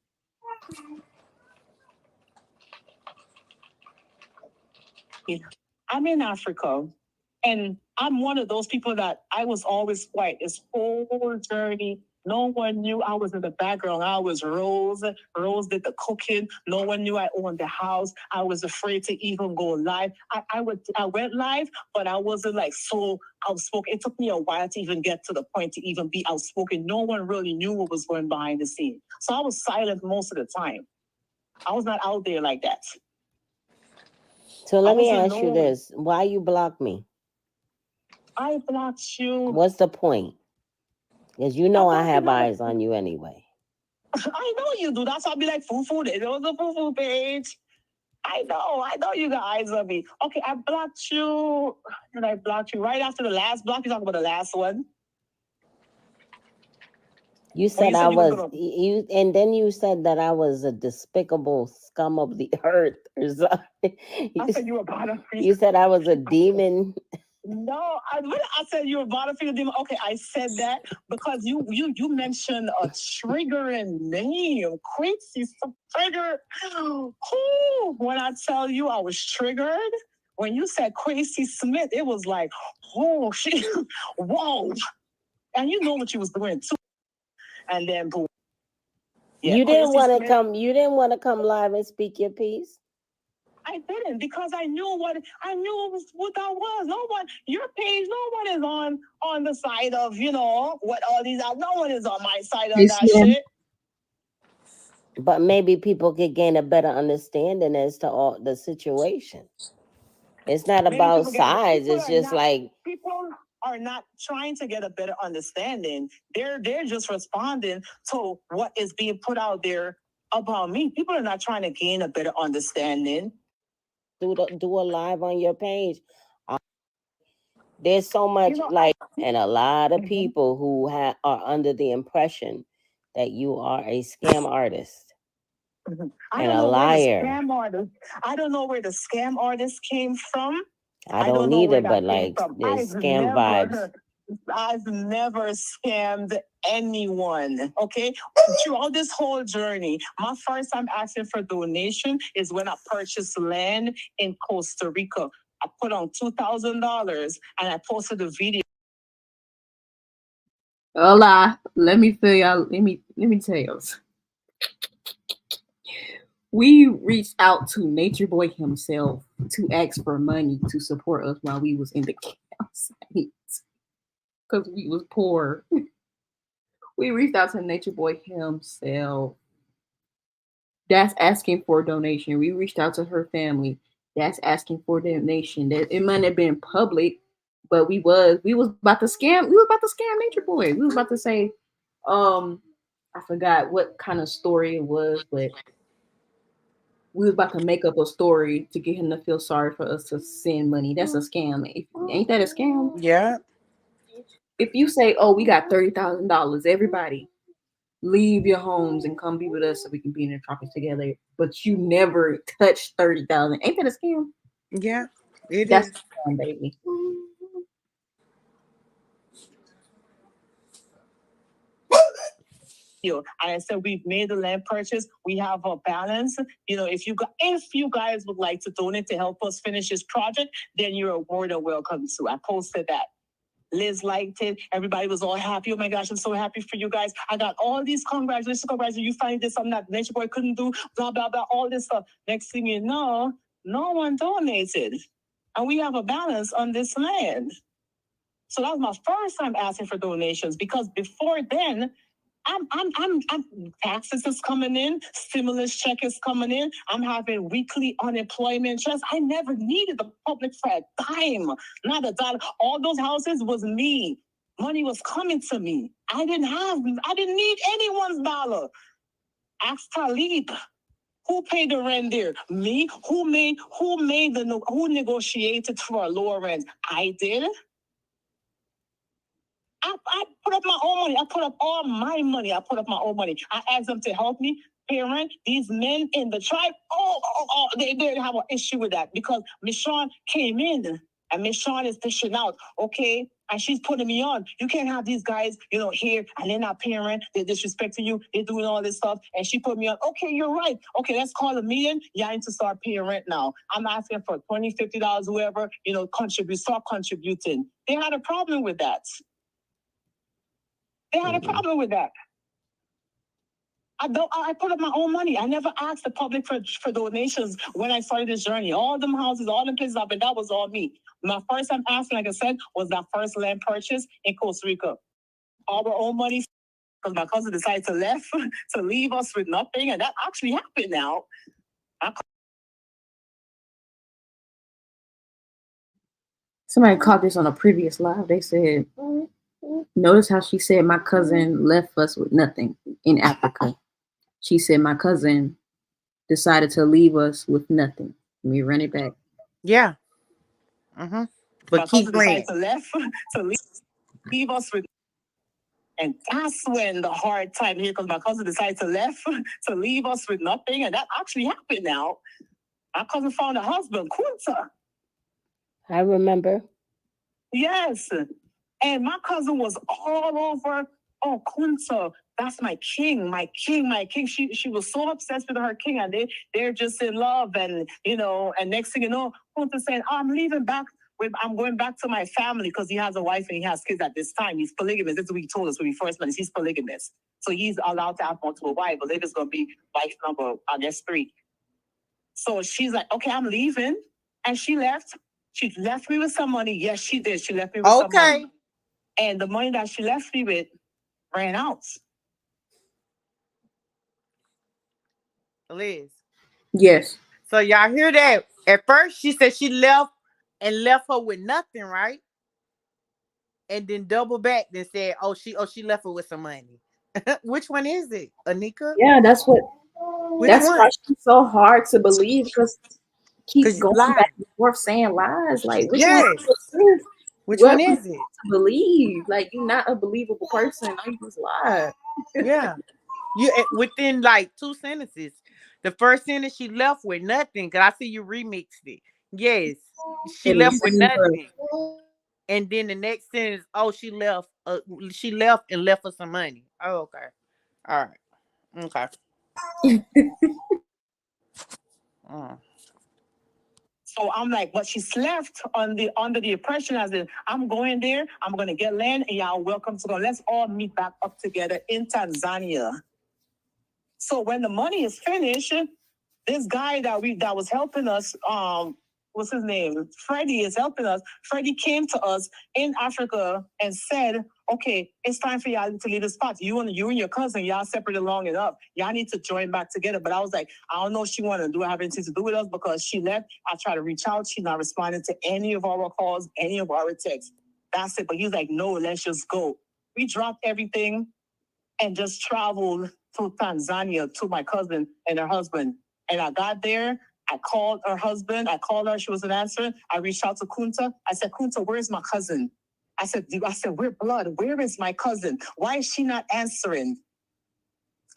I'm in Africa, and I'm one of those people that I was always quiet. This whole journey, no one knew I was in the background. I was Rose. Rose did the cooking. No one knew I owned the house. I was afraid to even go live. I went live, but I wasn't like so outspoken. It took me a while to even get to the point to even be outspoken. No one really knew what was going behind the scene. So I was silent most of the time. I was not out there like that. So let me ask you this. Why you block me? I blocked you. What's the point? Because you know I have eyes on you anyway. I know you do. That's why I'll be like, foo-foo, there was a foo-foo page. I know you got eyes on me. Okay, I blocked you. And I blocked you right after the last block. You talk about the last one. You said I was you, and then you said that I was a despicable scum of the earth or something. I said you were bottom feeder. You said I was a demon. No, I said you were bottom feeder demon. Okay, I said that because you mentioned a triggering name, crazy trigger. When I tell you I was triggered, when you said Crazy Smith, it was like, oh shit, whoa, and you know what you was doing too. And then boom. Yeah, you didn't want to come. You didn't want to come live and speak your piece. I didn't because I knew what that was. No one, your page, no one is on the side of what all these are. No one is on my side of that shit. But maybe people could gain a better understanding as to all the situation. It's not about size. It's just like people are not trying to get a better understanding. They're just responding to what is being put out there about me. People are not trying to gain a better understanding. Do a live on your page. There's so much and a lot of people who are under the impression that you are a scam artist and a liar. I don't know where the scam artist came from. I don't either, but like there's scam vibes. I've never scammed anyone, okay? Throughout this whole journey, my first time asking for donation is when I purchased land in Costa Rica. I put on $2,000 and I posted a video. Hola, let me tell y'all. Let me tell you. We reached out to Nature Boy himself to ask for money to support us while we was in the campsite because we was poor. We reached out to Nature Boy himself. That's asking for a donation. We reached out to her family. That's asking for a donation. That it might have been public, but we was about to scam. We was about to scam Nature Boy. We was about to say, I forgot what kind of story it was, but we was about to make up a story to get him to feel sorry for us to send money. That's a scam. Ain't that a scam? Yeah. if you say, "Oh, we got $30,000, everybody leave your homes and come be with us so we can be in the tropics together," but you never touch 30,000, ain't that a scam? Yeah, it That's is. a scam, baby. And I said we've made the land purchase. We have a balance. If you guys would like to donate to help us finish this project, then you're more than welcome to. I posted that. Liz liked it. Everybody was all happy. Oh my gosh, I'm so happy for you guys. I got all these congratulations. You find this, I'm not Nature Boy couldn't do, blah, blah, blah, all this stuff. Next thing you know, no one donated. And we have a balance on this land. So that was my first time asking for donations, because before then, I'm taxes is coming in, stimulus check is coming in. I'm having weekly unemployment checks. I never needed the public for a dime, not a dollar. All those houses was me. Money was coming to me. I didn't need anyone's dollar. Ask Talib. Who paid the rent there? Me. Who negotiated for a lower rent? I did. I put up my own money. I put up all my money. I put up my own money. I asked them to help me parent these men in the tribe. They didn't have an issue with that, because Miss Shawn came in and Miss Shawn is dishing out, okay? And she's putting me on. You can't have these guys, here, and they're not parent. They're disrespecting you. They're doing all this stuff. And she put me on. Okay, you're right. Okay, let's call a meeting. Yeah, I need to start paying rent now. I'm asking for $20, $50, whoever, start contributing. They had a problem with that. They had a problem with that. I put up my own money. I never asked the public for donations when I started this journey. All them houses, all them places I've been, that was all me. My first time asking, like I said, was that first land purchase in Costa Rica. All our own money, because my cousin decided to leave us with nothing, and that actually happened now. Somebody caught this on a previous live. They said, notice how she said my cousin left us with nothing in Africa. She said my cousin decided to leave us with nothing. Let me run it back. Yeah. Mm-hmm. But my keep cousin playing. decided to leave us with. And that's when the hard time here, because my cousin decided to leave us with nothing. And that actually happened now. My cousin found a husband, Kunta. I remember. Yes. And my cousin was all over. Oh, Kunta, that's my king, my king, my king. She was so obsessed with her king, and they're just in love. And, and next thing you know, Kunta said, I'm going back to my family, because he has a wife and he has kids at this time. He's polygamous. This is what he told us when we first met. He's polygamous. So he's allowed to have multiple wives, but later it's going to be wife number, I guess, 3. So she's like, okay, I'm leaving. And she left. She left me with some money. Yes, she did. She left me with some money. And the money that she left me with ran out. Liz. Yes. So y'all hear that? At first, she said she left her with nothing, right? And then double back and said, she left her with some money. Which one is it, Anika? Yeah, that's what. Which that's one? why she's so hard to believe, because keeps going lied. back and forth saying lies. Like, which Yes. one is the truth? Which What one is it? to believe? Like, you're not a believable person. Or you just lied. Yeah. You within like 2 sentences. The first sentence, she left with nothing, because I see you remixed it. Yes. She In the left with same breath. nothing. And then the next sentence, she left and left for some money. Oh, okay. All right. Okay. So I'm like, but she's left under the impression as in, I'm going there, I'm going to get land, and y'all welcome to go. Let's all meet back up together in Tanzania. So when the money is finished, this guy that was helping us, what's his name? Freddie is helping us. Freddie came to us in Africa and said, okay, it's time for y'all to leave the spot. You and your cousin, y'all separated long enough. Y'all need to join back together. But I was like, I don't know if she wanted to have anything to do with us, because she left. I tried to reach out. She's not responding to any of our calls, any of our texts. That's it. But he's like, no, let's just go. We dropped everything and just traveled to Tanzania to my cousin and her husband. And I got there. I called her husband. I called her. She wasn't answering. I reached out to Kunta. I said, Kunta, where's my cousin? I said, we're blood. Where is my cousin? Why is she not answering?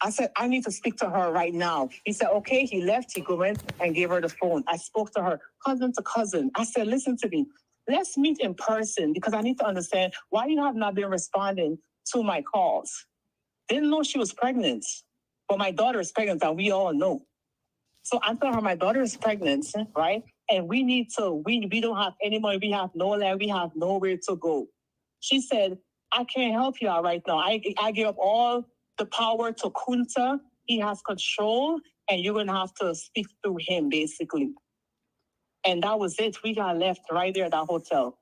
I said, I need to speak to her right now. He said, okay. He left. He went and gave her the phone. I spoke to her, cousin to cousin. I said, listen to me. Let's meet in person because I need to understand why you have not been responding to my calls. Didn't know she was pregnant, but my daughter is pregnant, and we all know. So I told her my daughter is pregnant, right? And we don't have any money. We have no land. We have nowhere to go. She said, I can't help you out right now. I gave up all the power to Kunta. He has control, and you're going to have to speak through him, basically. And that was it. We got left right there at that hotel.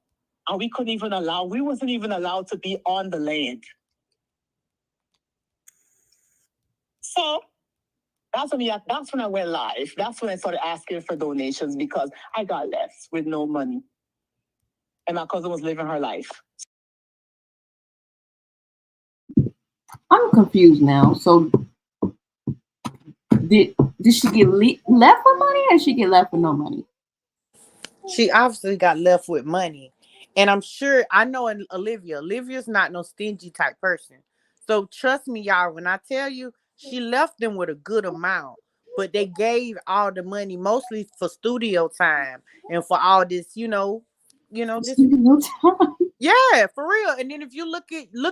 And we wasn't even allowed to be on the land. So that's when I went live. That's when I started asking for donations because I got left with no money. And my cousin was living her life. I'm confused now. So did she get left with money or did she get left with no money? She obviously got left with money. And I'm sure, I know Olivia's not no stingy type person. So trust me, y'all, when I tell you, she left them with a good amount. But they gave all the money mostly for studio time and for all this, this. Yeah, for real. And then if you look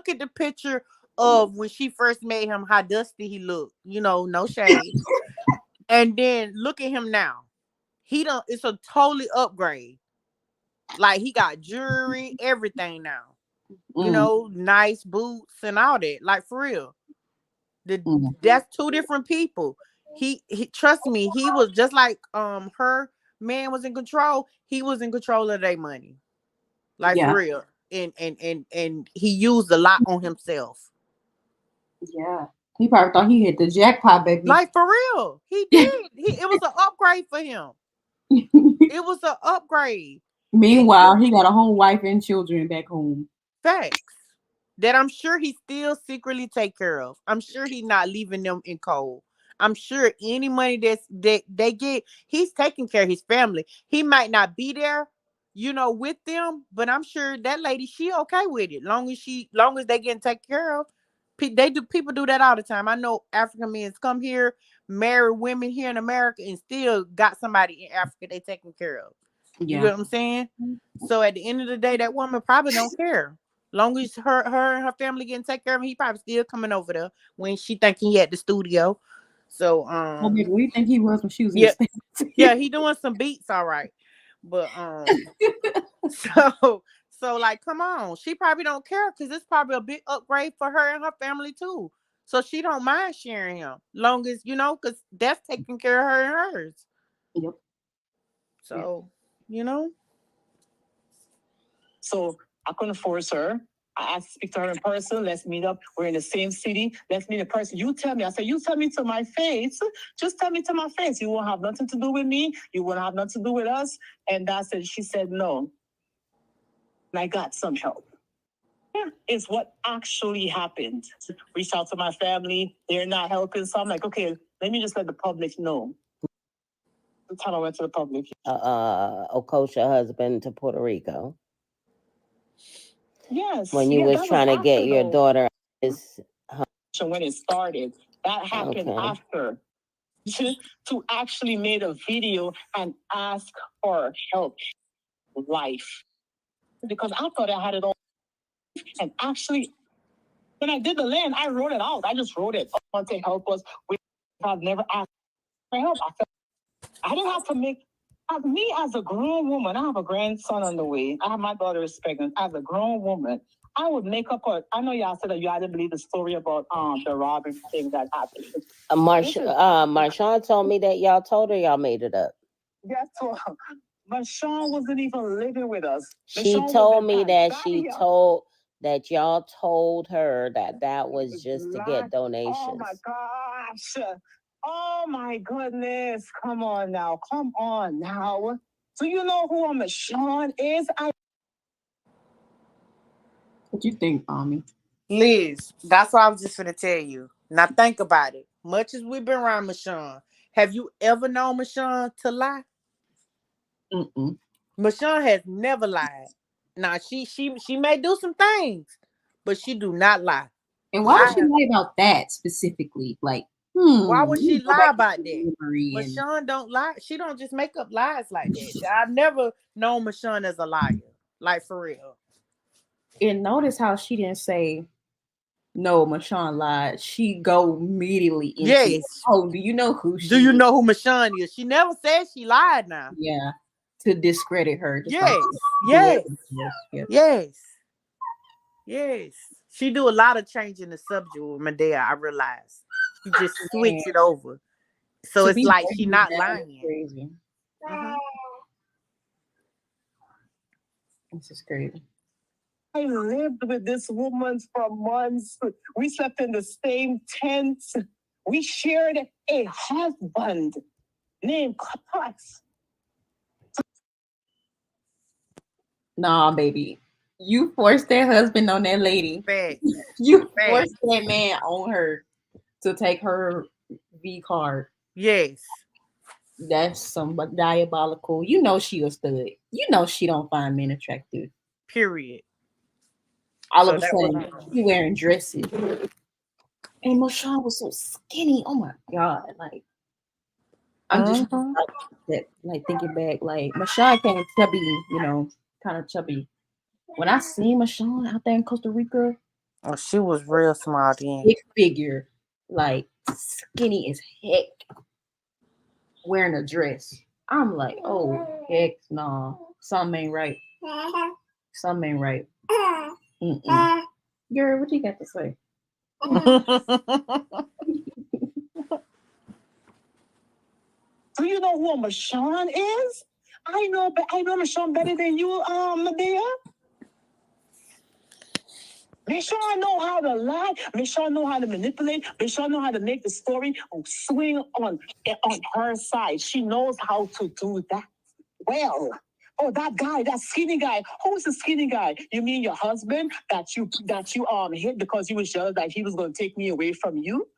at the picture of when she first made him, how dusty he looked, no shade. And then look at him now. It's a totally upgrade. Like he got jewelry, everything now. Nice boots and all that. Like for real. That's two different people. He trust me, he was just like her man was in control. He was in control of their money. Like for real. And he used a lot on himself. Yeah. He probably thought he hit the jackpot, baby. Like for real. He did. It was an upgrade for him. It was an upgrade. Meanwhile, he got a whole wife and children back home. Facts. That I'm sure he still secretly take care of. I'm sure he's not leaving them in cold. I'm sure any money that they get, he's taking care of his family. He might not be there, with them, but I'm sure that lady, she okay with it. Long as they getting taken care of. People do that all the time. I know African men come here, marry women here in America, and still got somebody in Africa they taking care of. You get what I'm saying? So at the end of the day, that woman probably don't care. Long as her and her family getting taken care of, he probably still coming over there when she thinking he at the studio. So what do you think he was when she was yeah, yeah, he doing some beats, all right. But so like, come on, she probably don't care because it's probably a big upgrade for her and her family too. So she don't mind sharing him, long as because that's taking care of her and hers. Yep. So So I couldn't force her. I asked to speak to her in person. Let's meet up. We're in the same city. Let's meet in person. You tell me. I said, you tell me to my face. Just tell me to my face. You won't have nothing to do with me. You won't have nothing to do with us. And that's it. She said no. And I got some help. Yeah, it's what actually happened. Reached out to my family. They're not helping. So I'm like, okay, let me just let the public know. The time I went to the public. Okosha husband to Puerto Rico. Yes. When you was trying to get your daughter when it started. That happened after. To actually made a video and ask for help. Life. Because I thought I had it all. And actually, when I did the land, I wrote it out. I just wrote it. I want to help us. I've never asked for help. I didn't have to me as a grown woman. I have a grandson on the way. My daughter is pregnant. As a grown woman, I would make up I know y'all said that you didn't believe the story about the robbery thing that happened. Marshawn told me that y'all told her y'all made it up. Yes, Marshawn wasn't even living with us. She told me that y'all told her that was just to get donations. Oh my gosh. Oh my goodness. Come on now. Do you know who Marshawn is? What you think, Mommy? Liz, that's what I was just going to tell you. Now think about it. Much as we've been around Marshawn, have you ever known Marshawn to lie? Mm-mm. Marshawn has never lied. Now she may do some things, but she do not lie. And why would she I lie about that specifically? Like, Why would let me she go lie back about into that? memory and Mashawn don't lie. She don't just make up lies like that. I've never known Mashawn as a liar. Like for real. and notice how she didn't say no, Mashawn lied. She go immediately into, Yes. oh, do you know who she Do you is? know who Mashawn is? She never said she lied now. Yeah, to discredit her. Just like Yes. the way Yes. it was. Yep. Yes. Yes. She do a lot of changing the subject with Medea, I realize. She just Man, switch it over. So to it's be like she breaking it not down is lying. crazy. Mhm. This is crazy. I lived with this woman for months. We slept in the same tent. We shared a husband named Potts. Nah, baby. You forced that husband on that lady. Facts. You Facts. forced that man on her to take her V card. Yes. That's some diabolical. You know she a stud. You know she don't find men attractive. Period. All So of a that was sudden, she wearing dresses. And Moshawn was so skinny. Oh my god! Like I'm just like thinking back. Like Moshawn came chubby, kind of chubby. When I seen Moshawn out there in Costa Rica, Oh, she was real small then. big figure, like skinny as heck, wearing a dress. I'm like, oh heck no, something ain't right. Something ain't right. Mm-mm. Girl, what you got to say? Do you know who Mashawn is? I know Mashawn better than you, Medea. Mashawn know how to lie. Mashawn know how to manipulate. Mashawn know how to make the story swing on her side. She knows how to do that well. Oh, that guy, that skinny guy. Who's the skinny guy? You mean your husband that you hit because you was jealous that he was going to take me away from you?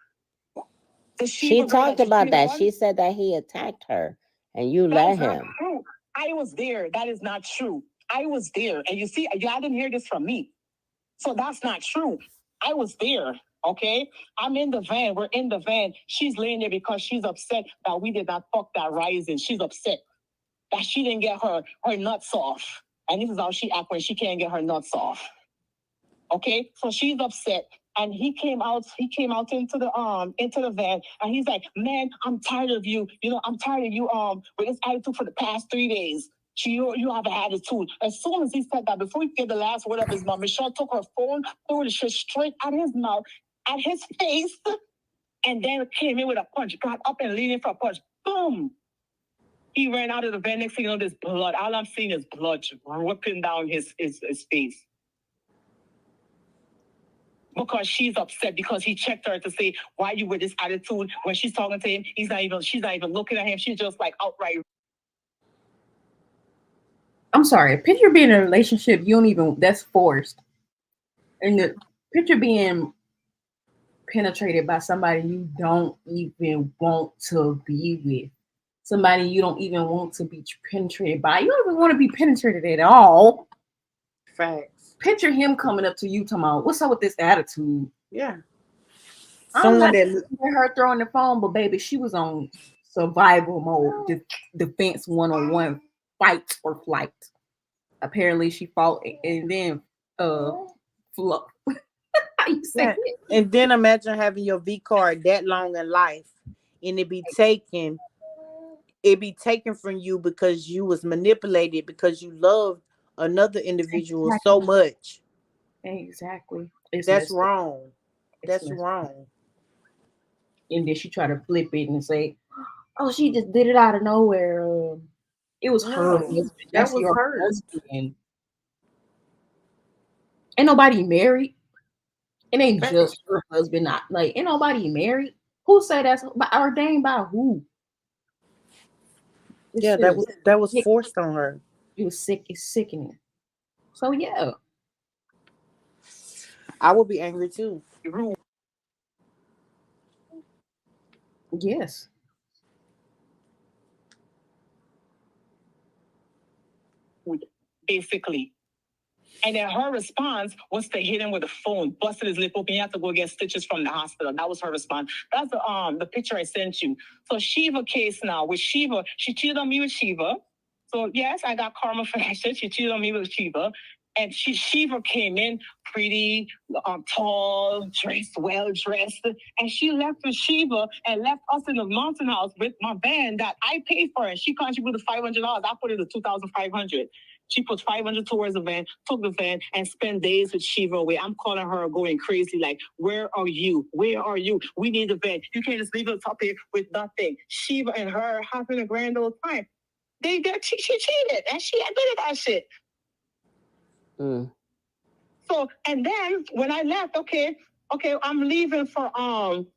She talked about that. She said that he attacked her and you let him. True. I was there. That is not true. I was there. And you see, y'all didn't hear this from me. So that's not true. I was there. Okay. I'm in the van. We're in the van. She's laying there because she's upset that we did not fuck that rising. She's upset that she didn't get her nuts off. And this is how she act when she can't get her nuts off. Okay. So she's upset. And he came out into the van and he's like, man, I'm tired of you. I'm tired of you with this attitude for the past 3 days. You have an attitude. As soon as he said that, before he get the last word of his mouth, Michelle took her phone, threw the shit straight at his mouth, at his face, and then came in with a punch, got up and leaned in for a punch. Boom! He ran out of the van. Next thing you know, there's blood. All I'm seeing is blood ripping down his face. Because she's upset because he checked her to say, why you with this attitude? When she's talking to him, she's not even looking at him. She's just like outright. I'm sorry. Picture being in a relationship that's forced. And the picture being penetrated by somebody you don't even want to be with. Somebody you don't even want to be penetrated by. You don't even want to be penetrated at all. Facts. Picture him coming up to you talking about, what's up with this attitude? Yeah. Someone that her throwing the phone, but baby, she was on survival mode, defense 1-on-1, fight or flight. Apparently she fought and then flop. Yeah. And then imagine having your V card that long in life and it be taken from you because you was manipulated because you loved another individual so much. Exactly. That's wrong. That's wrong. And then she tried to flip it and say, oh, she just did it out of nowhere. It was her husband. That's your husband. Ain't nobody married. It ain't just her husband. Not like ain't nobody married. Who say that's ordained by who? Yeah, that was forced on her. It was sick. It's sickening. So yeah, I would be angry too. Yes. Basically. And then her response was to hit him with a phone, busted his lip open. He had to go get stitches from the hospital. That was her response. That's the picture I sent you. So Shiva case now with Shiva, she cheated on me with Shiva. So yes, I got karma for that shit. She cheated on me with Shiva. And Shiva came in pretty, tall, dressed, well dressed, and she left with Shiva and left us in the mountain house with my van that I paid for. And she contributed $500. I put it to $2,500. She put $500 towards the van, took the van, and spent days with Shiva away. I'm calling her going crazy, like, where are you? Where are you? We need the van. You can't just leave us up here with nothing. Shiva and her having a grand old time. She cheated, and she admitted that shit. Mm. So, and then when I left, okay, I'm leaving for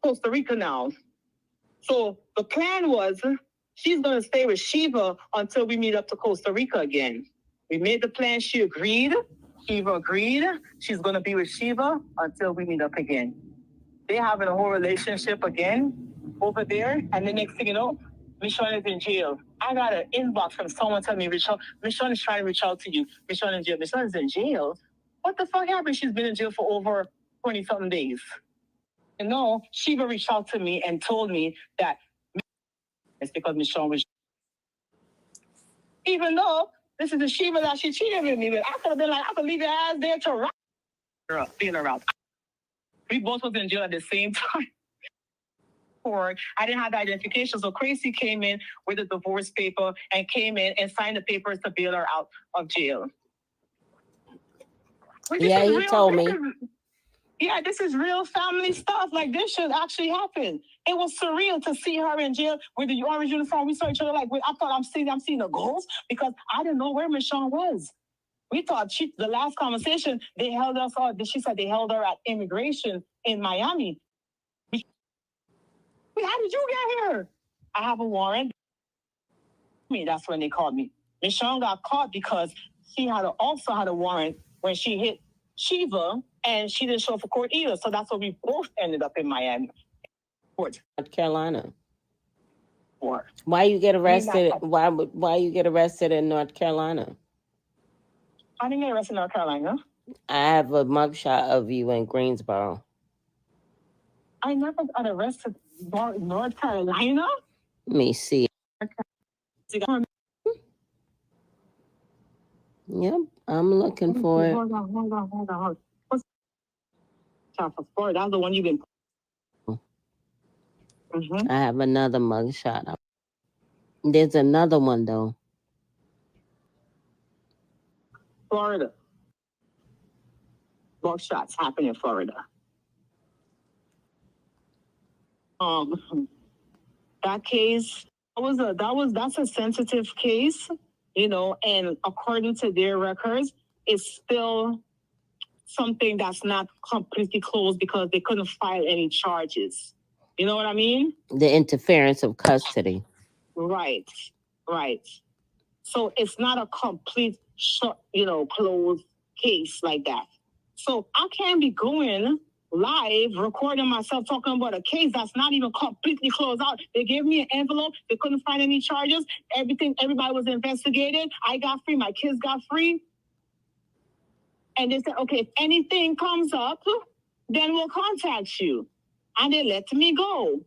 Costa Rica now. So the plan was she's gonna stay with Shiva until we meet up to Costa Rica again. We made the plan. She agreed. Shiva agreed. She's gonna be with Shiva until we meet up again. They having a whole relationship again over there, and the next thing you know, Michonne is in jail. I got an inbox from someone telling me, Michonne is trying to reach out to you. Michonne in jail. Michonne is in jail? What the fuck happened? She's been in jail for over 20-something days. And no, Shiva reached out to me and told me that it's because Michonne was... Even though this is the Shiva that she cheated with me with, I could have been like, I could leave your ass there to rock her up, being around. We both was in jail at the same time. I didn't have the identification, so Crazy came in with a divorce paper and came in and signed the papers to bail her out of jail. Yeah, he told me. Yeah, this is real family stuff. Like, this should actually happen. It was surreal to see her in jail with the orange uniform. We saw each other like, I thought I'm seeing a ghost because I didn't know where Michonne was. We thought the last conversation, they held us out. She said they held her at immigration in Miami. How did you get here? I have a warrant. That's when they called me. Michonne got caught because she also had a warrant when she hit Shiva, and she didn't show up for court either. So that's why we both ended up in Miami. Court. North Carolina. Or why you get arrested? Why you get arrested in North Carolina? I didn't get arrested in North Carolina. I have a mugshot of you in Greensboro. I never got arrested in North Carolina. Let me see. Yep, I'm looking for it. Hold on. What's for? That's the one you've been. I have another mugshot. There's another one though. Florida. Mugshots happen in Florida. That case, that's a sensitive case, and according to their records, it's still something that's not completely closed because they couldn't file any charges. You know what I mean? The interference of custody. Right. So it's not a complete, closed case like that. So I can't be going live, recording myself talking about a case that's not even completely closed out. They gave me an envelope. They couldn't find any charges. Everybody was investigated. I got free. My kids got free. And they said, okay, if anything comes up, then we'll contact you. And they let me go.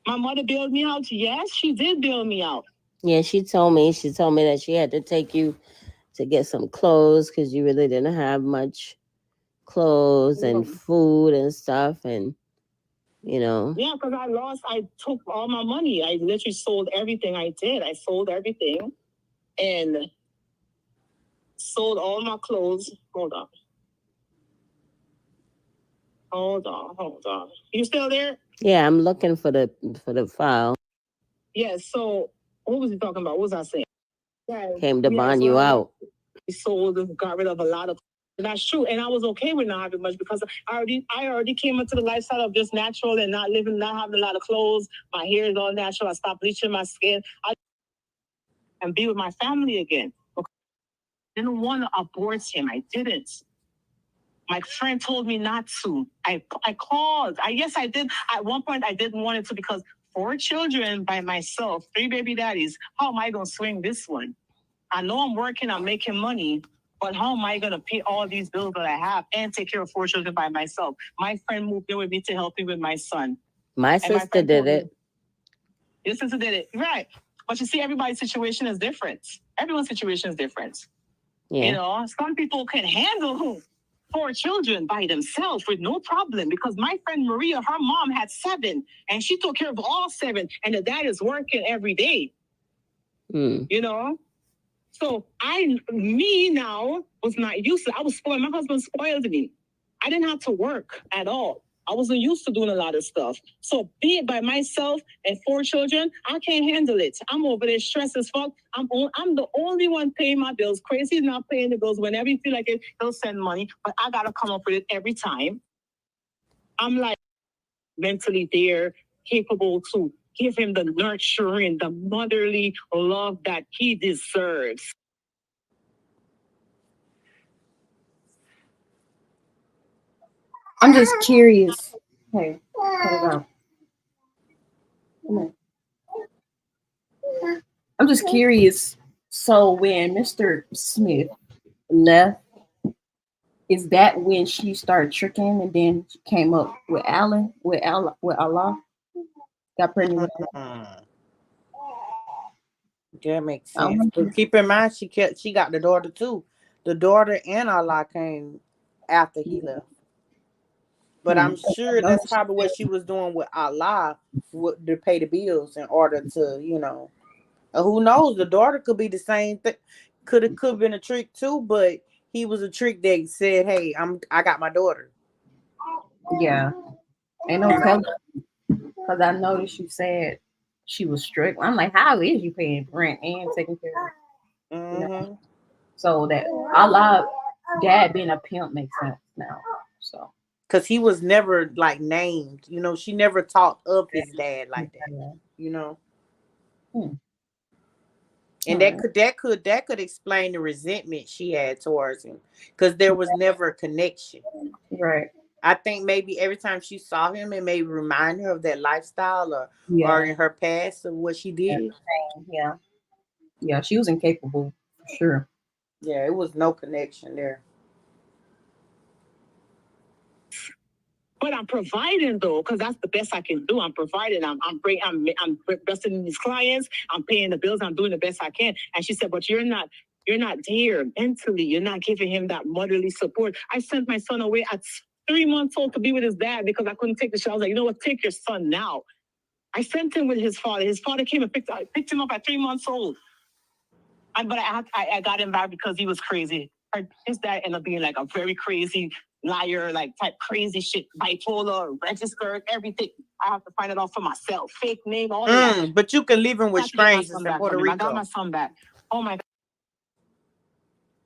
My mother bailed me out. Yes, she did bail me out. Yeah, she told me that she had to take you to get some clothes because you really didn't have much clothes and food and stuff, and Yeah, because I took all my money. I literally sold everything I did. I sold everything and sold all my clothes. Hold on. You still there? Yeah, I'm looking for the file. Yeah, so what was he talking about? What was I saying? Yeah, came to bond you out. We sold and got rid of a lot of. And that's true. And I was okay with not having much because I already came into the lifestyle of just natural and not having a lot of clothes. My hair is all natural. I stopped bleaching my skin. And be with my family again. I didn't want to abort him. I didn't. My friend told me not to. I called. Yes, I did. At one point, I didn't want it to because 4 children by myself, 3 baby daddies. How am I going to swing this one? I know I'm working. I'm making money. But how am I going to pay all these bills that I have and take care of 4 children by myself? My friend moved in with me to help me with my son. My sister did it. Your sister did it. Right. But you see, everybody's situation is different. Everyone's situation is different. Yeah. You know, some people can handle 4 children by themselves with no problem, because my friend Maria, her mom had 7 and she took care of all 7, and the dad is working every day. You know? So me now was not used to, I was spoiled. My husband spoiled me. I didn't have to work at all. I wasn't used to doing a lot of stuff. So being by myself and 4 children, I can't handle it. I'm over there stressed as fuck. I'm the only one paying my bills. Crazy is not paying the bills. Whenever you feel like it, he'll send money, but I gotta come up with it every time. I'm like mentally there, capable to give him the nurturing, the motherly love that he deserves. I'm just curious. Hey, cut it out. Come on. I'm just curious. So when Mr. Smith left, is that when she started tricking and then she came up with Alan, with Allah, got pregnant with Allah? That makes sense. But keep in mind, she got the daughter too. The daughter and Allah came after he left. But I'm sure that's probably what she was doing with Allah to pay the bills in order to, you know. Who knows? The daughter could be the same thing. Could have been a trick too, but he was a trick that said, "Hey, I got my daughter." Yeah, ain't no telling. Because I noticed you said she was strict. I'm like, how is you paying rent and taking care of? You know? So that Allah, dad being a pimp makes sense now. So. Because he was never like named, you know, she never talked of his dad like that, you know. And that could explain the resentment she had towards him, because there was never a connection. Right. I think maybe every time she saw him, it may remind her of that lifestyle or in her past of what she did. Yeah, she was incapable, for sure. Yeah, it was no connection there. But I'm providing though, because that's the best I can do. I'm providing. I'm investing in these clients. I'm paying the bills. I'm doing the best I can. And she said, "But you're not there mentally. You're not giving him that motherly support." I sent my son away at 3 months old to be with his dad because I couldn't take the shit. I was like, you know what? Take your son now. I sent him with his father. His father came and picked him up at 3 months old. But I got him back because he was crazy. His dad ended up being like a very crazy liar, like type crazy shit, bipolar, registered, everything. I have to find it out for myself. Fake name, all that. But you can leave him with strangers in Puerto Rico. I got my son back. Oh my God.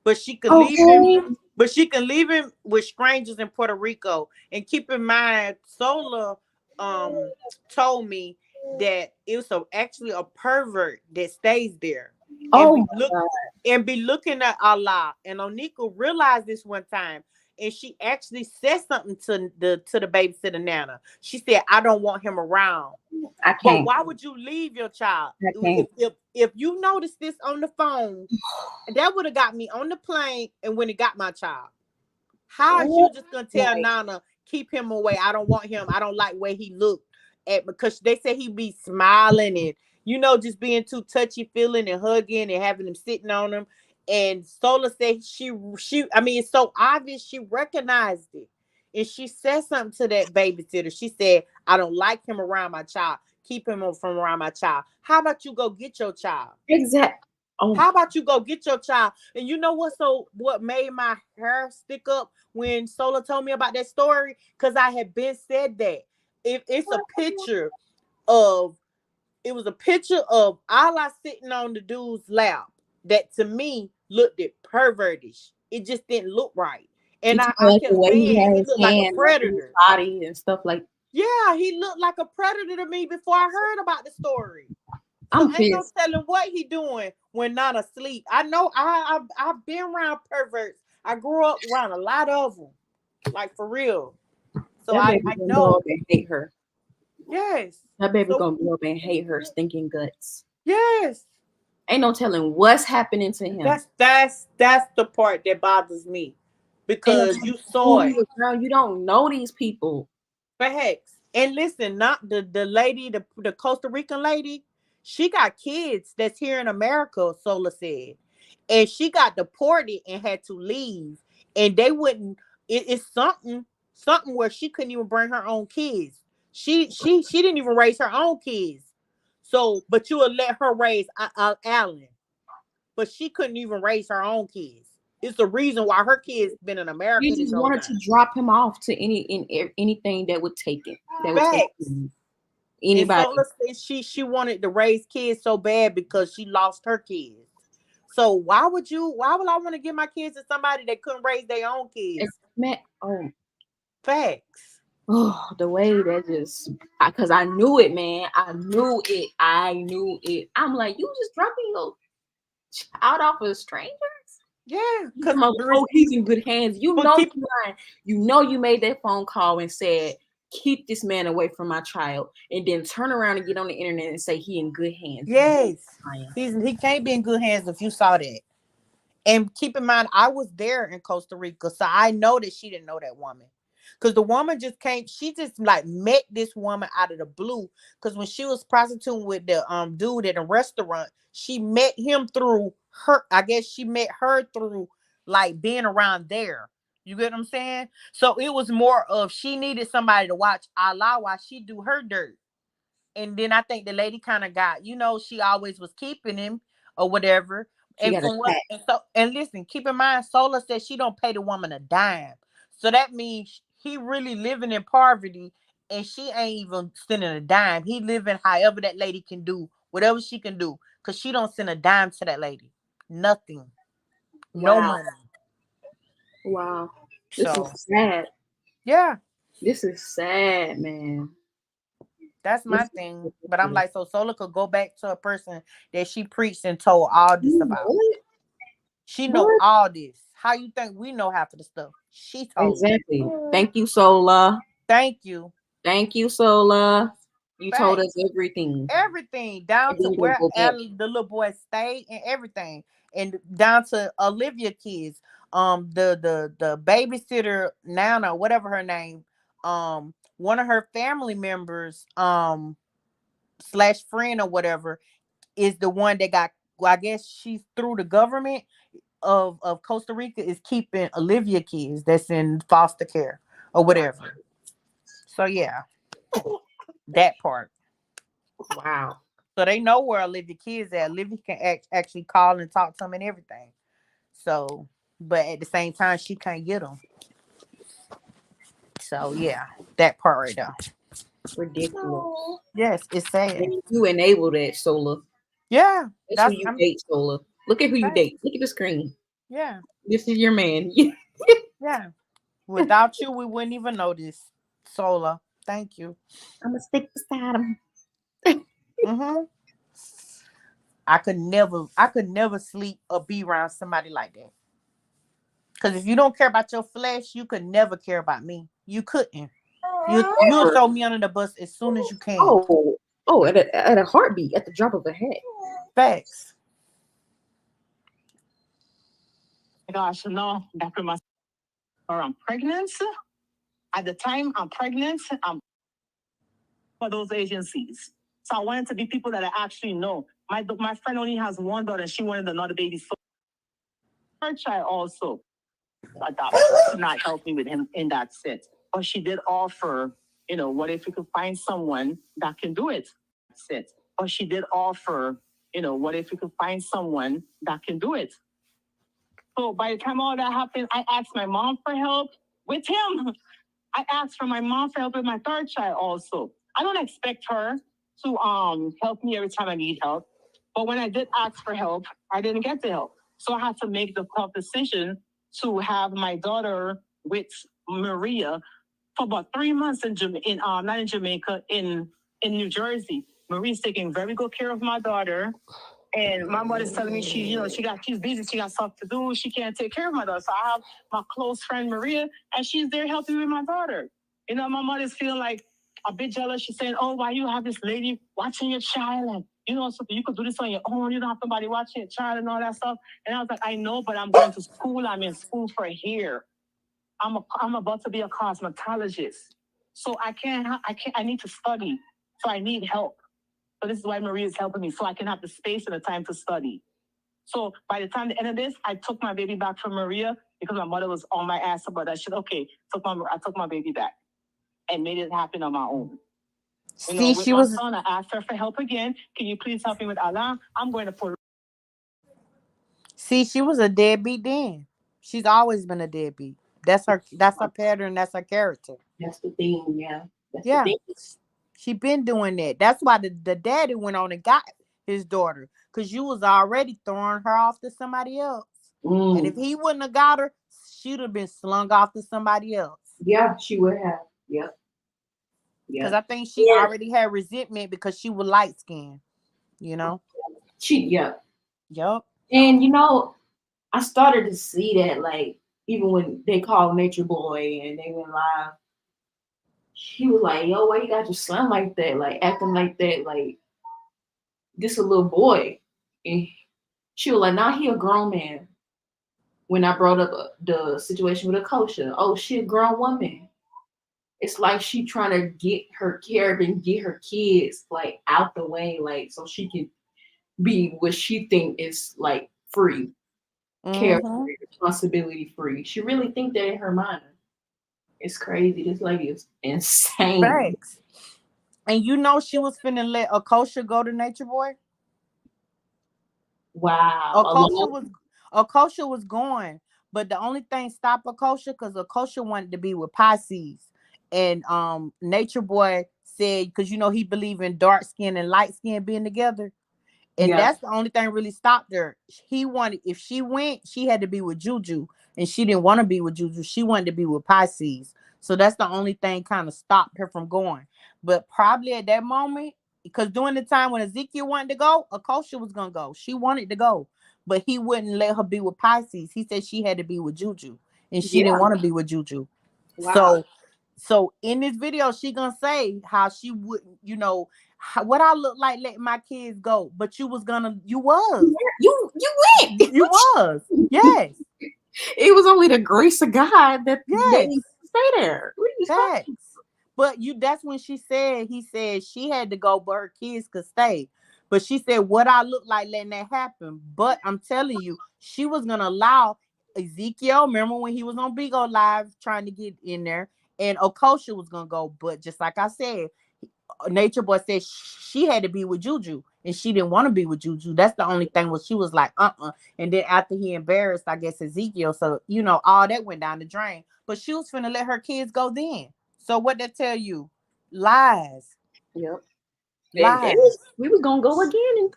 But she can leave him. But she can leave him with strangers in Puerto Rico. And keep in mind, Sola told me that it was actually a pervert that stays there. And be looking at Allah. And Onika realized this one time, and she actually said something to the babysitter Nana. She said, "I don't want him around." I can't. But why would you leave your child? If you noticed this on the phone, that would have got me on the plane and when it got my child. How is you just gonna tell Nana, keep him away? I don't want him. I don't like where he looked at, because they said he be smiling and, you know, just being too touchy feeling and hugging and having him sitting on him. And Sola said I mean, it's so obvious she recognized it. And she said something to that babysitter. She said, "I don't like him around my child. Keep him from around my child." How about you go get your child? Exactly. How about you go get your child? And you know what? So what made my hair stick up when Sola told me about that story? Because I had been said that. If it's a picture of, it was a picture of Allah sitting on the dude's lap that to me looked at pervertish. It just didn't look right. And I kept saying he looked like a predator. Body and stuff like. Yeah, he looked like a predator to me before I heard about the story. So ain't no telling what he doing when not asleep. I know I've been around perverts. I grew up around a lot of them, like for real. So I know. And hate her. Yes. That baby gonna grow up and hate her stinking guts. Yes. Ain't no telling what's happening to him. That's the part that bothers me, Ain't no because telling you saw who he it. was around. You don't know these people. Facts. And listen, not the lady, the Costa Rican lady, she got kids that's here in America, Sola said. And she got deported and had to leave. And they wouldn't it's something where she couldn't even bring her own kids. She didn't even raise her own kids. So, but you would let her raise Alan. But she couldn't even raise her own kids. It's the reason why her kids been in She America this just whole wanted time. to drop him off to anything that would take it. That would take Facts. him. And Anybody. Sola said she wanted to raise kids so bad because she lost her kids. So why would I want to give my kids to somebody that couldn't raise their own kids? Man, Facts. the way that just, because I knew it, man. I knew it. I'm like, you just dropping your child off of strangers? Yeah, Because oh, he's in good hands. You know you made that phone call and said, keep this man away from my child, and then turn around and get on the internet and say he in good hands. yes, he can't be in good hands if you saw that. And keep in mind, I was there in Costa Rica, so I know that she didn't know that woman. Because the woman just came, she just like met this woman out of the blue. Because when she was prostituting with the dude at a restaurant, she met him through her. I guess she met her through like being around there. You get what I'm saying? So it was more of she needed somebody to watch Allah while she do her dirt. And then I think the lady kind of got, she always was keeping him or whatever. She And got from what, attacked. and listen, keep in mind, Sola said she don't pay the woman a dime. So that means he really living in poverty, and she ain't even sending a dime. He living however that lady can do, whatever she can do, because she don't send a dime to that lady. Nothing. No Wow. money. Wow. This So, is sad. yeah, This is sad, man. that's my This thing. is But I'm ridiculous. like, so Sola could go back to a person that she preached and told all this You about. know it? She know What? all this. How you think we know half of the stuff? She told. Exactly. Thank you, Sola. Thank you. Thank you, Sola. You told Thanks. us everything. Everything down And to then we'll where go back. The little boy stayed and everything, and down to Olivia kids. The babysitter Nana, whatever her name, one of her family members, slash friend or whatever, is the one that got. Well, I guess she's through the government of Costa Rica is keeping Olivia kids that's in foster care or whatever. So yeah, that part. Wow. So they know where Olivia kids at. Olivia can actually call and talk to them and everything. So, but at the same time, she can't get them. So yeah, that part right there. Ridiculous. Yes, it's sad. And you enable that, Sola. Yeah, That's who that's you date, Sola. Look at who you date. Look at the screen. yeah, This is your man. yeah. Without you, we wouldn't even know this. Sola, thank you. I'm gonna stick beside him. Mm-hmm. I could never sleep or be around somebody like that. Because if you don't care about your flesh, you could never care about me. You couldn't. You'll Ever. throw me under the bus as soon as you can. Oh, at a heartbeat, at the drop of a hat. Facts. Gosh, no, Dr. Or I'm pregnant. At the time I'm pregnant, I'm for those agencies. So I wanted to be people that I actually know. My friend only has one daughter. She wanted another baby. So her child also adopted, not help me with him in that sense. But she did offer, what if we could find someone that can do it? That's it. But she did offer, what if we could find someone that can do it? So by the time all that happened, I asked my mom for help with him. I asked for my mom for help with my third child also. I don't expect her to help me every time I need help. But when I did ask for help, I didn't get the help. So I had to make the tough decision to have my daughter with Maria for about 3 months not in Jamaica, in New Jersey. Maria's taking very good care of my daughter. And my mother's telling me she's busy, she got stuff to do, she can't take care of my daughter. So I have my close friend Maria, and she's there helping me with my daughter. My mother's feeling like a bit jealous. She's saying, "Oh, why you have this lady watching your child?" And you know, so you could do this on your own. You don't have somebody watching your child and all that stuff. And I was like, I know, but I'm going to school. I'm in school for a year. I'm about to be a cosmetologist. So I need to study. So I need help. So this is why Maria is helping me. So I can have the space and the time to study. So by the time the end of this, I took my baby back from Maria because my mother was on my ass about that shit. Okay, I took my baby back and made it happen on my own. You know, See, with she my was. son, I asked her for help again. Can you please help me with Alan? I'm going to Puerto See, she was a deadbeat then. She's always been a deadbeat. That's her. That's her pattern. That's her character. That's the thing. Yeah. That's the Yeah, thing. she been doing that. That's why the daddy went on and got his daughter, because you was already throwing her off to somebody else. And if he wouldn't have got her, she'd have been slung off to somebody else. Yeah, she would have. Yep. Because Yeah. I think she already had resentment because she was light skinned. You know. Yeah. Yup. And I started to see that, like, even when they called Nature Boy and they went live, she was like, yo, why you got your son like that? Like, acting like that, like, this a little boy. And she was like, nah, he a grown man. When I brought up the situation with Akosha, oh, she a grown woman. It's like she trying to get her care and get her kids, like, out the way, like, so she can be what she think is, like, free. Carefree, responsibility free. She really think that in her mind. It's crazy. This lady is insane. Thanks. And you know she was finna let Akosha go to Nature Boy. Wow. Akosha was going, but the only thing stopped Akosha because Akosha wanted to be with Pisces, and Nature Boy said because he believe in dark skin and light skin being together. And that's the only thing really stopped her. He wanted, if she went, she had to be with Juju. And she didn't want to be with Juju. She wanted to be with Pisces. So that's the only thing kind of stopped her from going. But probably at that moment, because during the time when Ezekiel wanted to go, Akosha was going to go. She wanted to go. But he wouldn't let her be with Pisces. He said she had to be with Juju. And she didn't want to be with Juju. Wow. So in this video, she going to say how she wouldn't, what I look like letting my kids go, but you was. You went. You was. Yes. It was only the grace of God that they stay there. What are you saying? But that's when he said she had to go, but her kids could stay. But she said, what I look like letting that happen. But I'm telling you, she was gonna allow Ezekiel. Remember when he was on Bigo Live trying to get in there, and Okosha was gonna go. But just like I said, Nature Boy said she had to be with Juju, and she didn't want to be with Juju. That's the only thing was she was like, And then after he embarrassed, I guess, Ezekiel, so all that went down the drain. But she was finna let her kids go then. So what that tell you? Lies. Yep. Lies. We was gonna go again, and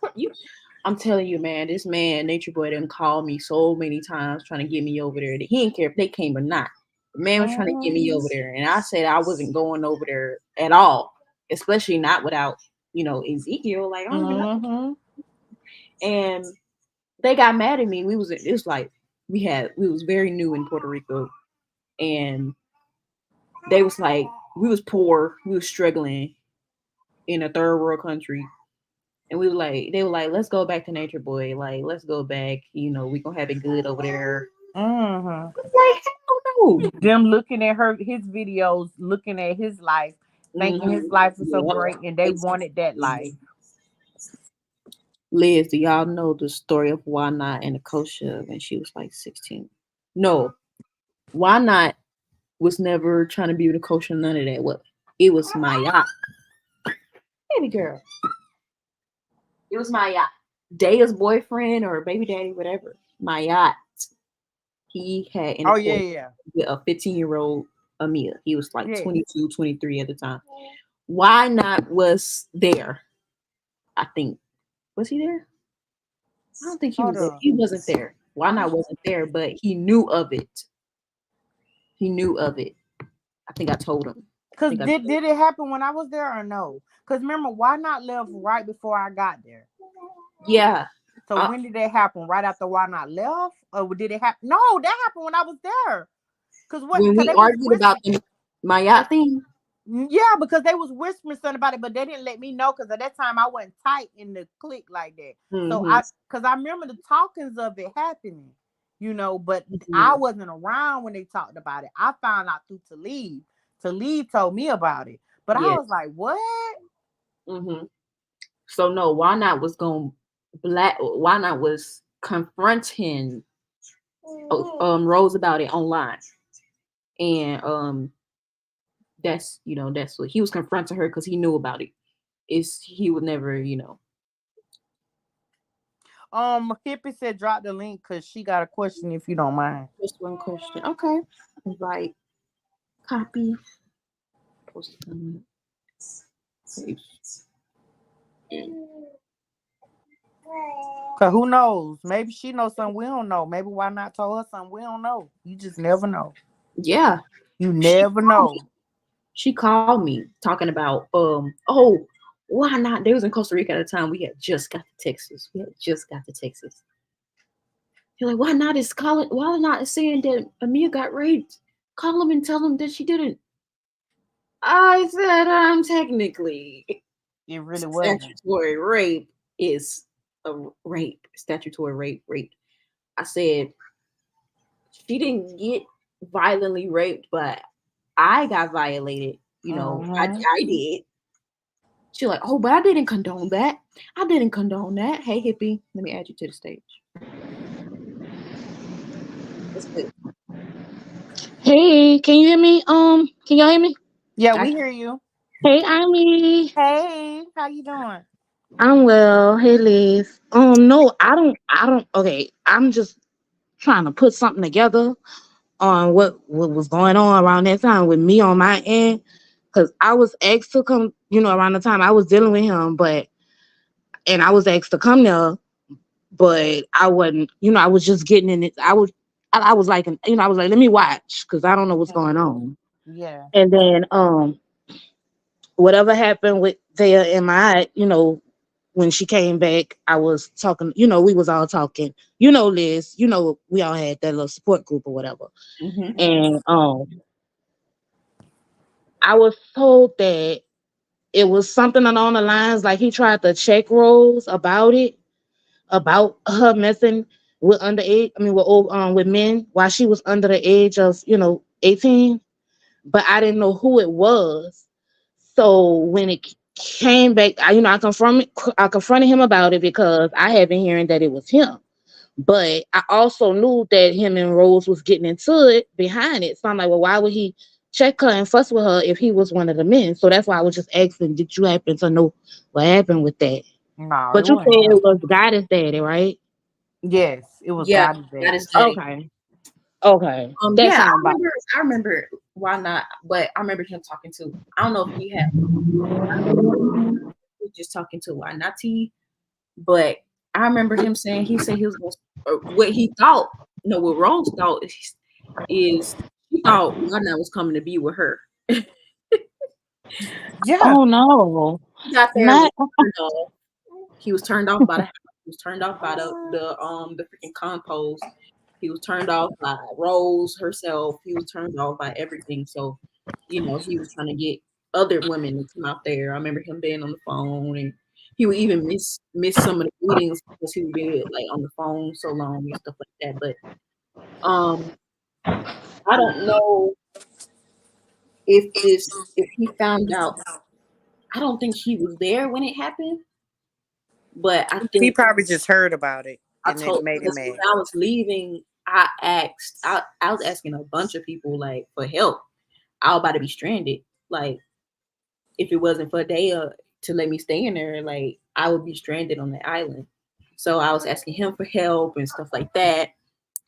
I'm telling you, man, this man, Nature Boy, didn't call me so many times trying to get me over there. He didn't care if they came or not. The man was trying to get me over there, and I said I wasn't going over there at all, especially not without Ezekiel. Like, and they got mad at me. It was like we was very new in Puerto Rico, and they was like we was poor, we was struggling in a third world country. And they were like, let's go back to Nature Boy. Like, let's go back. We gonna have it good over there. Like, hell no. Them looking at his videos, looking at his life, thinking his life was so great, and they wanted that life. Liz, do y'all know the story of Why Not and Akosha when she was like 16? No. Why Not was never trying to be with Akosha, none of that. What? It was Maya. Baby girl. It was Maya. Daya's boyfriend or baby daddy, whatever. Maya. He had with a 15-year-old Amia. He was like 22, 23 at the time. Why Not was there? I think. Was he there? I don't think he was there. He wasn't there. Why Not wasn't there, but he knew of it. He knew of it. I think I told him. Because did it happen when I was there or no? Because remember, Why Not left right before I got there? Yeah. So when did that happen? Right after Why Not left? Or did it happen? No, that happened when I was there. Because when we argued about my yacht thing? Yeah, because they was whispering something about it, but they didn't let me know because at that time I wasn't tight in the clique like that. So Mm-hmm. because I remember the talkings of it happening, but I Mm-hmm. wasn't around when they talked about it. I found out through Talib. Talib told me about it, but I Yeah. was like, what? Mm-hmm. So no, why not was going black? Why not was confronting Rose about it online, and that's what he was confronting her because he knew about it. Is he would never Hippie said drop the link because she got a question if you don't mind. just one question. Okay, invite, copy, post. Paste. Cause who knows? Maybe she knows something we don't know. Maybe why not tell her something we don't know? You just never know. Yeah, You she never called know. me. She called me talking about oh, why not? They was in Costa Rica at the time. We had just got to Texas. We had just got to Texas. You're like, why not is calling? Why not saying that Amia got raped? Call him and tell him that she didn't. I said, technically, It really wasn't. statutory rape is a rape. Statutory rape. I said she didn't get violently raped, but I got violated. Mm-hmm. I did. She like, oh, but I didn't condone that. I didn't condone that. Hey, hippie, let me add you to the stage. That's good. Hey, can you hear me? Can y'all hear me? Yeah, I we hear you. Hey, Amy. Hey, how you doing? I'm well. Hey, Liz. No, I don't. Okay, I'm just trying to put something together on what was going on around that time with me on my end, because I was asked to come. Around the time I was dealing with him, and I was asked to come there, but I wasn't. I was just getting in it. I was like, I was like, let me watch because I don't know what's going on. Yeah. And then whatever happened with Thea and my, when she came back, I was talking, we was all talking, Liz, we all had that little support group or whatever. mm-hmm. And I was told that it was something along the lines like he tried to check Rose about it, about her messing with underage, with men while she was under the age of, 18. But I didn't know who it was. So when it came back, I confronted him about it because I had been hearing that it was him. But I also knew that him and Rose was getting into it behind it. So I'm like, well, why would he check her and fuss with her if he was one of the men? So that's why I was just asking, did you happen to know what happened with that? No, it But you said wasn't him. it was Goddess Daddy, right? Yes, it was Yeah, God that daddy. is that. Okay. Okay. That Yeah, sounds about I remember why not, but I remember him talking to. I don't know if he had he was just talking to why not T, but I remember him saying he said he was going. What he thought, what Rose thought is she thought why not was coming to be with her. Yeah. Oh no. He got there and was Not turned off. He was turned off by the house. He was turned off by the freaking compost. He was turned off by Rose herself. He was turned off by everything. So, he was trying to get other women to come out there. I remember him being on the phone, and he would even miss some of the meetings because he would be like on the phone so long and stuff like that. But I don't know if he found out. I don't think he was there when it happened, but I He think probably just heard about it I and it told made him because when mad. I was leaving, I was asking a bunch of people like for help. I was about to be stranded. Like if it wasn't for Daya to let me stay in there, like I would be stranded on the island. So I was asking him for help and stuff like that.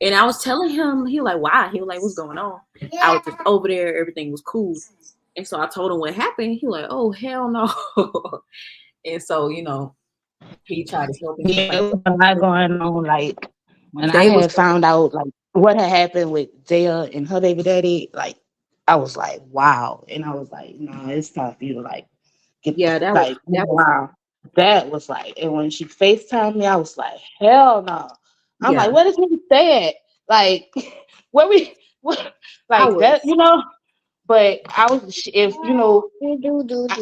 And I was telling him, he was like, why? He was like, what's going on? I was just over there, everything was cool. And so I told him what happened. He was like, oh hell no. And so, he tried to help and stuff yeah, like it was a lot going on. Like when that. I They was had found out like what had happened with Daya and her baby daddy, like I was like, wow. And I was like, no, it's time for you to like get yeah, that was wow. That was like, and when she FaceTimed me, I was like, hell no. I'm yeah. like, what is he saying? Like, where we what, I like that, was But I was, if you know,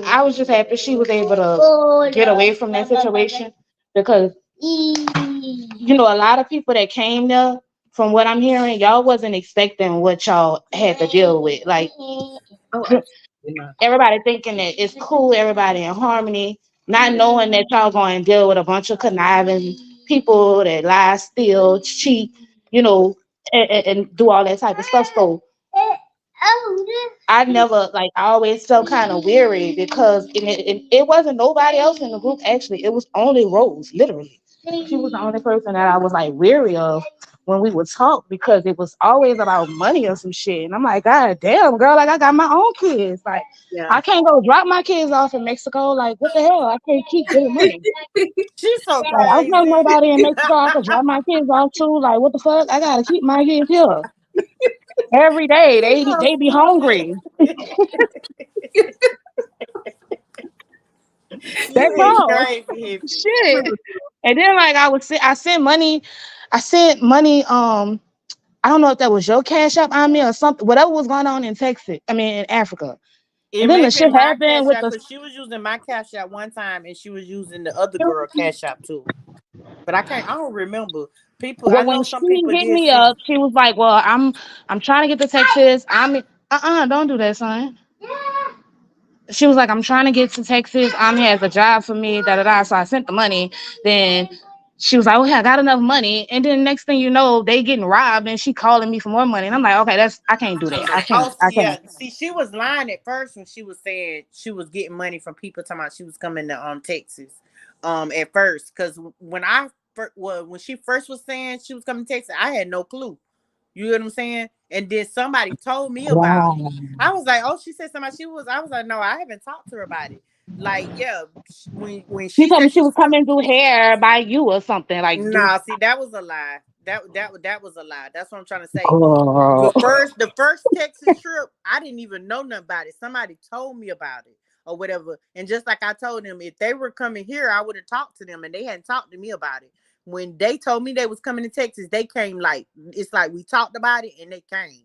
I was just happy she was able to get away from that situation because a lot of people that came there, from what I'm hearing, y'all wasn't expecting what y'all had to deal with. Like Oh, absolutely not. everybody thinking that it's cool, everybody in harmony, not knowing that y'all going to deal with a bunch of conniving people that lie, steal, cheat, you know, and do all that type of stuff. So I never, like, I always felt kind of weary because it wasn't nobody else in the group, actually. It was only Rose, literally. She was the only person that I was like weary of when we would talk because it was always about money or some shit. And I'm like, God damn, girl, like I got my own kids. Like, Yeah. I can't go drop my kids off in Mexico. Like, what the hell? I can't keep getting money. She's so Like, I don't know crazy. nobody in Mexico I could drop my kids off to. Like, what the fuck? I gotta keep my kids here. Every day She's so they be stupid. hungry. You That's is all. crazy, hippie. Shit. And then like I sent money. I sent money. I don't know if that was your cash app on me or something. Whatever was going on in Texas. I mean in Africa. It And then may the have been shit my happened cash with app the. because she was using my cash app one time and she was using the other girl cash app too. But I don't remember. People, I Well, when know some she people hit did me send. up, she was like, "Well, I'm trying to get to Texas. Don't do that, son." She was like, I'm trying to get to Texas. Has a job for me, da da da. So I sent the money. Then she was like, okay, I got enough money. And then next thing you know, they getting robbed and she calling me for more money. And I'm like, okay, I can't do that. Oh, I see, can't. yeah. See, she was lying at first when she was saying she was getting money from people talking about she was coming to Texas. At first, because when she first was saying she was coming to Texas, I had no clue. You know what I'm saying? And then somebody told me about it. Wow. I was like, oh, she said somebody. I was like, no, I haven't talked to her about it. Like, yeah, when She she told me said she she was was coming. coming to do hair by you or something. Like, do Nah, see, that was a lie. That was a lie. That's what I'm trying to say. girl. The first Texas trip, I didn't even know nothing about it. Somebody told me about it or whatever. And just like I told them, if they were coming here, I would have talked to them, and they hadn't talked to me about it. When they told me they was coming to Texas, they came like it's like we talked about it and they came.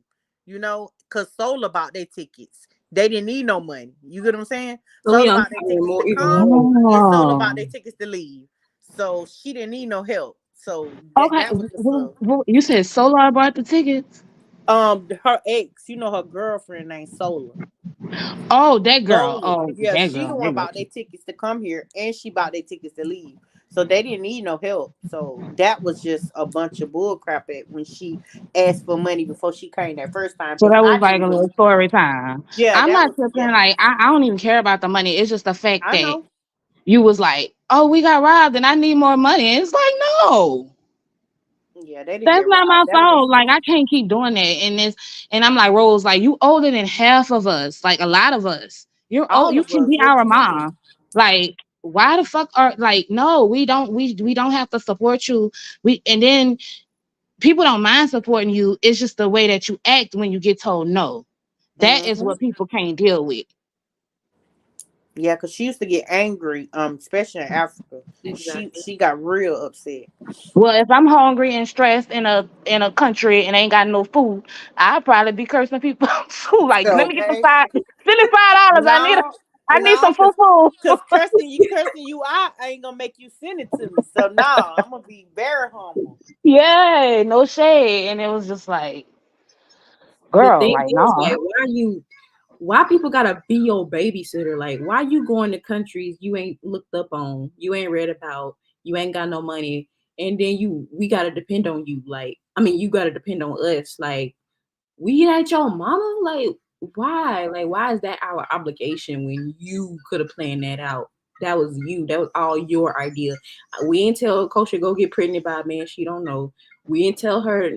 Cause Soul about their tickets. They didn't need no money. You get what I'm saying? So Soul yeah, I'm about their probably tickets to more, even come more. and Soul about Oh. their tickets to leave. So she didn't need no help. So that Okay. that was the stuff. You said Solar bought the tickets? Her ex, her girlfriend named Sola. Oh, that girl. Sola, Oh, yeah, that she girl. the one bought their tickets to come here, and she bought their tickets to leave. So they didn't need no help. So that was just a bunch of bull crap when she asked for money before she came that first time. So Because that was I like didn't a even. little story time. Yeah, I'm that not was tripping. yeah. Like I don't even care about the money. It's just the fact I that know. you was like, "Oh, we got robbed, and I need more money." It's like, no, Yeah, they didn't that's get not my robbed. That was fault. Like I can't keep doing that. And I'm like, Rose, like you older than half of us, like a lot of us. You're old. all You of can us. be What our you mean? mom. Like why the fuck are like no? We don't. We don't have to support you. And then people don't mind supporting you. It's just the way that you act when you get told no. That is Hmm. what people can't deal with. Yeah, because she used to get angry, especially in Africa. She Exactly. she got real upset. Well, if I'm hungry and stressed in a country and ain't got no food, I'd probably be cursing people too. Like, let me get the Okay. send me $5. No, I need some no, food. cause cursing you out ain't gonna make you send it to me. So no, I'm gonna be very humble. Yeah, no shade. And it was just like, The girl, thing like, is, like, no. why people gotta be your babysitter? Like, why you going to countries you ain't looked up on, you ain't read about, you ain't got no money, and then we gotta depend on you. Like, I mean, you gotta depend on us. Like, we ain't your mama. Like, why? Like, why is that our obligation when you could have planned that out? That was you. That was all your idea. We didn't tell Kosha go get pregnant by a man she don't know. We didn't tell her.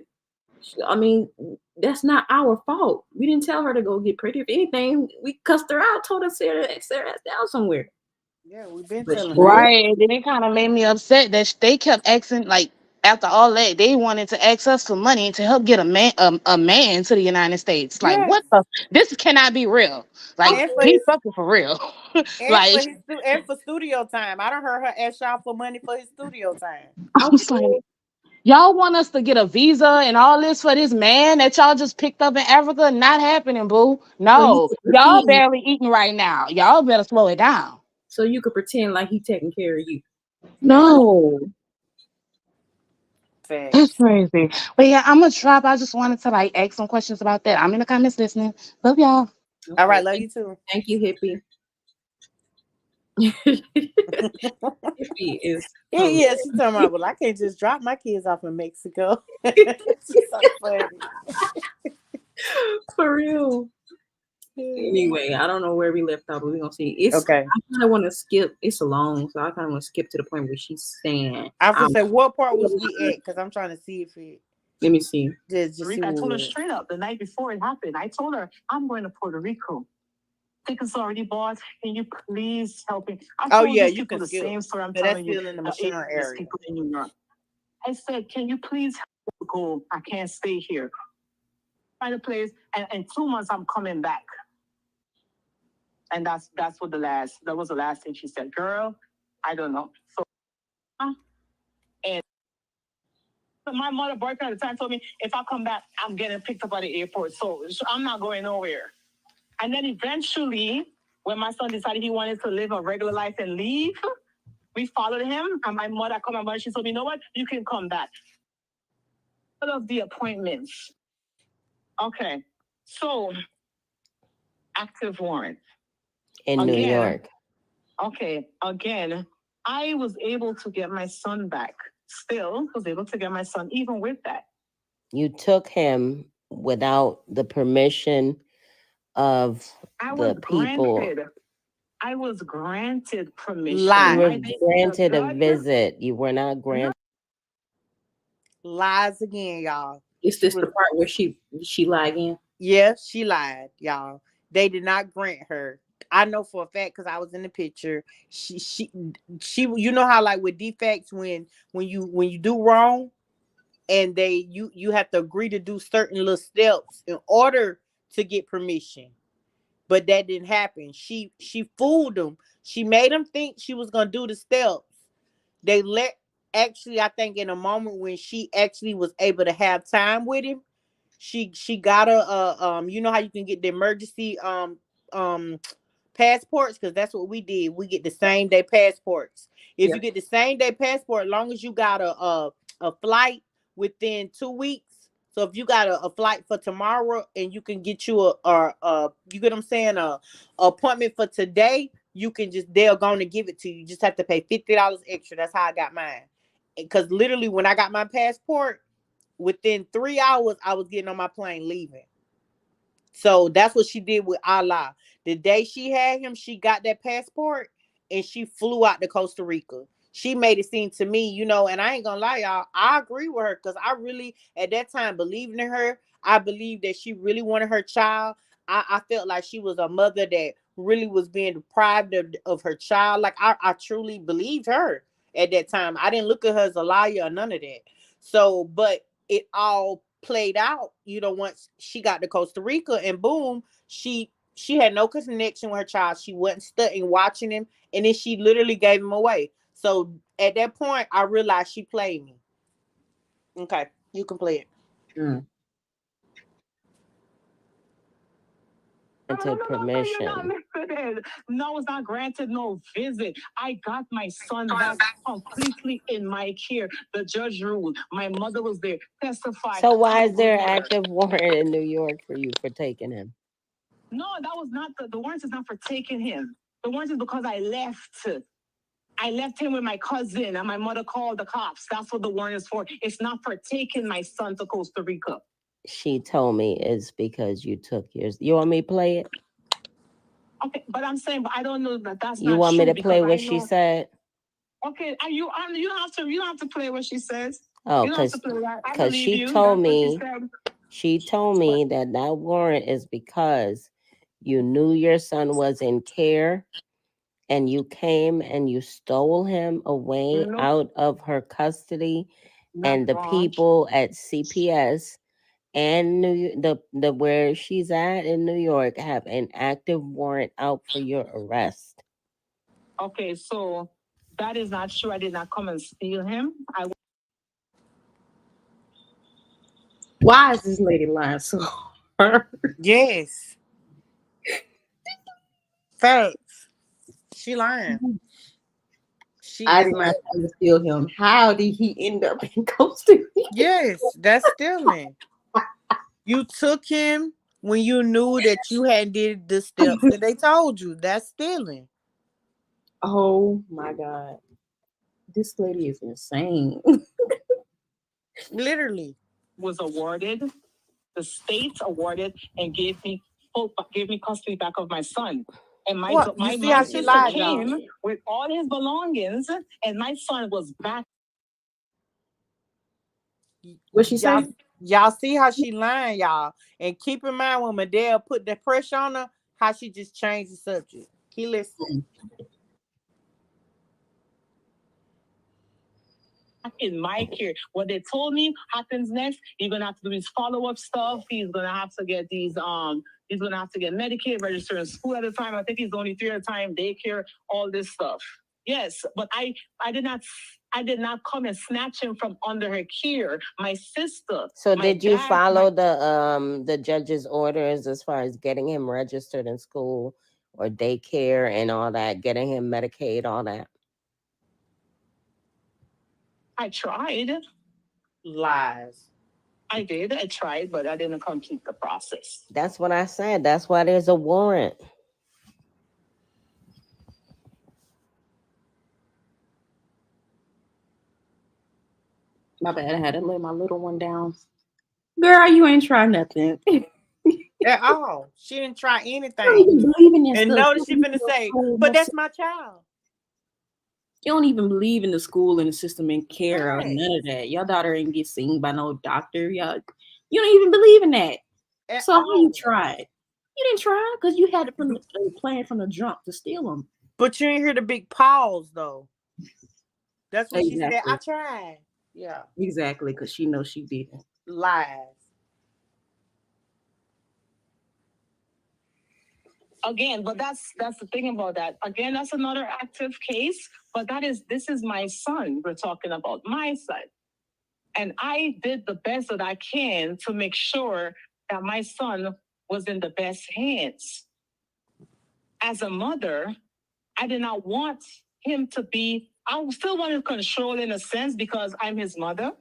I mean, that's not our fault. We didn't tell her to go get pregnant. If anything, we cussed her out, told her to sit her ass down somewhere. Yeah, we've been But she telling her did. that. Right. And then it kind of made me upset that they kept asking, like, after all that, they wanted to ask us for money to help get a man to the United States. Like, Yes, what the? This cannot be real. Like, and for be his fucking for real. and for Like, his and for studio time. I don't heard her ask y'all for money for his studio time. I was like, Okay. Y'all want us to get a visa and all this for this man that y'all just picked up in Africa? Not happening, boo. So you No, could y'all pretend. barely eating right now. Y'all better slow it down. So you could pretend like he taking care of you. No, that's Facts. crazy. But yeah, I'm gonna drop. I just wanted to like ask some questions about that. I'm in the comments listening. Love y'all. All Okay. right, love you too. Thank you, hippie. Hippie is Yeah, she's talking about, well, I can't just drop my kids off in Mexico. She's so funny. for real. Anyway, I don't know where we left off, but we're gonna see. It's Okay. I kind of want to skip. It's long, so I kind of want to skip to the point where she's saying, I was gonna say, what part was we at? Because I'm trying to see if it Let me see. just see I what told her we at. straight up the night before it happened. I told her, I'm going to Puerto Rico. Tickets already bought. Can you please help me? I Oh, told yeah, these you people can the skip. same story I'm But that's telling you. still in the Michelle area. People in New York. I said, can you please help me go? I can't stay here. Find a place, and in 2 months I'm coming back. And that's what that was the last thing she said. Girl, I don't know. So and my mother boyfriend at the time told me if I come back, I'm getting picked up at the airport. So I'm not going nowhere. And then eventually, when my son decided he wanted to live a regular life and leave, we followed him. And my mother called my mother. She told me, you know what? You can come back. All of the appointments. Okay. So, active warrant. in New Again. York. Okay. Again, I was able to get my son back. Still was able to get my son, even with that. You took him without the permission of the people. I was granted permission. You Lies. were granted a visit. You were not granted. Lies again, y'all. Is this the part where she lied again? Yeah, she lied, y'all. They did not grant her. I know for a fact because I was in the picture. She. You know how like with defects when you do wrong, and you have to agree to do certain little steps in order to get permission. But that didn't happen. She fooled them. She made them think she was gonna do the steps. They let actually, I think in a moment when she actually was able to have time with him, she got a you know how you can get the emergency um passports, because that's what we did. We get the same day passports. If you get the same day passport, as long as you got a flight within 2 weeks. So if you got a flight for tomorrow and you can get you a you get what I'm saying, a appointment for today, you can just, they're going to give it to you. You just have to pay $50 extra. That's how I got mine. Because literally when I got my passport, within 3 hours I was getting on my plane leaving. So that's what she did with Allah. The day she had him, she got that passport and she flew out to Costa Rica. She made it seem to me, and I ain't gonna lie, y'all, I agree with her because I really, at that time, believed in her. I believed that she really wanted her child. I felt like she was a mother that really was being deprived of her child. Like, I truly believed her at that time. I didn't look at her as a liar or none of that. So, but it all played out, once she got to Costa Rica, and boom, she had no connection with her child. She wasn't studying, watching him, and then she literally gave him away. So at that point, I realized she played me. Okay, you can play it. Mm. Granted permission. No, I was not granted no visit. I got my son back completely in my care. The judge ruled. My mother was there, testified. So why is there an active warrant in New York for you for taking him? No, that was not the warrant is not for taking him. The warrant is because I left. I left him with my cousin, and my mother called the cops. That's what the warrant is for. It's not for taking my son to Costa Rica. She told me it's because you took yours. You want me to play it? Okay, but I'm saying, but I don't know that that's You not want true me to play what she said? Okay, you don't have to play what she says. Oh, because she told me, she told me that warrant is because you knew your son was in care and you came and you stole him away out of her custody, and the people at CPS and the where she's at in New York have an active warrant out for your arrest. Okay, so that is not true. I did not come and steal him. Why is this lady lying so hard? Yes. Facts. She lying. She I is did lying. not try to steal him. How did he end up in Costa Rica? Yes, that's stealing. You took him when you knew that you hadn't did the steps that they told you. That's stealing. Oh my God. This lady is insane. Literally. Was awarded, the state awarded and gave me custody back of my son. And What? You see how she sister lied, y'all? came with all his belongings, and my son was back. What she Y'all, say? y'all see how she lying, y'all. And keep in mind when Madea put the pressure on her, how she just changed the subject. He listened. In my care. What they told me happens next, you're gonna have to do these follow-up stuff. He's gonna have to get he's gonna have to get Medicaid, register in school at a time. I think he's only 3 at a time, daycare, all this stuff. Yes, but I did not come and snatch him from under her care. My sister. So my did you dad, follow the judge's orders as far as getting him registered in school or daycare and all that, getting him Medicaid, all that? I tried. Lies. I did. I tried, but I didn't complete the process. That's what I said. That's why there's a warrant. My bad. I had to lay my little one down. Girl, you ain't try nothing. At all. She didn't try You don't anything. even believe in that And stuff. notice she finna say, but that's my child. You don't even believe in the school and the system and care or Right. none of that. Your daughter ain't get seen by no doctor. Y'all, you don't even believe in that. At So how you all. tried? You didn't try because you had it from the plan from the jump to steal them. But you didn't hear the big pause though. That's what she said. Exactly. I tried. Yeah. Exactly, because she knows she didn't. Lies. Again, but that's the thing about that. Again, that's another active case, but this is my son we're talking about, my son. And I did the best that I can to make sure that my son was in the best hands. As a mother, I did not want him to be, I still want to control in a sense because I'm his mother.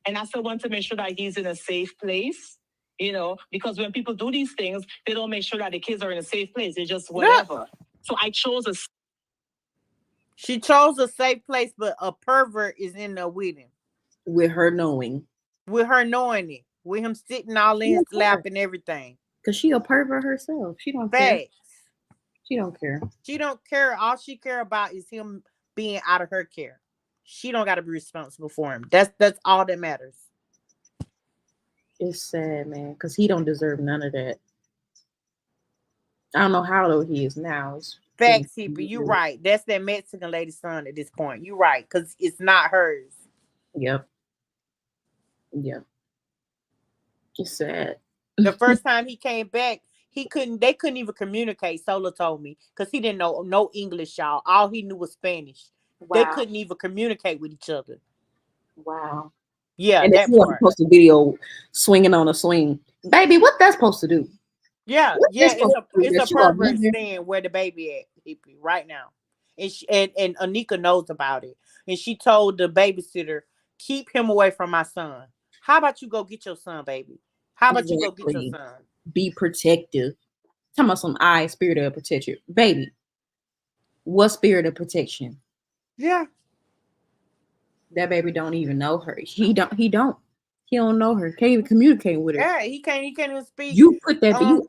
And I still want to make sure that he's in a safe place. Because when people do these things, they don't make sure that the kids are in a safe place. They just whatever. So I chose She chose a safe place, but a pervert is in there with him. With her knowing. With her knowing it. With him sitting all in his lap and everything. Because she a pervert herself. She don't care. Facts. She don't care. She don't care. All she care about is him being out of her care. She don't got to be responsible for him. That's all that matters. It's sad, man, because he don't deserve none of that. I don't know how old he is now. Facts, Hippie. You right. That's that Mexican lady's son at this point. You right, because it's not hers. Yep. It's sad. The first time he came back, they couldn't even communicate, Sola told me, because he didn't know no English, y'all. All he knew was Spanish. Wow. They couldn't even communicate with each other. Wow. Yeah, and that part. Supposed to post a video swinging on a swing. Baby, what that's supposed to do? Yeah, it's a pervert stand where the baby at, Hippie, right now. And Anika knows about it. And she told the babysitter, keep him away from my son. How about you go get your son, baby? How about you go get your son? Be protective. Talking about some spirit of protection. Baby, what spirit of protection? Yeah. That baby don't even know her. He don't know her. Can't even communicate with her. Yeah, he can't even speak. You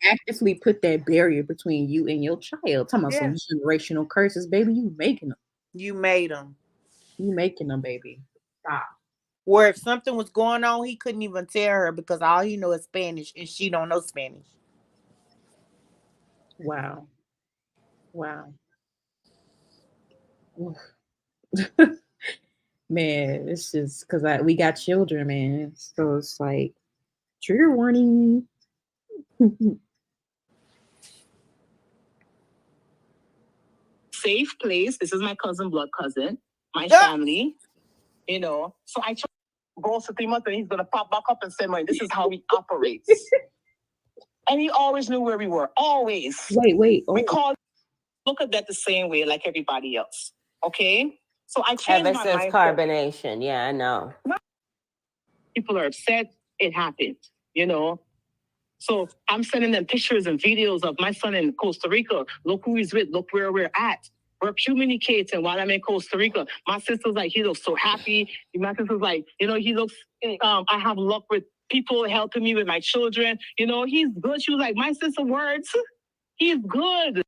actively put that barrier between you and your child. Talking about some generational curses, baby. You making them. You made them. You making them, baby. Stop. Where if something was going on, he couldn't even tell her because all he knows is Spanish and she don't know Spanish. Wow. Man, it's just because we got children, man. So it's like trigger warning. Safe place. This is my blood cousin, my family. So I. goes for 3 months and he's going to pop back up and say, "Man, this is how he operates." And he always knew where we were. Always. Wait. We called, look at that the same way like everybody else. Okay? So I changed Ever my since mindset. carbonation, yeah, I know. People are upset. It happened, you know? So I'm sending them pictures and videos of my son in Costa Rica. Look who he's with. Look where we're at. We're communicating while I'm in Costa Rica. My sister's like, he looks so happy. My sister's like, you know, he looks, I have luck with people helping me with my children. You know, he's good. She was like, my sister words, he's good.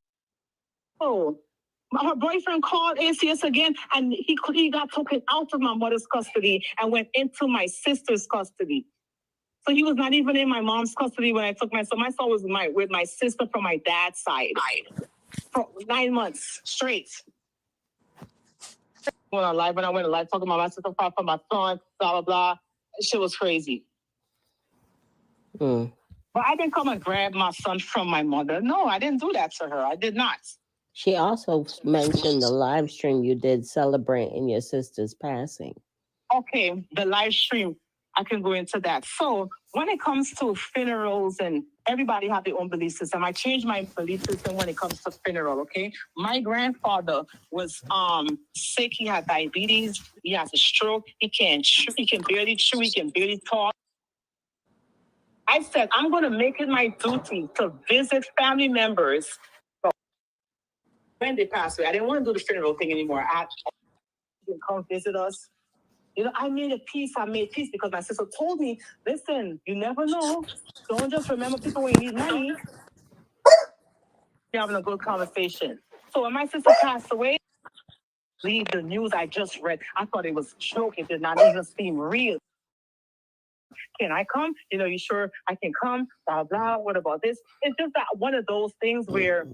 Oh, her boyfriend called ACS again, and he got taken out of my mother's custody and went into my sister's custody. So he was not even in my mom's custody when I took my son. My son was with my sister from my dad's side for 9 months straight. When I went on live talking about my sister from my son, blah, blah, blah. Shit was crazy. But I didn't come and grab my son from my mother. No, I didn't do that to her. I did not. She also mentioned the live stream you did celebrating your sister's passing. Okay, the live stream, I can go into that. So when it comes to funerals, and everybody have their own belief system, I changed my belief system when it comes to funeral, okay? My grandfather was sick. He had diabetes. He has a stroke. He can barely chew. He can barely talk. I said, I'm going to make it my duty to visit family members when they pass away. I didn't want to do the funeral thing anymore. I can come visit us. You know, I made peace because my sister told me, listen, you never know. Don't just remember people when you need money. You're having a good conversation. So when my sister passed away, leave the news I just read. I thought it was a joke. It did not even seem real. Can I come? You know, you sure I can come? Blah, blah. What about this? It's just that one of those things where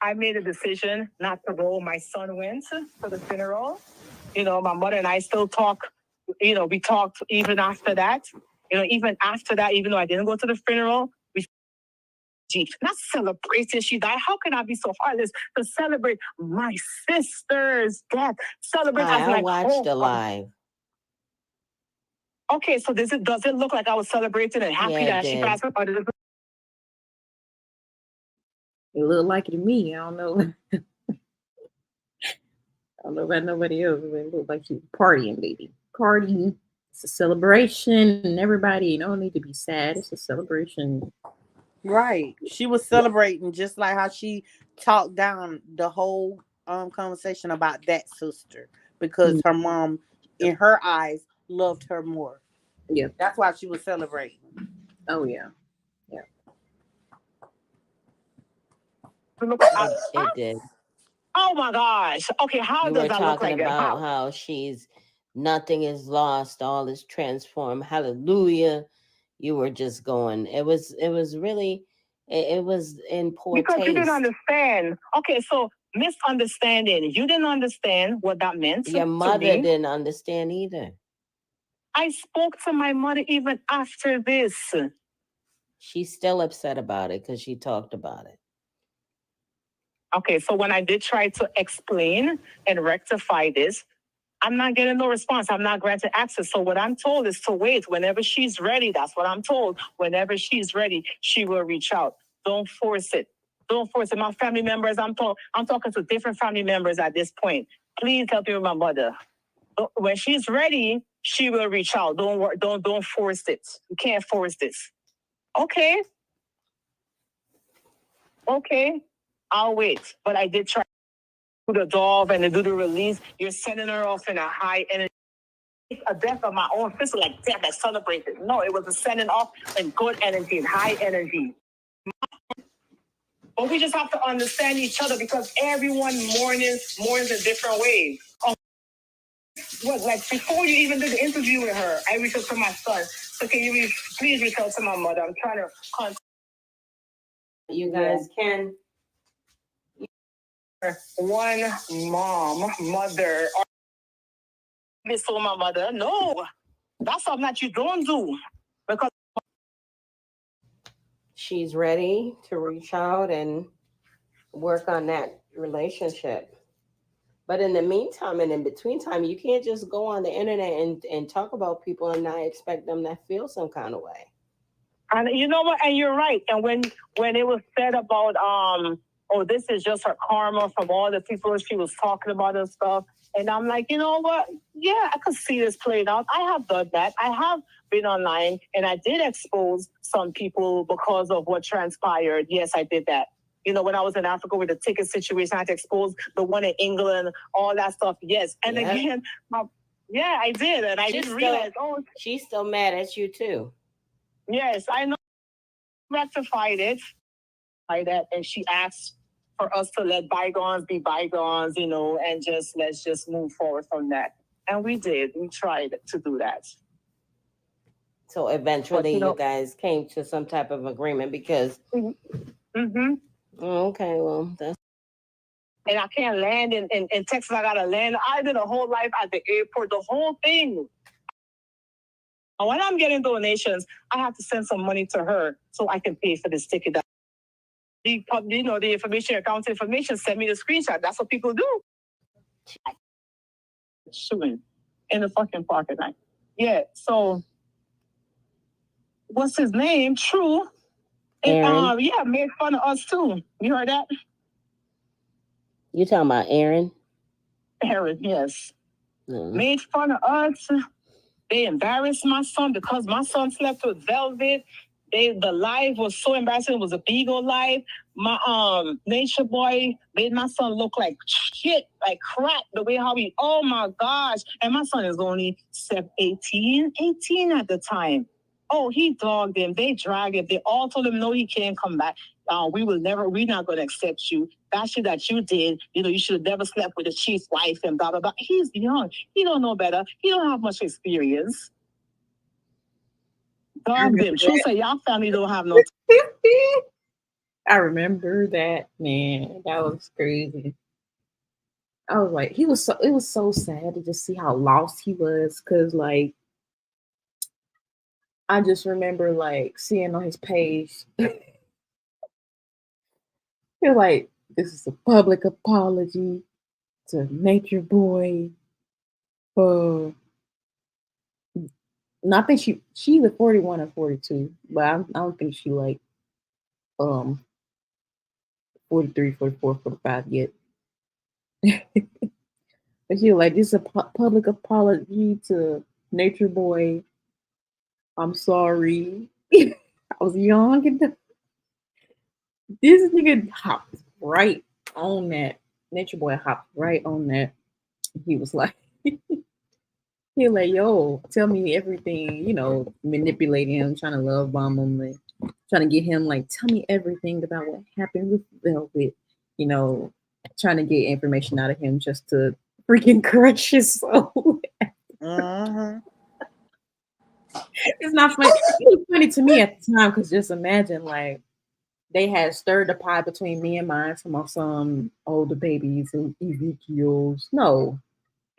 I made a decision not to go. My son went for the funeral. You know, my mother and I still talk. You know, we talked even after that. You know, even after that, even though I didn't go to the funeral, we not celebrating she died. How can I be so heartless to celebrate my sister's death? Celebrate as I like, watched the live. Okay, so does it look like I was celebrating and happy that she passed away? It looked like it to me. I don't know. I don't know about nobody else, but it looked like you were partying, baby. Party. It's a celebration, and everybody, you don't need to be sad. It's a celebration. Right. She was celebrating just like how she talked down the whole conversation about that sister because her mom, in her eyes, loved her more. Yeah. That's why she was celebrating. Oh, yeah. Yeah. It did. Oh my gosh. Okay, how does that look like? You were talking about how nothing is lost, all is transformed. Hallelujah. You were just going. It was really, it was in poor taste. Because you didn't understand. Okay, so misunderstanding. You didn't understand what that meant. Your mother didn't understand either. I spoke to my mother even after this. She's still upset about it because she talked about it. Okay, so when I did try to explain and rectify this, I'm not getting no response. I'm not granted access. So what I'm told is to wait. Whenever she's ready, that's what I'm told. Whenever she's ready, she will reach out. Don't force it. Don't force it. My family members, I'm talking to different family members at this point. Please help me with my mother. When she's ready, she will reach out. Don't force it. You can't force this. Okay. I'll wait. But I did try to do the dove and to do the release. You're sending her off in a high energy. A death of my own sister, like death I celebrated. No, it was a sending off in good energy and high energy. But we just have to understand each other because everyone mourns in different ways. Like before you even did the interview with her, I reached out to my son. So can you please reach out to my mother? I'm trying to contact. You guys can. One mother. Miss my mother. No, that's something that you don't do because she's ready to reach out and work on that relationship. But in the meantime and in between time, you can't just go on the internet and talk about people and not expect them to feel some kind of way. And you know what? And you're right. And when it was said about oh, this is just her karma from all the people she was talking about and stuff. And I'm like, you know what? Yeah, I could see this played out. I have done that. I have been online and I did expose some people because of what transpired. Yes, I did that. You know, when I was in Africa with the ticket situation, I had to expose the one in England, all that stuff. Yes. And again, yeah, I did. And I didn't realize, she's still mad at you too. Yes, I know. Rectified it. And she asked for us to let bygones be bygones, you know, and let's just move forward from that. And we did. We tried to do that. So eventually you guys came to some type of agreement because okay, well, that's and I can't land in Texas. I gotta land. I did a whole life at the airport, the whole thing. When I'm getting donations, I have to send some money to her so I can pay for this ticket. The information, account information, send me the screenshot. That's what people do. Shooting in the fucking parking lot. Yeah, so what's his name? True. And made fun of us too. You heard that? You talking about Aaron? Aaron, yes. Made fun of us. They embarrassed my son because my son slept with Velvet. The live was so embarrassing. It was a Beagle live. My Nature Boy made my son look like shit, like crap. The way how he, oh my gosh. And my son is only 18 at the time. Oh, he dogged him. They dragged him. They all told him, no, he can't come back. We're not going to accept you. That shit that you did, you know, you should have never slept with the chief's wife and blah, blah, blah. He's young. He don't know better. He don't have much experience. Dogged him. True say, y'all family don't have no. I remember that, man. That was crazy. I was like, it was so sad to just see how lost he was. Cause like, I just remember like seeing on his page, he's like, this is a public apology to Nature Boy. I think she's either 41 or 42, but I don't think she like 43, 44, 45 yet. But she like, this is a public apology to Nature Boy. I'm sorry. I was young and this nigga hopped right on that. Nature Boy hopped right on that. He was like, he like, yo, tell me everything, you know, manipulating him, trying to love bomb him, like, trying to get him like, tell me everything about what happened with Velvet, you know, trying to get information out of him just to freaking crush his soul. It's not funny. It was funny to me at the time because just imagine like they had stirred the pot between me and mine from some older babies and Ezekiel's. No.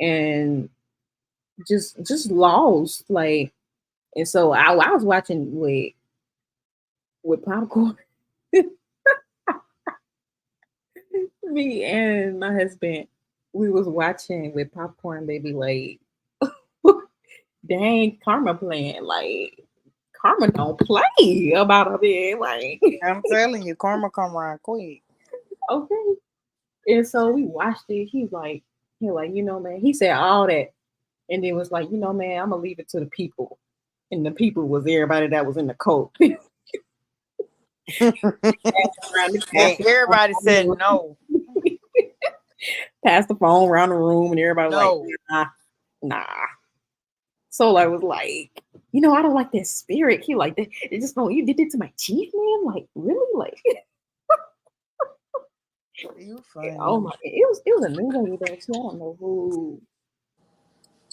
And just lost. Like, and so I was watching with popcorn. Me and my husband, we was watching with popcorn, baby, like dang, Karma playing. Like, Karma don't play about a bit. Like, I'm telling you, Karma come around quick. Okay. And so we watched it. He like, you know, man, he said all that. And then was like, you know, man, I'm gonna leave it to the people. And the people was everybody that was in the cult. And everybody said no. Pass the phone around the room, and everybody was like, nah. So I was like, you know, I don't like that spirit. He like that. It just you did it to my teeth, man. Like, really? Like, you funny. Oh my! It was a new lady there too. I don't know who.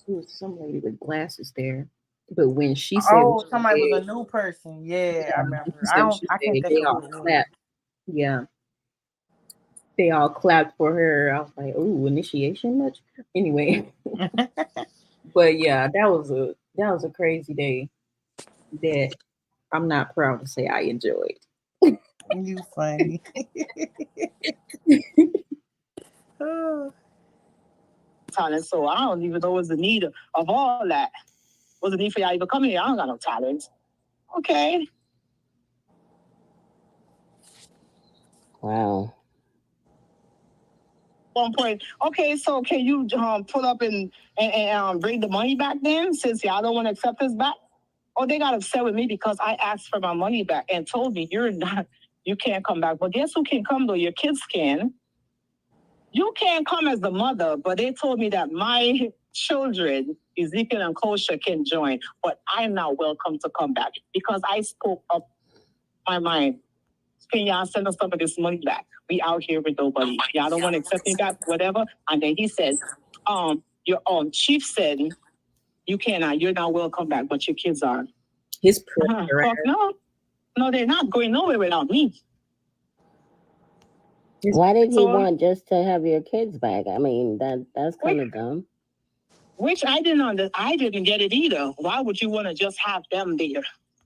It was some lady with glasses there. But when she said, somebody was a new person. Yeah, I remember. I can't think of who it was. Yeah. They all clapped for her. I was like, "Ooh, initiation much?" Anyway, but yeah, that was a crazy day that I'm not proud to say I enjoyed. You funny. talent, so I don't even know what's the need of all that. What's the need for y'all even coming here? I don't got no talent. Okay. Wow. One point. Okay, so can you pull up and bring the money back then, since y'all don't want to accept this back? Oh, they got upset with me because I asked for my money back and told me you can't come back. But guess who can come though? Your kids can. You can't come as the mother, but they told me that my children, Ezekiel and Kosha, can join, but I'm not welcome to come back because I spoke up my mind. Can y'all send us some of this money back? We out here with nobody. Y'all don't want to accept me back, whatever. And then he said, your chief said you cannot, you're not welcome back, but your kids are. His pressure. Fuck no, they're not going nowhere without me. Why did he want just to have your kids back? I mean, that's kind of dumb. Which I didn't get it either. Why would you want to just have them there?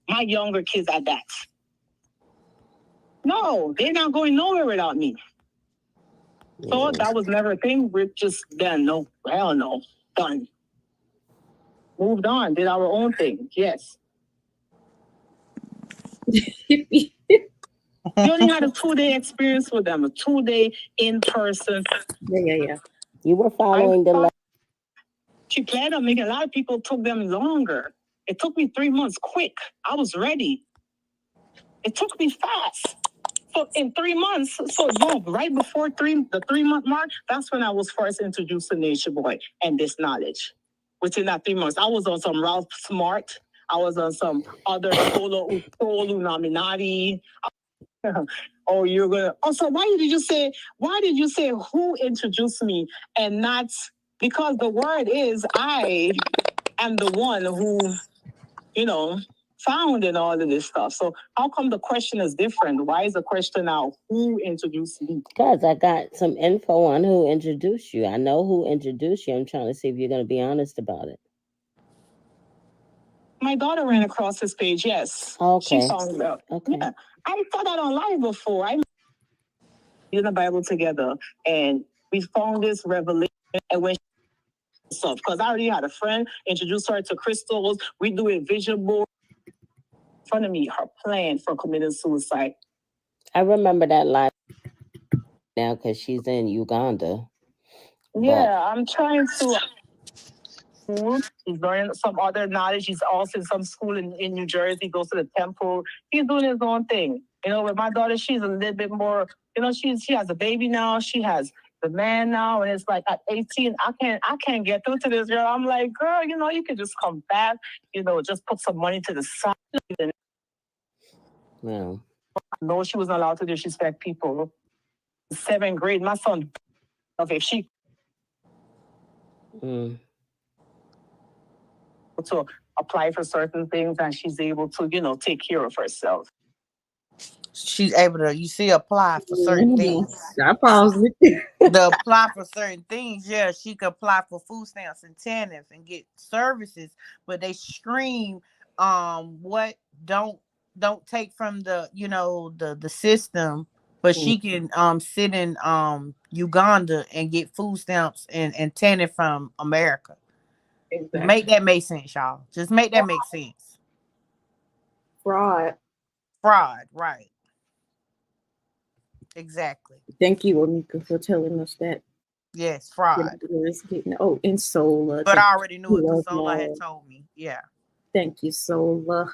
My younger kids at that. No, they're not going nowhere without me. Yeah. So that was never a thing. We're just done. No, hell no. Done. Moved on. Did our own thing. Yes. You only had a 2-day experience with them, a 2-day in person. Yeah. You were following the. She planned on making a lot of people took them longer. It took me 3 months quick. I was ready. It took me fast. So in 3 months, right before the 3-month mark, that's when I was first introduced to Nature Boy and this knowledge. Within that 3 months, I was on some Ralph Smart. I was on some other Solo Nominati. Oh, you're gonna. Oh, so why did you say who introduced me and not because the word is I am the one who, found in all of this stuff. So how come the question is different? Why is the question now who introduced me? Because I got some info on who introduced you. I know who introduced you. I'm trying to see if you're going to be honest about it. My daughter ran across his page, yes. Okay. She found it out. Okay. Yeah. I saw that online before. I in the Bible together and we found this revelation and when because I already had a friend introduce her to crystals. We do a vision board in front of me, her plan for committing suicide. I remember that live now because she's in Uganda. Yeah, I'm trying to. He's learning some other knowledge. He's also in some school in New Jersey, goes to the temple. He's doing his own thing. With my daughter, she's a little bit more, she has a baby now. She has the man now. And it's like at 18, I can't get through to this girl. I'm like, girl, you can just come back, just put some money to the side. Well, no, she wasn't allowed to disrespect people. 7th grade, my son, if she to apply for certain things and she's able to, take care of herself. She's able to, apply for certain things. I paused it. To apply for certain things, yeah, she could apply for food stamps and TANF and get services, but they stream what don't take from the the system, but she can sit in Uganda and get food stamps and TANF from America. Exactly. Make that make sense, y'all. Just make that make sense. Fraud, right. Exactly. Thank you, Onika, for telling us that. Yes, fraud. And Sola. But I already knew it because Sola had told me. Yeah. Thank you, Sola.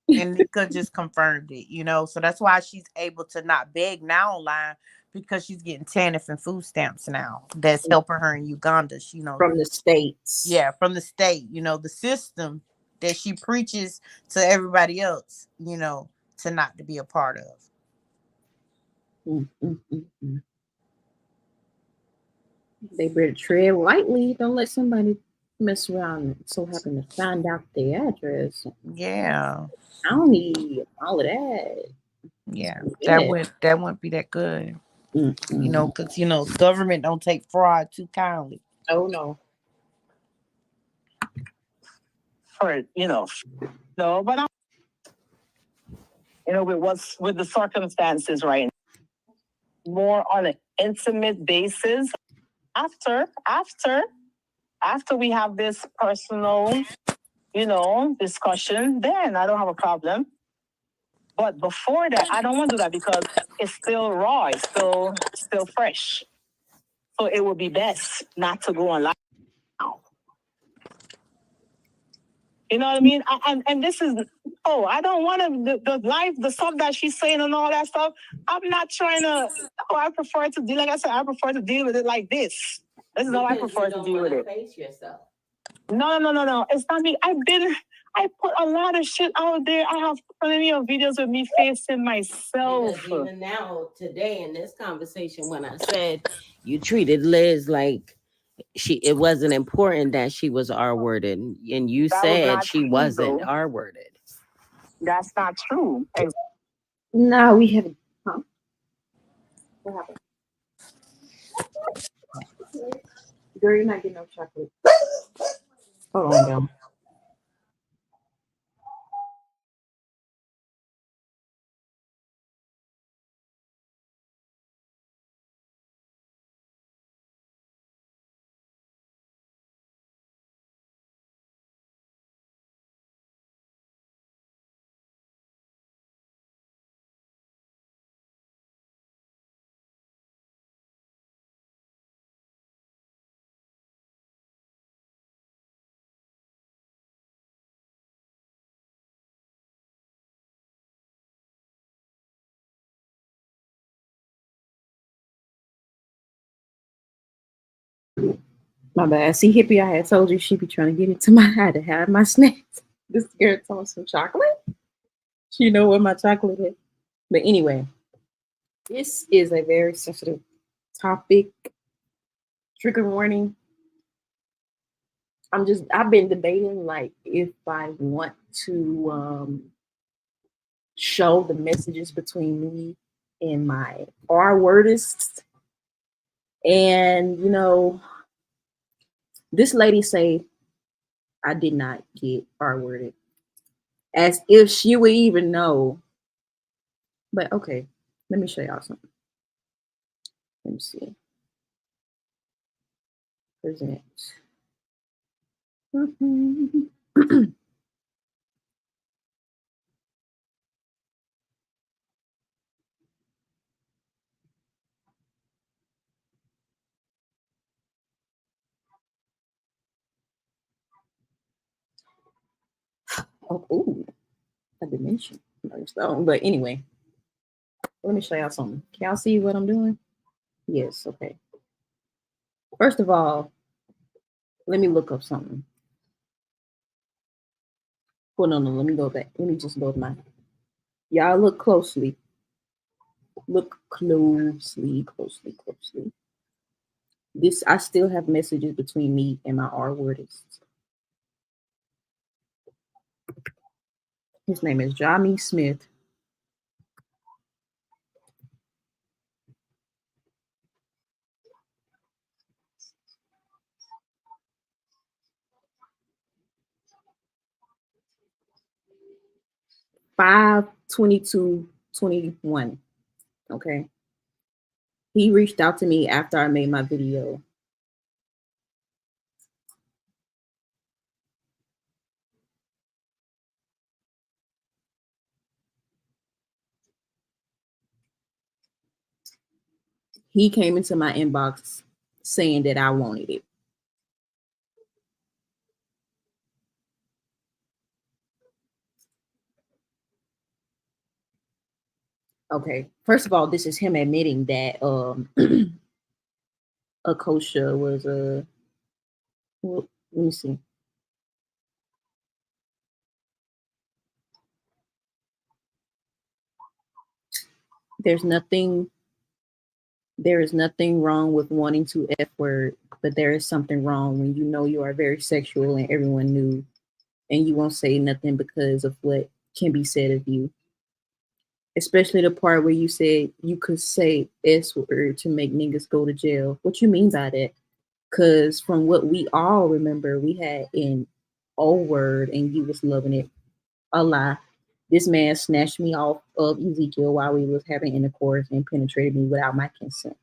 And Nika just confirmed it, So that's why she's able to not beg now online because she's getting TANF and food stamps now. That's helping her in Uganda. From the states. Yeah, from the state. The system that she preaches to everybody else, to not to be a part of. They better tread lightly. Don't let somebody mess around and so happen to find out their address. Yeah. I don't need all of that. Yeah. That wouldn't be that good. Because government don't take fraud too kindly. Oh no. For no, but with the circumstances right now, more on an intimate basis after After we have this personal, discussion, then I don't have a problem. But before that, I don't want to do that because it's still raw, it's still fresh. So it would be best not to go on live now. You know what I mean? And this is, I don't want to, the life, the stuff that she's saying and all that stuff. I'm not trying to, I prefer to deal, like I said, I prefer to deal with it like this. This is how I prefer to deal with it. Face yourself. No. It's not me. I put a lot of shit out there. I have plenty of videos of me facing myself. Because even now, today in this conversation, when I said you treated Liz like it wasn't important that she was R-worded, and you said she wasn't R-worded. That's not true. No, we haven't. Huh? What happened? Girl, you're not getting no chocolate. Hold on, girl. My bad. See, Hippie, I had told you she'd be trying to get into my eye to have my snacks. This girl told some chocolate. She know what my chocolate is. But anyway, this is a very sensitive topic. Trigger warning. I've been debating like if I want to show the messages between me and my R-wordists. And this lady say I did not get R-worded. As if she would even know. But okay, let me show y'all something. Let me see. Present. Oh, a dimension. But anyway, let me show y'all something. Can y'all see what I'm doing? Yes, okay. First of all, let me look up something. Well, no, let me go back. Let me just go to mine. Y'all look closely. Look closely. This, I still have messages between me and my R-wordists. His name is Johnny Smith. (5/22/21). Okay. He reached out to me after I made my video. He came into my inbox saying that I wanted it. Okay. First of all, this is him admitting that Akosha was a. Well, let me see. There is nothing wrong with wanting to F word, but there is something wrong when you know you are very sexual and everyone knew, and you won't say nothing because of what can be said of you. Especially the part where you said you could say S word to make niggas go to jail. What you mean by that? Because from what we all remember, we had an O word and you was loving it. A lie. This man snatched me off of Ezekiel while we was having intercourse and penetrated me without my consent.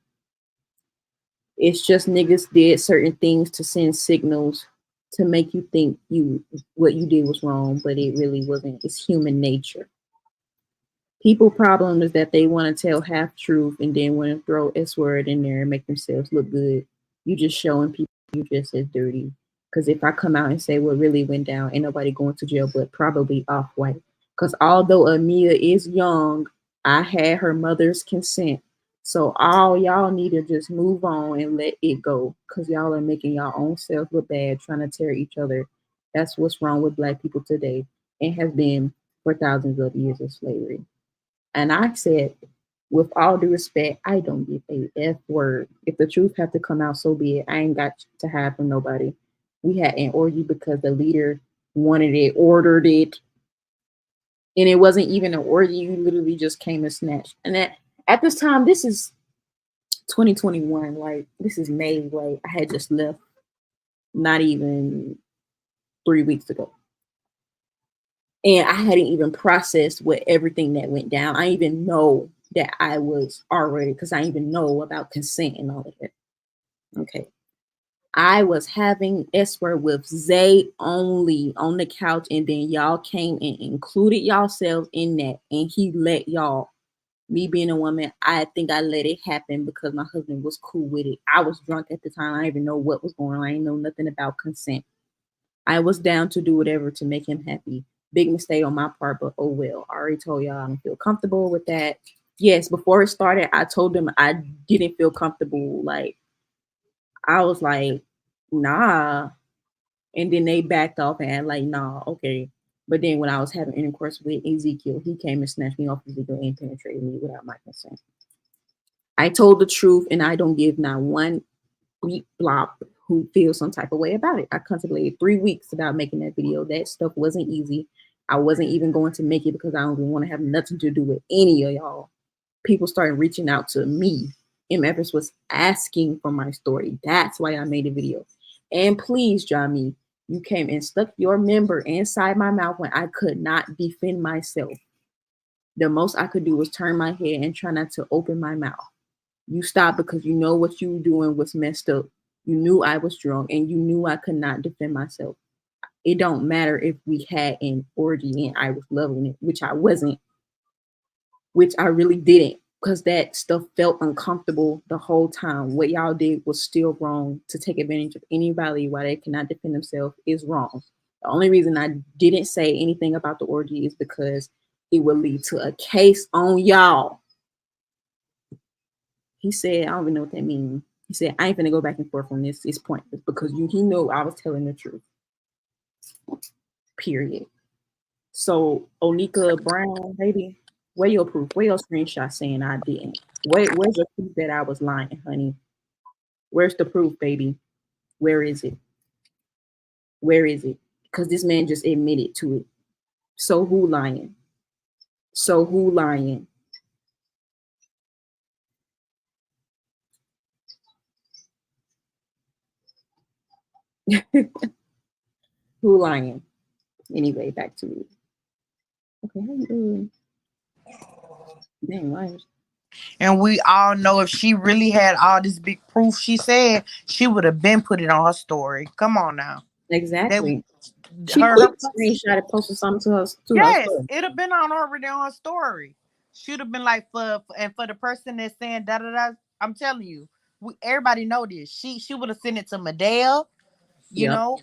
It's just niggas did certain things to send signals to make you think what you did was wrong, but it really wasn't. It's human nature. People problem is that they want to tell half truth and then want to throw S word in there and make themselves look good. You just showing people you just as dirty. Because if I come out and say what really went down, ain't nobody going to jail, but probably off white. Because although Amia is young, I had her mother's consent. So all y'all need to just move on and let it go. Because y'all are making y'all own self look bad, trying to tear each other. That's what's wrong with black people today and has been for thousands of years of slavery. And I said, with all due respect, I don't give a F word. If the truth have to come out, so be it. I ain't got to hide from nobody. We had an orgy because the leader wanted it, ordered it. And it wasn't even an orgy. You literally just came and snatched. And at this time, this is 2021. Like, this is May. Like, I had just left not even 3 weeks ago. And I hadn't even processed what everything that went down. I even know that I was already, because I even know about consent and all of that. Okay. I was having S word with Zay only on the couch, and then y'all came and included yourselves in that, and he let y'all. Me being a woman, I think I let it happen because my husband was cool with it. I was drunk at the time. I didn't even know what was going on. I didn't know nothing about consent. I was down to do whatever to make him happy. Big mistake on my part, but oh well. I already told y'all I don't feel comfortable with that. Yes, before it started, I told them I didn't feel comfortable. Like, I was like, nah. And then they backed off and like, nah, okay. But then when I was having intercourse with Ezekiel, he came and snatched me off Ezekiel and penetrated me without my consent. I told the truth, and I don't give not one bleep blop who feels some type of way about it. I contemplated 3 weeks about making that video. That stuff wasn't easy. I wasn't even going to make it because I don't even want to have nothing to do with any of y'all. People started reaching out to me. MFers was asking for my story. That's why I made a video. And please, Jami, you came and stuck your member inside my mouth when I could not defend myself. The most I could do was turn my head and try not to open my mouth. You stopped because you know what you were doing was messed up. You knew I was drunk and you knew I could not defend myself. It don't matter if we had an orgy and I was loving it, which I wasn't, which I really didn't, because that stuff felt uncomfortable the whole time. What y'all did was still wrong. To take advantage of anybody while they cannot defend themselves is wrong. The only reason I didn't say anything about the orgy is because it would lead to a case on y'all. He said, I don't even know what that means. He said, I ain't gonna go back and forth on this. It's pointless because he knew I was telling the truth. Period. So, Onika Brown, baby, where your proof? Where your screenshot saying I didn't? Where's the proof that I was lying, honey? Where's the proof, baby? Where is it? Where is it? Because this man just admitted to it. So who lying? So who lying? Who lying? Anyway, back to it. Okay, how you doing? Dang, liars. And we all know if she really had all this big proof she said, she would have been put it on her story. Come on now. Exactly. They, She her quick screenshot and posted something to her yes, story. it'd have been already on her story. She'd have been like, for the person that's saying da da da. I'm telling you, everybody know this. She would have sent it to Medea. You know,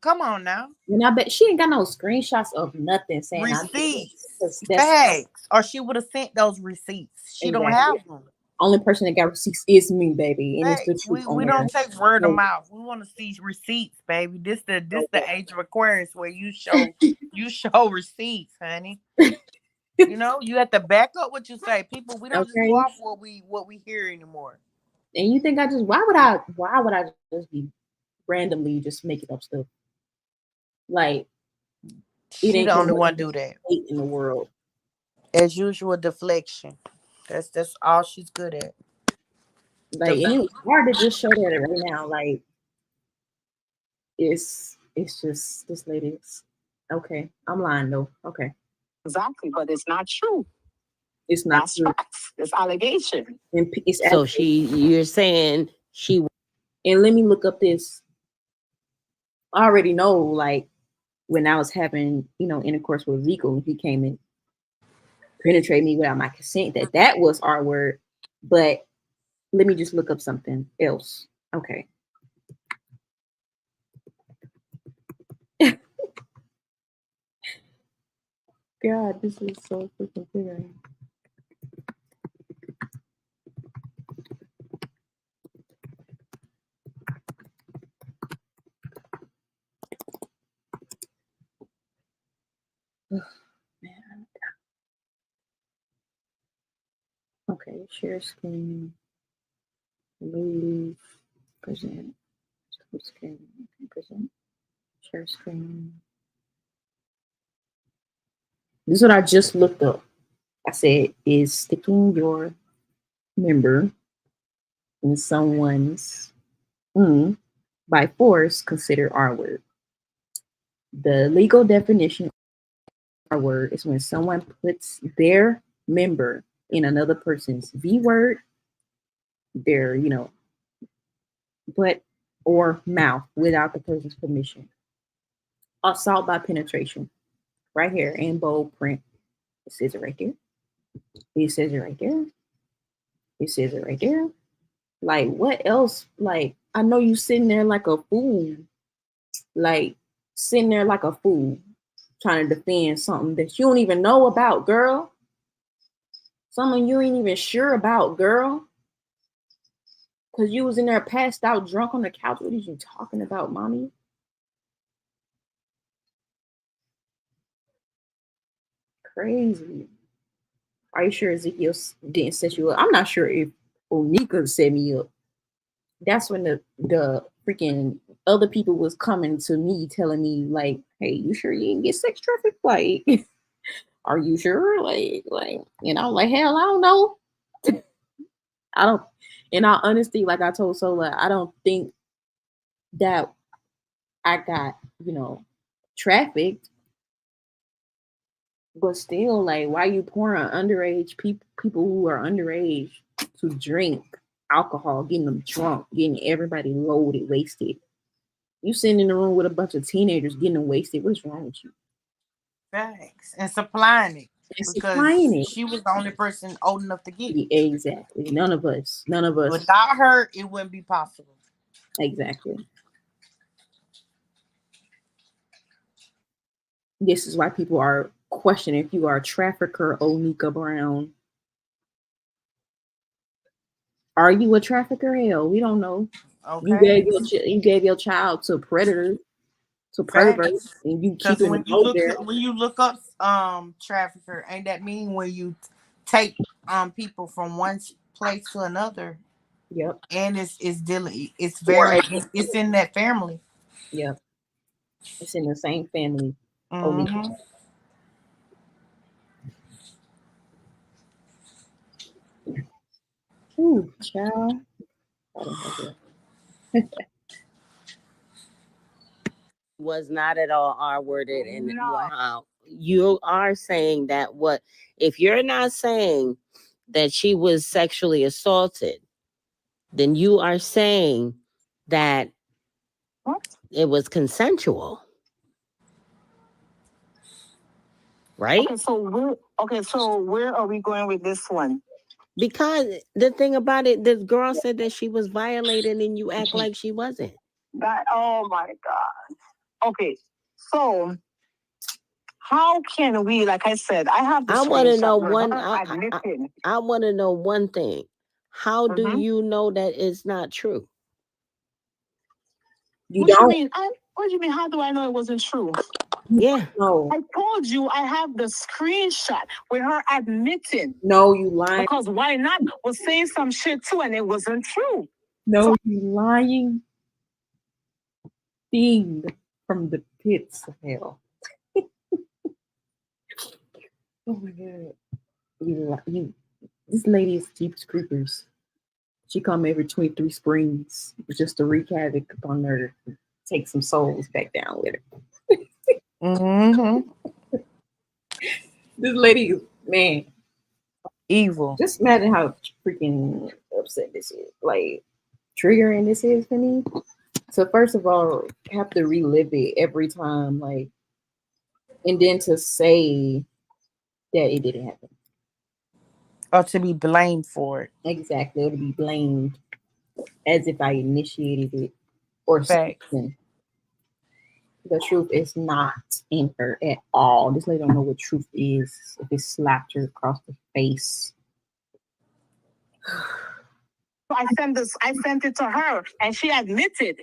come on now. And I bet she ain't got no screenshots of nothing saying receipts, facts, or she would have sent those receipts. She don't have them. Only person that got receipts is me, baby, and it's the truth. We don't take word of mouth. We want to see receipts, baby. This the age of Aquarius where you show receipts, honey. You know, you have to back up what you say. People, we don't just go off what we hear anymore. And you think why would I just be randomly just making up stuff? Like, she the only one do that in the world. As usual, deflection. That's all she's good at. Like, and it was hard to just show that right now. Like, it's just this lady's okay. I'm lying though. Okay. Exactly, but it's not true. It's not true. It's allegation. So you're saying she And let me look up this. I already know, like, when I was having, intercourse with Ezekiel, he came and penetrated me without my consent, that was our word. But let me just look up something else. Okay. God, this is so freaking clear. Man. Okay, share screen. Leave. Present. Screen. Present. Share screen. This is what I just looked up. I said, is sticking your member in someone's by force considered R word? The legal definition of R word is when someone puts their member in another person's V word, their, butt or mouth without the person's permission. Assault by penetration. Right here in bold print. It says it right there. It says it right there. It says it right there. Like, what else? Like, I know you sitting there like a fool. Like, sitting there like a fool, trying to defend something that you don't even know about, girl. Something you ain't even sure about, girl. Because you was in there passed out, drunk on the couch. What are you talking about, mommy? Crazy. Are you sure Ezekiel didn't set you up? I'm not sure if Onika set me up. That's when the freaking other people was coming to me telling me, like, hey, you sure you didn't get sex trafficked? Like, are you sure? Like, like, hell, I don't know. I don't, in all honesty, like I told Sola, I don't think that I got, trafficked. But still, like, why you pouring underage people who are underage to drink alcohol, getting them drunk, getting everybody loaded, wasted? You sitting in the room with a bunch of teenagers getting them wasted. What's wrong with you? Facts. And supplying it. And Because supplying it. she was the only person old enough to get it. Exactly. None of us. Without her, it wouldn't be possible. Exactly. This is why people are questioning if you are a trafficker, Onika Brown. Are you a trafficker? Hell, we don't know. Okay. You gave your child to predators, to perverts, and you keep Because him there. when you look up trafficker, ain't that mean when you take people from one place to another? Yep. And it's dealing. It's very. It's in that family. Yep. It's in the same family. Mm-hmm. Ooh, child. Was not at all R worded, and wow, you are saying that what if you're not saying that she was sexually assaulted, then you are saying that it was consensual, right? So where are we going with this one? Because the thing about it, this girl said that she was violated and you act like she wasn't. Oh my God. Okay, so how can we, like I said, I have the I want to know I want to know one thing. How do you know that it's not true? What do you mean? What do you mean? How do I know it wasn't true? Yeah. No. I told you I have the screenshot with her admitting. No, you lying. Because why not? Was saying some shit too, and it wasn't true. No, you lying. Fiend from the pits of hell. Oh my God. This lady is Jeep's Creepers. She come every 23 springs just to wreak havoc upon her, take some souls back down with her. Mm-hmm. This lady is, man, evil. just imagine how freaking upset this is. Like, triggering this is for me. So first of all, I have to relive it every time, like, and then to say that it didn't happen. Or to be blamed for it. Exactly, or to be blamed as if I initiated it or Facts. something. The truth is not in her at all. This lady don't know what truth is. If it slapped her across the face. I sent it to her, and she admitted.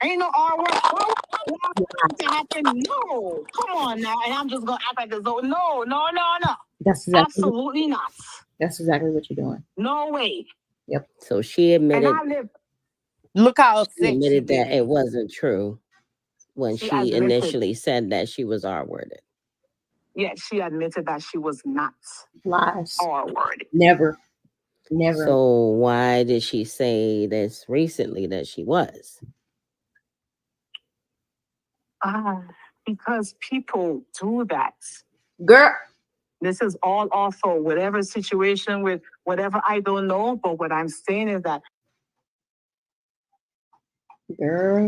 Ain't no R word. What to happen? No. Come on now. And I'm just gonna act like as though no. That's Absolutely not. That's exactly what you're doing. No way. Yep. So she And admitted, I live. Look how she upset she admitted that it getting. wasn't true when She she admitted. initially said that she was R-worded. Yeah, she admitted that she was not Lies. R word. Never. Never. So why did she say this recently that she was? Because people do that. Girl. This is all awful. Whatever situation with whatever, I don't know. But what I'm saying is that Girl.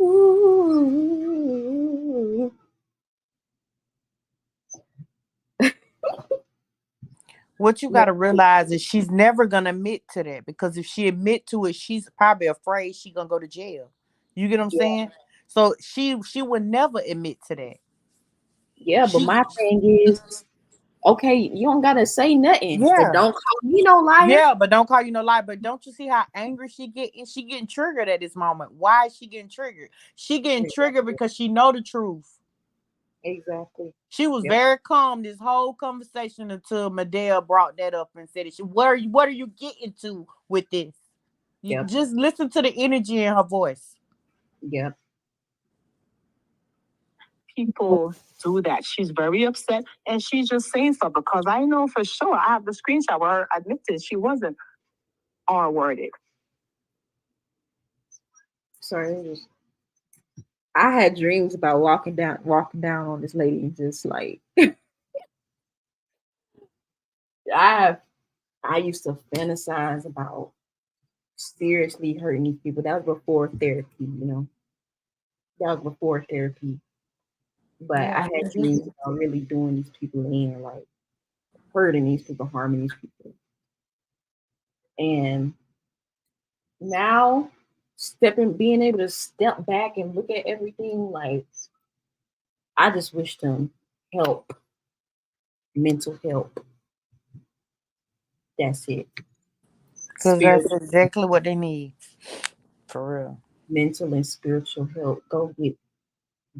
Ooh. What you got to realize is she's never going to admit to that, because if she admit to it, she's probably afraid she going to go to jail. You get what I'm saying? So she would never admit to that. Yeah, but She- my thing is, okay, you don't gotta say nothing, Yeah. but don't call me no liar. Yeah, but don't call you no lie. But don't you see how angry she getting? She getting triggered at this moment. Why is she getting triggered? She getting triggered because she know the truth. Exactly. She was Yep. very calm this whole conversation until Medea brought that up and said, What are you getting to with this? You Yep. just listen to the energy in her voice." Yep. people do that. She's very upset, and she's just saying so because I know for sure. I have the screenshot where her admitted she wasn't R worded. Sorry, I had dreams about walking down on this lady and just like I used to fantasize about seriously hurting these people. That was before therapy, you know. That was before therapy. But Yeah, I had dreams about really doing these people in, like hurting these people, harming these people. And now being able to step back and look at everything, like I just wish them help, mental help. That's it. because that's exactly what they need, for real. Mental and spiritual help. Go get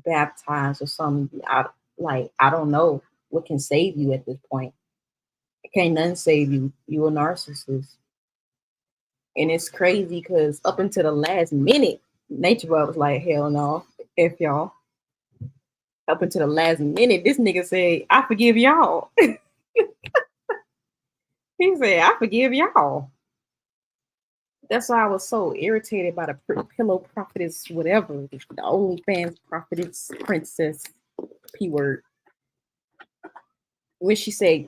baptized or something. I don't know what can save you at this point. Can't nothing save you. You a narcissist. And it's crazy because up until the last minute, Nature Boy was like, hell no, F y'all. Up until the last minute, this nigga said, I forgive y'all. He said, I forgive y'all. That's why I was so irritated by the pillow prophetess, whatever, the OnlyFans prophetess, princess, P word. When she said,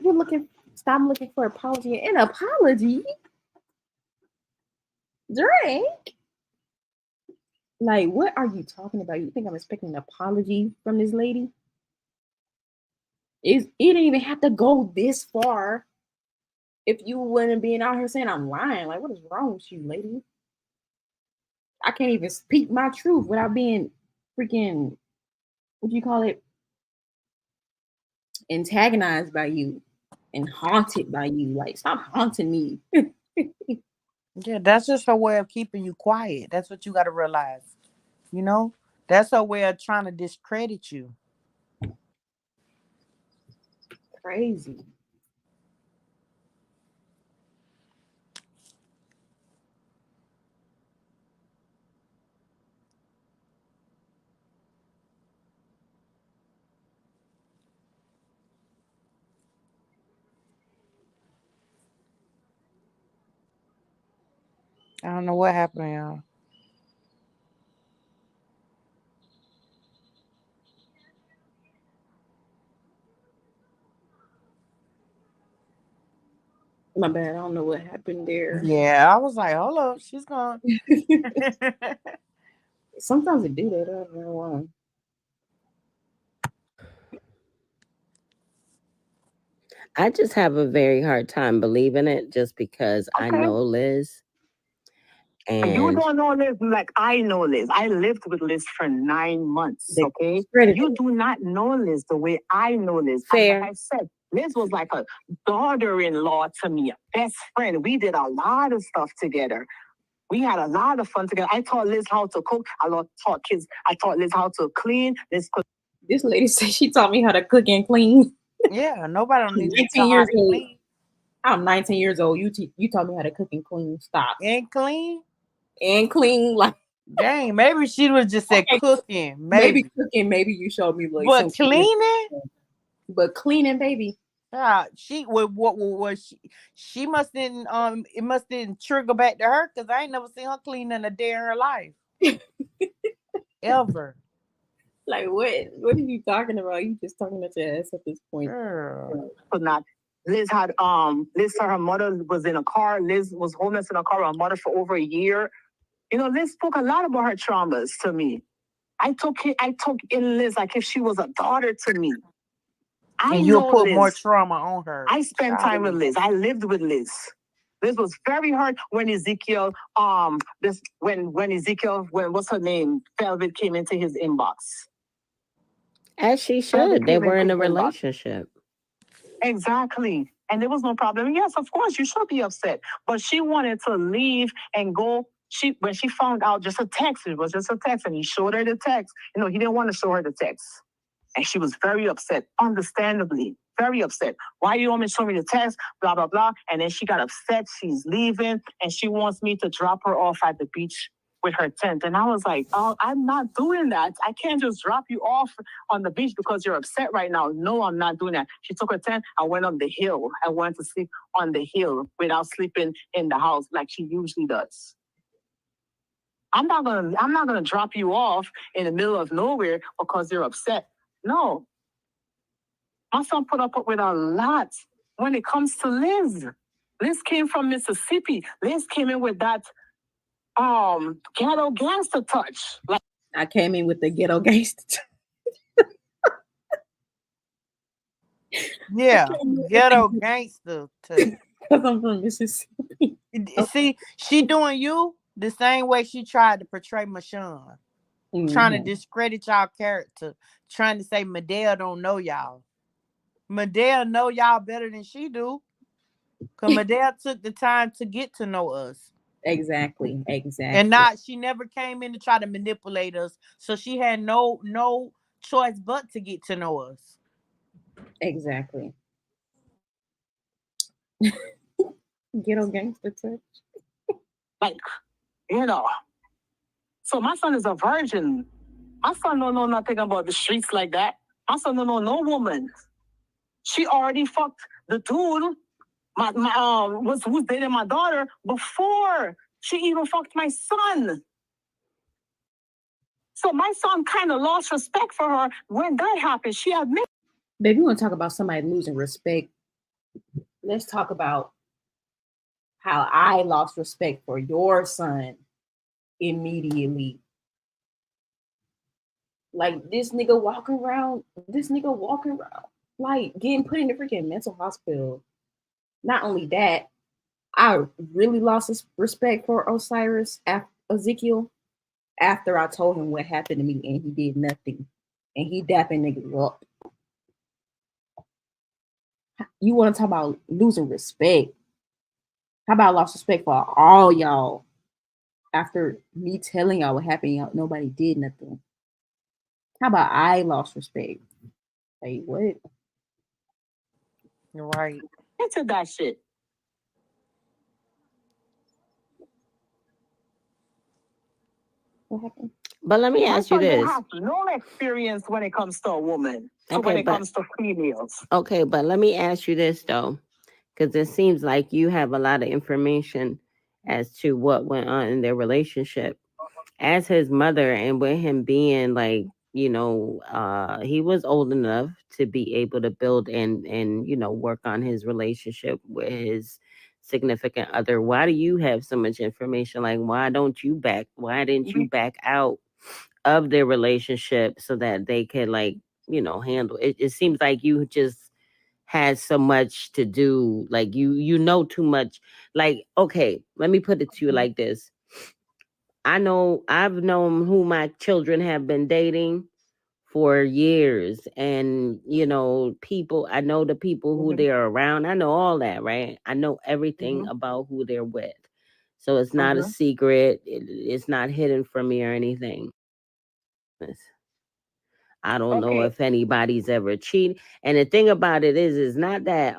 stop looking for apology. An apology? Drake? Like, what are you talking about? You think I'm expecting an apology from this lady? It didn't even have to go this far if you wouldn't being out here saying I'm lying. Like, what is wrong with you, lady? I can't even speak my truth without being freaking, what do you call it? Antagonized by you and haunted by you. Like, stop haunting me. Yeah, that's just her way of keeping you quiet. That's what you got to realize. You know, that's her way of trying to discredit you. Crazy. I don't know what happened, y'all. My bad. I don't know what happened there. Yeah, I was like, hold up, she's gone. Sometimes it do that. I don't know why. I just have a very hard time believing it just because I Okay. know Liz You and don't know Liz like I know Liz. I lived with Liz for 9 months. They Okay. discredited You it. do not know Liz the way I know Liz. fair. Like I said, Liz was like a daughter-in-law to me, a best friend. We did a lot of stuff together. We had a lot of fun together. I taught Liz how to cook. Taught kids. I taught Liz how to clean. Liz could. This lady said she taught me how to cook and clean. Yeah, nobody don't need to 19 tell how years to old. clean I'm 19 years old. You taught me how to cook and clean. Stop. and clean. And clean. Like, Dang, maybe she was just said okay, cooking, maybe maybe. cooking, maybe you showed me like But some. cleaning, But cleaning, baby. she what was she must didn't it must didn't trigger back to her because I ain't never seen her cleaning a day in her life ever. Like, what are you talking about? You just talking about your ass at this point. Girl. Could not. Liz had Liz said her mother was in a car. Liz was homeless in a car with her mother for over a year. You know, Liz spoke a lot about her traumas to me. I took in Liz like if she was a daughter to me. I And you'll know put more Liz. trauma on her. I spent time with Liz. I lived with Liz. Liz was very hurt when Ezekiel, when what's her name, Velvet came into his inbox. As she Velvet should. They came were in into a his inbox. relationship. Exactly. And there was no problem. Yes, of course, you should be upset. But she wanted to leave and go. When she found out just a text, it was just a text, and he showed her the text. You know, he didn't want to show her the text. And she was very upset, understandably, very upset. Why you want me to show me the text? Blah, blah, blah. And then she got upset. She's leaving, and she wants me to drop her off at the beach with her tent. And I was like, oh, I'm not doing that. I can't just drop you off on the beach because you're upset right now. No, I'm not doing that. She took her tent. I went on the hill. I went to sleep on the hill without sleeping in the house like she usually does. I'm not gonna drop you off in the middle of nowhere because you're upset. No. My son put up with a lot when it comes to Liz. Liz came from Mississippi. Liz came in with that ghetto gangster touch. Like I came in with the ghetto gangster. Yeah, ghetto gangster. Because I'm from Mississippi. See, she doing you the same way she tried to portray Michonne. Trying to discredit y'all character. Trying to say Medea don't know y'all. Medea know y'all better than she do. Because Medea took the time to get to know us. Exactly. And not she never came in to try to manipulate us. So she had no choice but to get to know us. Exactly. Ghetto gangster touch. like, you know. So my son is a virgin. My son don't know nothing about the streets like that. My son don't know no woman. She already fucked the dude. Who's dating my daughter before she even fucked my son. So my son kind of lost respect for her when that happened. She admitted. Baby, we want to talk about somebody losing respect. Let's talk about how I lost respect for your son immediately. Like this nigga walking around, like getting put in the freaking mental hospital. Not only that, I really lost respect for Osiris Ezekiel after I told him what happened to me and he did nothing. And he dapping niggas up. You want to talk about losing respect? How about I lost respect for all y'all after me telling y'all what happened? Y'all, nobody did nothing. How about I lost respect? Like what? You're right. Into that shit. What happened? But let me ask you this. I have no experience when it comes to a woman. So Okay, when it but- comes to females. Okay, but let me ask you this though, because it seems like you have a lot of information as to what went on in their relationship. As his mother, and with him being like, he was old enough to be able to build and work on his relationship with his significant other, why do you have so much information? Like, why didn't you back out of their relationship so that they could, like, handle it? It seems like you just had so much to do. Like, you know too much. Like, okay, let me put it to you like this. I've known who my children have been dating for years, and people, I know the people who they're around. I know all that, right? I know everything about who they're with. So it's not a secret. It's not hidden from me or anything. I don't know if anybody's ever cheated. And the thing about it is not that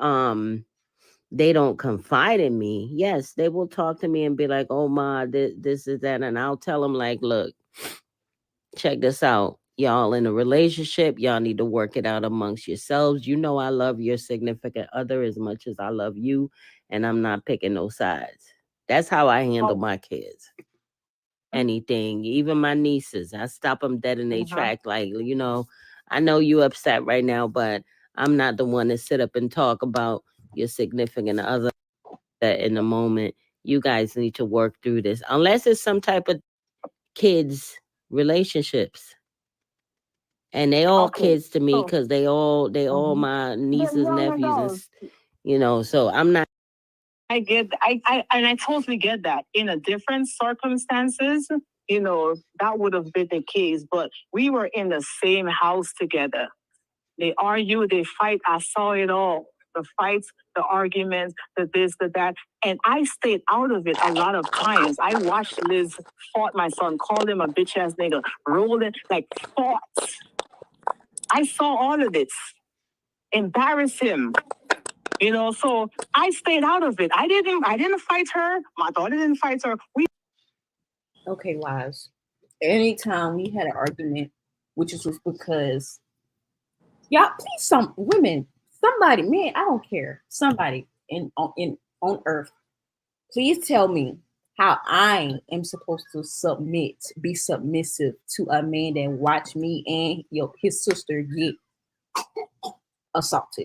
they don't confide in me. Yes, they will talk to me and be like, "Oh ma, this is that," and I'll tell them like, "Look, check this out. Y'all in a relationship, y'all need to work it out amongst yourselves. You know I love your significant other as much as I love you, and I'm not picking no sides." That's how I handle my kids. Anything, even my nieces, I stop them dead in their track. Like, I know you upset right now, but I'm not the one to sit up and talk about your significant other in the moment. You guys need to work through this, unless it's some type of kids relationships. And they all kids to me because they all my nieces, nephews, and so I'm not. I get, and I totally get that. In a different circumstances, that would have been the case. But we were in the same house together. They argue, they fight. I saw it all. The fights, the arguments, the this, the that. And I stayed out of it a lot of times. I watched Liz fought my son, called him a bitch ass nigga, rolled it, like fought. I saw all of this. Embarrass him. So I stayed out of it. I didn't fight her. My daughter didn't fight her. Okay, wives. Anytime we had an argument, which was because y'all, please, some women, somebody, man, I don't care, somebody on earth, please tell me how I am supposed to be submissive to a man that watch me and his sister get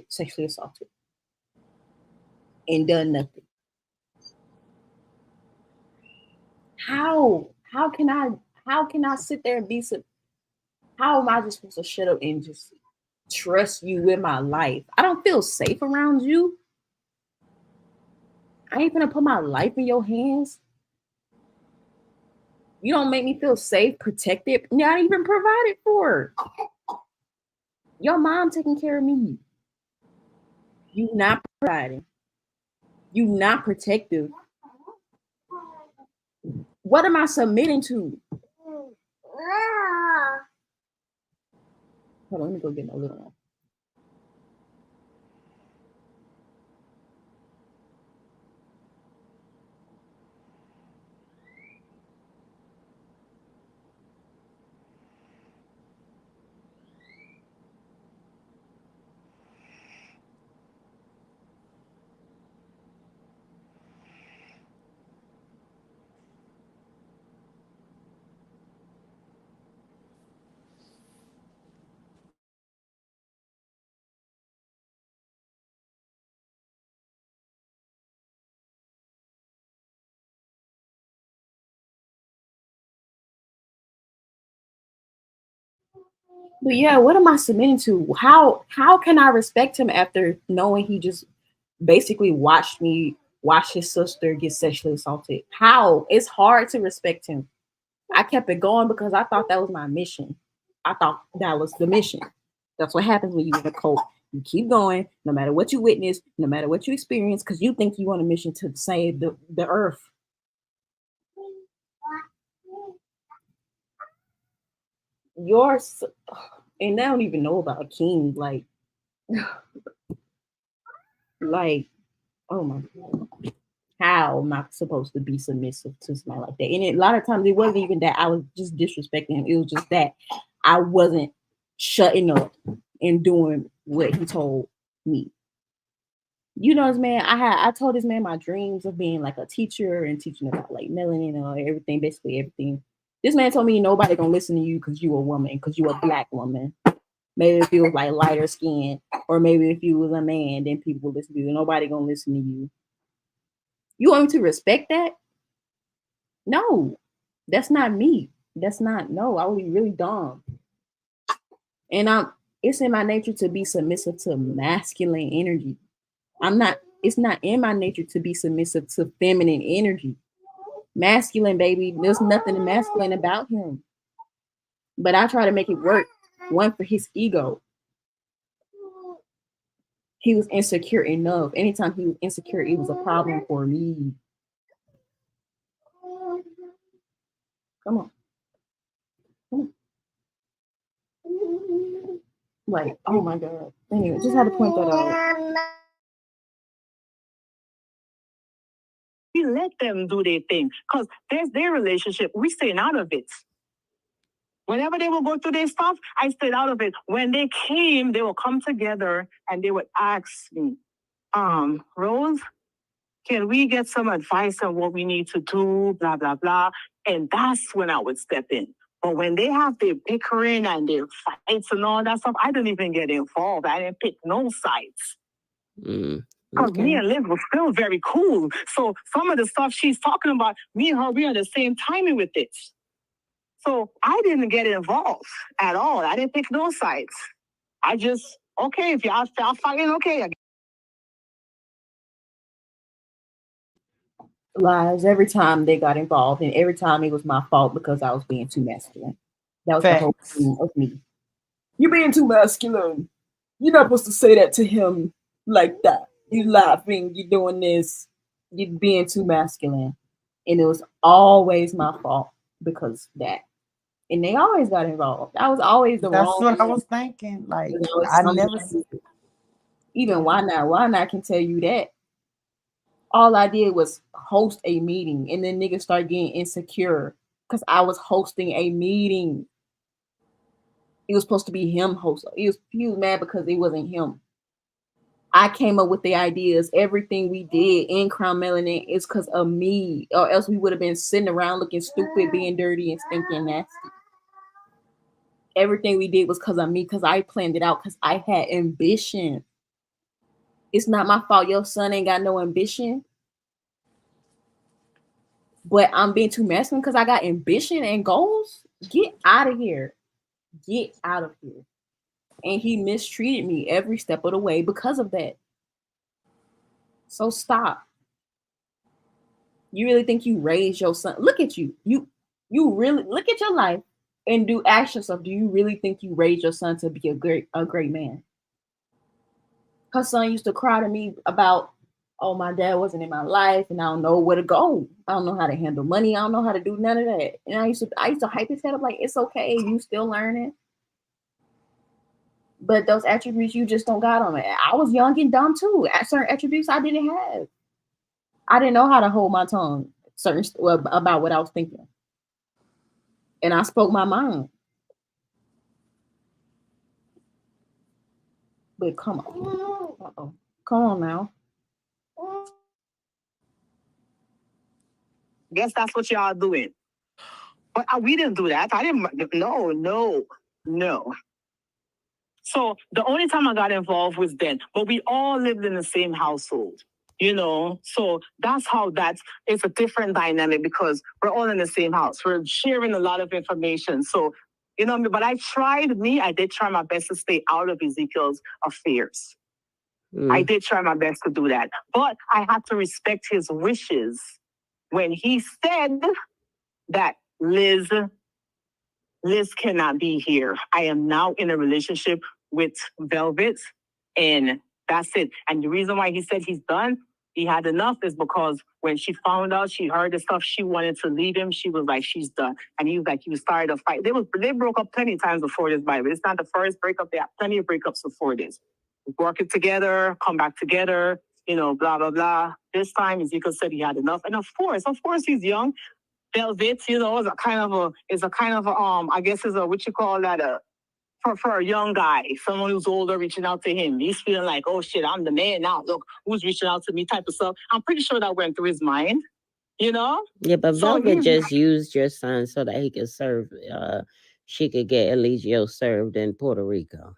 sexually assaulted, and done nothing. How can I sit there and how am I just supposed to shut up and just trust you with my life? I don't feel safe around you. I ain't gonna put my life in your hands. You don't make me feel safe, protected, not even provided for. Your mom taking care of me. You not providing. You not protective. What am I submitting to? Hold on, let me go get my little one. But yeah, what am I submitting to? How can I respect him after knowing he just basically watch his sister get sexually assaulted? How? It's hard to respect him. I kept it going because I thought that was my mission. I thought that was the mission. That's what happens when you're in a cult. You keep going, no matter what you witness, no matter what you experience, because you think you on a mission to save the earth. Yours, and I don't even know about a king. Like, oh my God. How am I supposed to be submissive to somebody like that? And a lot of times it wasn't even that I was just disrespecting him. It was just that I wasn't shutting up and doing what he told me. This man, I told this man my dreams of being like a teacher and teaching about like melanin and everything, basically everything. This man told me nobody gonna listen to you because you a woman, because you a black woman. Maybe if you was like lighter skin, or maybe if you was a man, then people would listen to you. Nobody gonna listen to you. You want me to respect that? No, that's not me. That's not, no, I would be really dumb. And it's in my nature to be submissive to masculine energy. It's not in my nature to be submissive to feminine energy. Masculine, baby, there's nothing masculine about him. But I try to make it work. One, for his ego. He was insecure enough. Anytime he was insecure, it was a problem for me. Come on. Come on. Like, oh my God. Anyway, just had to point that out. We let them do their thing because there's their relationship. We staying out of it. Whenever they will go through their stuff, I stayed out of it. When they came, they will come together and they would ask me, Rose, can we get some advice on what we need to do, blah, blah, blah. And that's when I would step in. But when they have their bickering and their fights and all that stuff, I didn't even get involved. I didn't pick no sides. Because me and Liz were still very cool. So some of the stuff she's talking about, me and her, we are the same timing with it. So I didn't get involved at all. I didn't pick no sides. I just, okay, if y'all fighting, okay. Lies every time they got involved, and every time it was my fault because I was being too masculine. That was the whole thing of me. You're being too masculine. You're not supposed to say that to him like that. You laughing, you doing this, you being too masculine. And it was always my fault because that. And they always got involved. I was always the That's wrong what I one. was thinking. Like, was I something never. like- Even why not? Why not can tell you that. All I did was host a meeting, and then niggas start getting insecure because I was hosting a meeting. It was supposed to be him host. He was mad because it wasn't him. I came up with the ideas. Everything we did in Crown Melanin is because of me, or else we would have been sitting around looking stupid, being dirty and stinking nasty. Everything we did was because of me, because I planned it out, because I had ambition. It's not my fault your son ain't got no ambition. But I'm being too masculine because I got ambition and goals. Get out of here. Get out of here. And he mistreated me every step of the way because of that. So stop. You really think you raised your son? Look at you. You really look at your life and ask yourself, do you really think you raised your son to be a great man? Her son used to cry to me about, oh, my dad wasn't in my life and I don't know where to go. I don't know how to handle money. I don't know how to do none of that. And I used to hype his head up like, it's okay, you still learning. But those attributes you just don't got on it. I was young and dumb too. At certain attributes I didn't have. I didn't know how to hold my tongue about what I was thinking. And I spoke my mind. But come on. Uh-oh. Come on now. Guess that's what y'all doing. But we didn't do that. I didn't. No. So the only time I got involved was then. But we all lived in the same household. So that's how it's a different dynamic because we're all in the same house. We're sharing a lot of information. So, but I did try my best to stay out of Ezekiel's affairs. I did try my best to do that. But I had to respect his wishes when he said that Liz cannot be here. I am now in a relationship with Velvet, and that's it. And the reason why he said he's done, he had enough, is because when she found out, she heard the stuff, she wanted to leave him. She was like, she's done. And he was tired of fight. They broke up plenty of times before this, by the way. It's not the first breakup. They have plenty of breakups before this. Working together, come back together, blah, blah, blah. This time, Ezekiel said he had enough. And of course, he's young. Velvet, is a kind of I guess is a, what you call that, for a young guy, someone who's older reaching out to him. He's feeling like, oh shit, I'm the man now. Look, who's reaching out to me type of stuff. I'm pretty sure that went through his mind, Yeah, but Velvet just used your son so that he could serve, she could get Eligio served in Puerto Rico.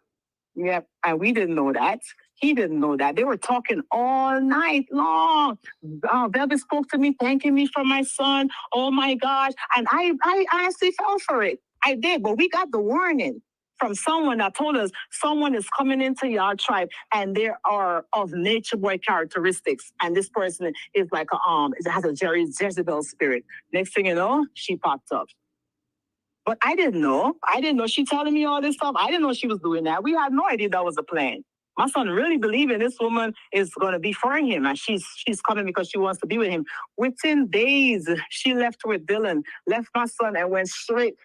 Yep. And we didn't know that. He didn't know that. They were talking all night long. Velvet spoke to me, thanking me for my son. Oh my gosh. And I honestly fell for it. I did, but we got the warning from someone that told us someone is coming into your tribe and they are of nature boy characteristics. And this person is like it has a Jezebel spirit. Next thing you know, she popped up. But I didn't know. I didn't know she telling me all this stuff. I didn't know she was doing that. We had no idea that was the plan. My son really believing this woman is going to be for him, and she's coming because she wants to be with him. Within days, she left with Dylan, left my son, and went straight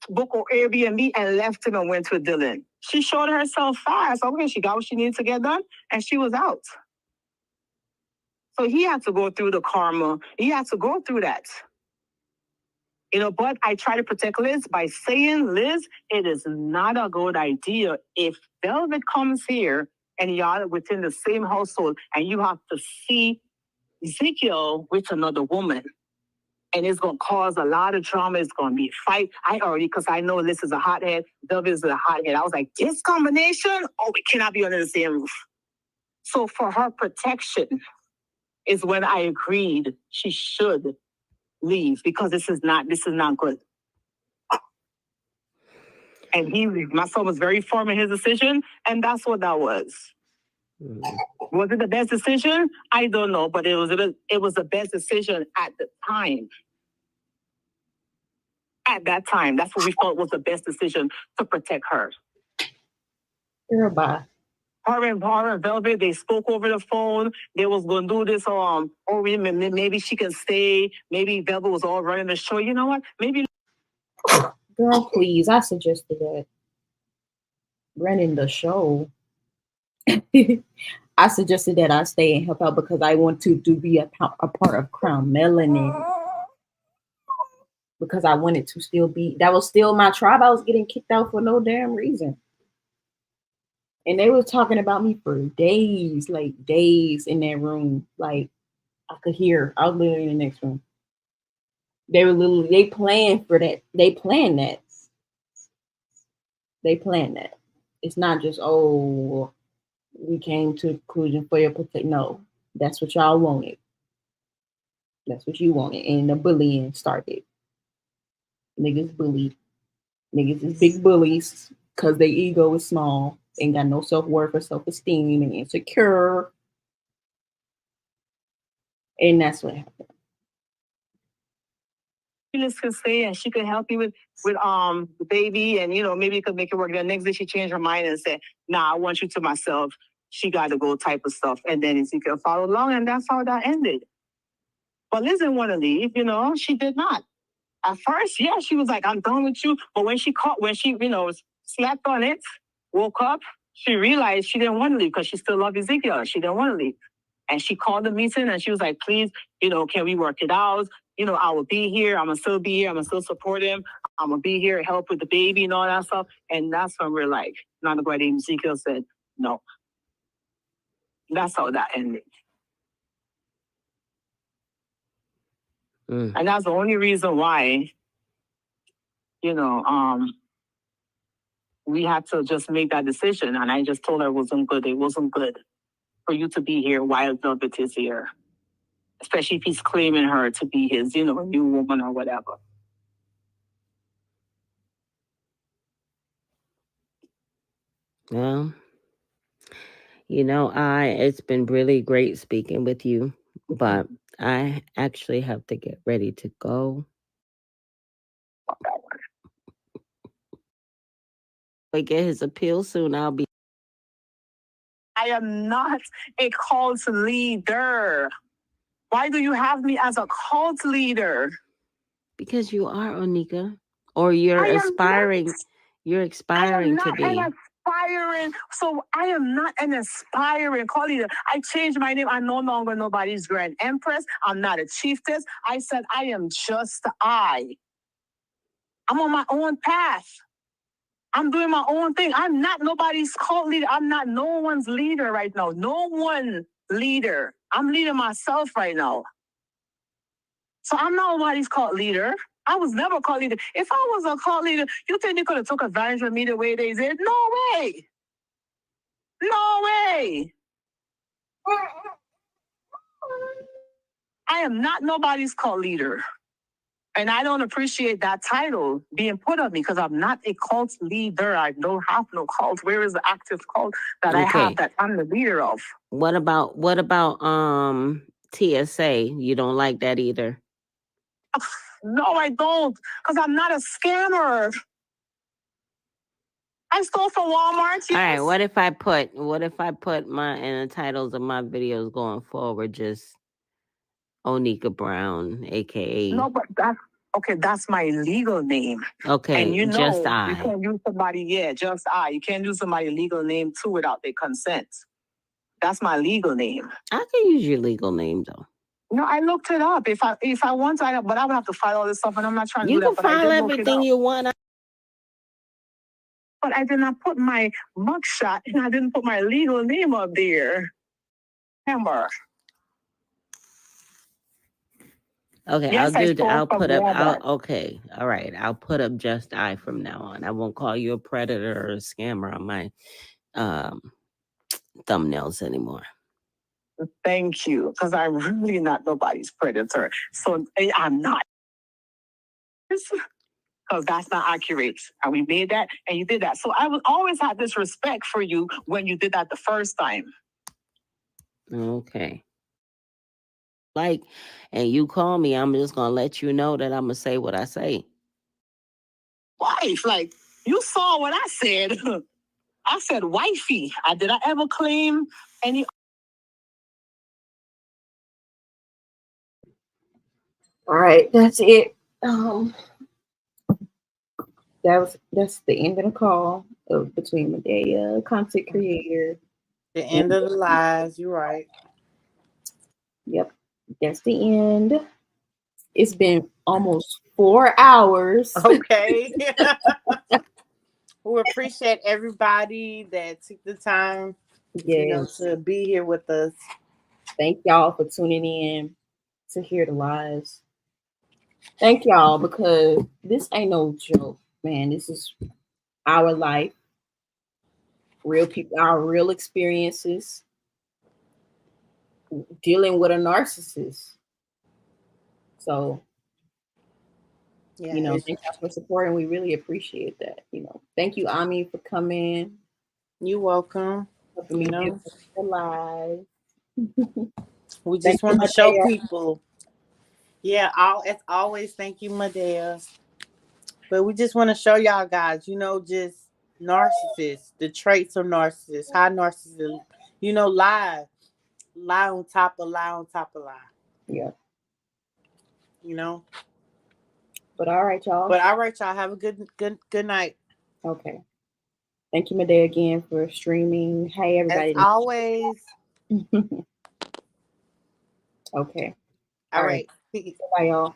book or Airbnb and left him and went with Dylan. She showed herself fast. Okay, she got what she needed to get done, and she was out. So he had to go through the karma. He had to go through that. But I try to protect Liz by saying, Liz, it is not a good idea if Velvet comes here and y'all within the same household and you have to see Ezekiel with another woman. And it's going to cause a lot of drama. It's going to be a fight. Because I know Liz is a hothead. Velvet is a hothead. I was like, this combination, we cannot be under the same roof. So for her protection is when I agreed she should leave because this is not good. And my son was very firm in his decision, and that's what that was. Was it the best decision? I don't know, but it was the best decision at the time. At that time, that's what we thought was the best decision to protect her. Goodbye. Her and Velvet, they spoke over the phone. They was going to do this, maybe she can stay. Maybe Velvet was all running the show. You know what? Maybe. Girl, please. I suggested that. Running the show. I suggested that I stay and help out because I want to be a part of Crown Melanin. Because I wanted to still be, that was still my tribe. I was getting kicked out for no damn reason. And they were talking about me for days, like days in that room. Like I could hear, I was literally in the next room. They planned for that. They planned that. It's not just, we came to conclusion for your protection. No, that's what y'all wanted. That's what you wanted. And the bullying started. Niggas bullied. Niggas is big bullies because their ego is small. Ain't got no self-worth or self-esteem and insecure. And that's what happened. Liz could stay and she could help you with the baby and maybe it could make it work. The next day she changed her mind and said, nah, I want you to myself. She got to go type of stuff. And then Ezekiel followed along and that's how that ended. But Liz didn't want to leave, she did not. At first, yeah, she was like, I'm done with you. But when she slept on it, woke up, she realized she didn't want to leave because she still loved Ezekiel. She didn't want to leave. And she called the meeting and she was like, please, can we work it out? I will be here. I'm going to still be here. I'm going to still support him. I'm going to be here, help with the baby and all that stuff. And that's when we're like, not the name Ezekiel said, no. That's how that ended. And that's the only reason why, we had to just make that decision. And I just told her it wasn't good. It wasn't good for you to be here while Velvet is here. Especially if he's claiming her to be his, new woman or whatever. Well, it's been really great speaking with you, but I actually have to get ready to go. I get his appeal soon. I am not a cult leader. Why do you have me as a cult leader? Because you are, Onika. Or you're aspiring. You're aspiring to be. So I am not an aspiring cult leader. I changed my name. I'm no longer nobody's grand empress. I'm not a chiefess. I said I am just I. I'm on my own path. I'm doing my own thing. I'm not nobody's cult leader. I'm not no one's leader right now. No one leader. I'm leading myself right now. So I'm not nobody's cult leader. I was never a cult leader. If I was a cult leader, you think they could have took advantage of me the way they did? No way. No way. I am not nobody's cult leader. And I don't appreciate that title being put on me because I'm not a cult leader. I don't have no cult. Where is the active cult that I have that I'm the leader of? What about TSA? You don't like that either? No, I don't, because I'm not a scammer. I stole from Walmart. Yes. All right. What if I put my in the titles of my videos going forward just Onika Brown, aka? No, but that's okay. That's my legal name. Okay, and you know, just you I. can't use somebody. Yeah, just I. You can't use somebody's legal name too without their consent. That's my legal name. I can use your legal name though. No, I looked it up. If I want, but I would have to file all this stuff, and I'm not trying to You do can that. But I file did look it everything up. you want. But I did not put my mugshot, and I didn't put my legal name up there. Amber. Okay, Yes, I'll put up. Walmart. Okay, all right. I'll put up just I from now on. I won't call you a predator or a scammer on my thumbnails anymore. Thank you, because I'm really not nobody's predator. So I'm not. Because that's not accurate. And we made that, and you did that. So I would always have this respect for you when you did that the first time. Okay. And you call me, I'm just gonna let you know that I'm gonna say what I say. Wife, like you saw what I said. I said wifey. Did I ever claim any? All right, that's it. That's the end of the call between Medea, content creator. The end of the lies. You're right. Yep, that's the end. It's been almost 4 hours. Okay. We appreciate everybody that took the time, Yes. to be here with us. Thank y'all for tuning in to hear the lies. Thank y'all, because this ain't no joke, man. This is our life, real people, our real experiences dealing with a narcissist. So, Yeah, thank y'all for supporting. We really appreciate that. Thank you, Ami, for coming. You're welcome. Helping me get the live. We just want to show people. Yeah, as always, thank you, Medea. But we just want to show y'all guys, just narcissists, the traits of narcissists, how narcissists, lie on top of lie on top of lie. Yeah. But all right, y'all. Have a good night. Okay. Thank you, Medea, again for streaming. Hey, everybody. As always. Okay. All right. Bye, y'all.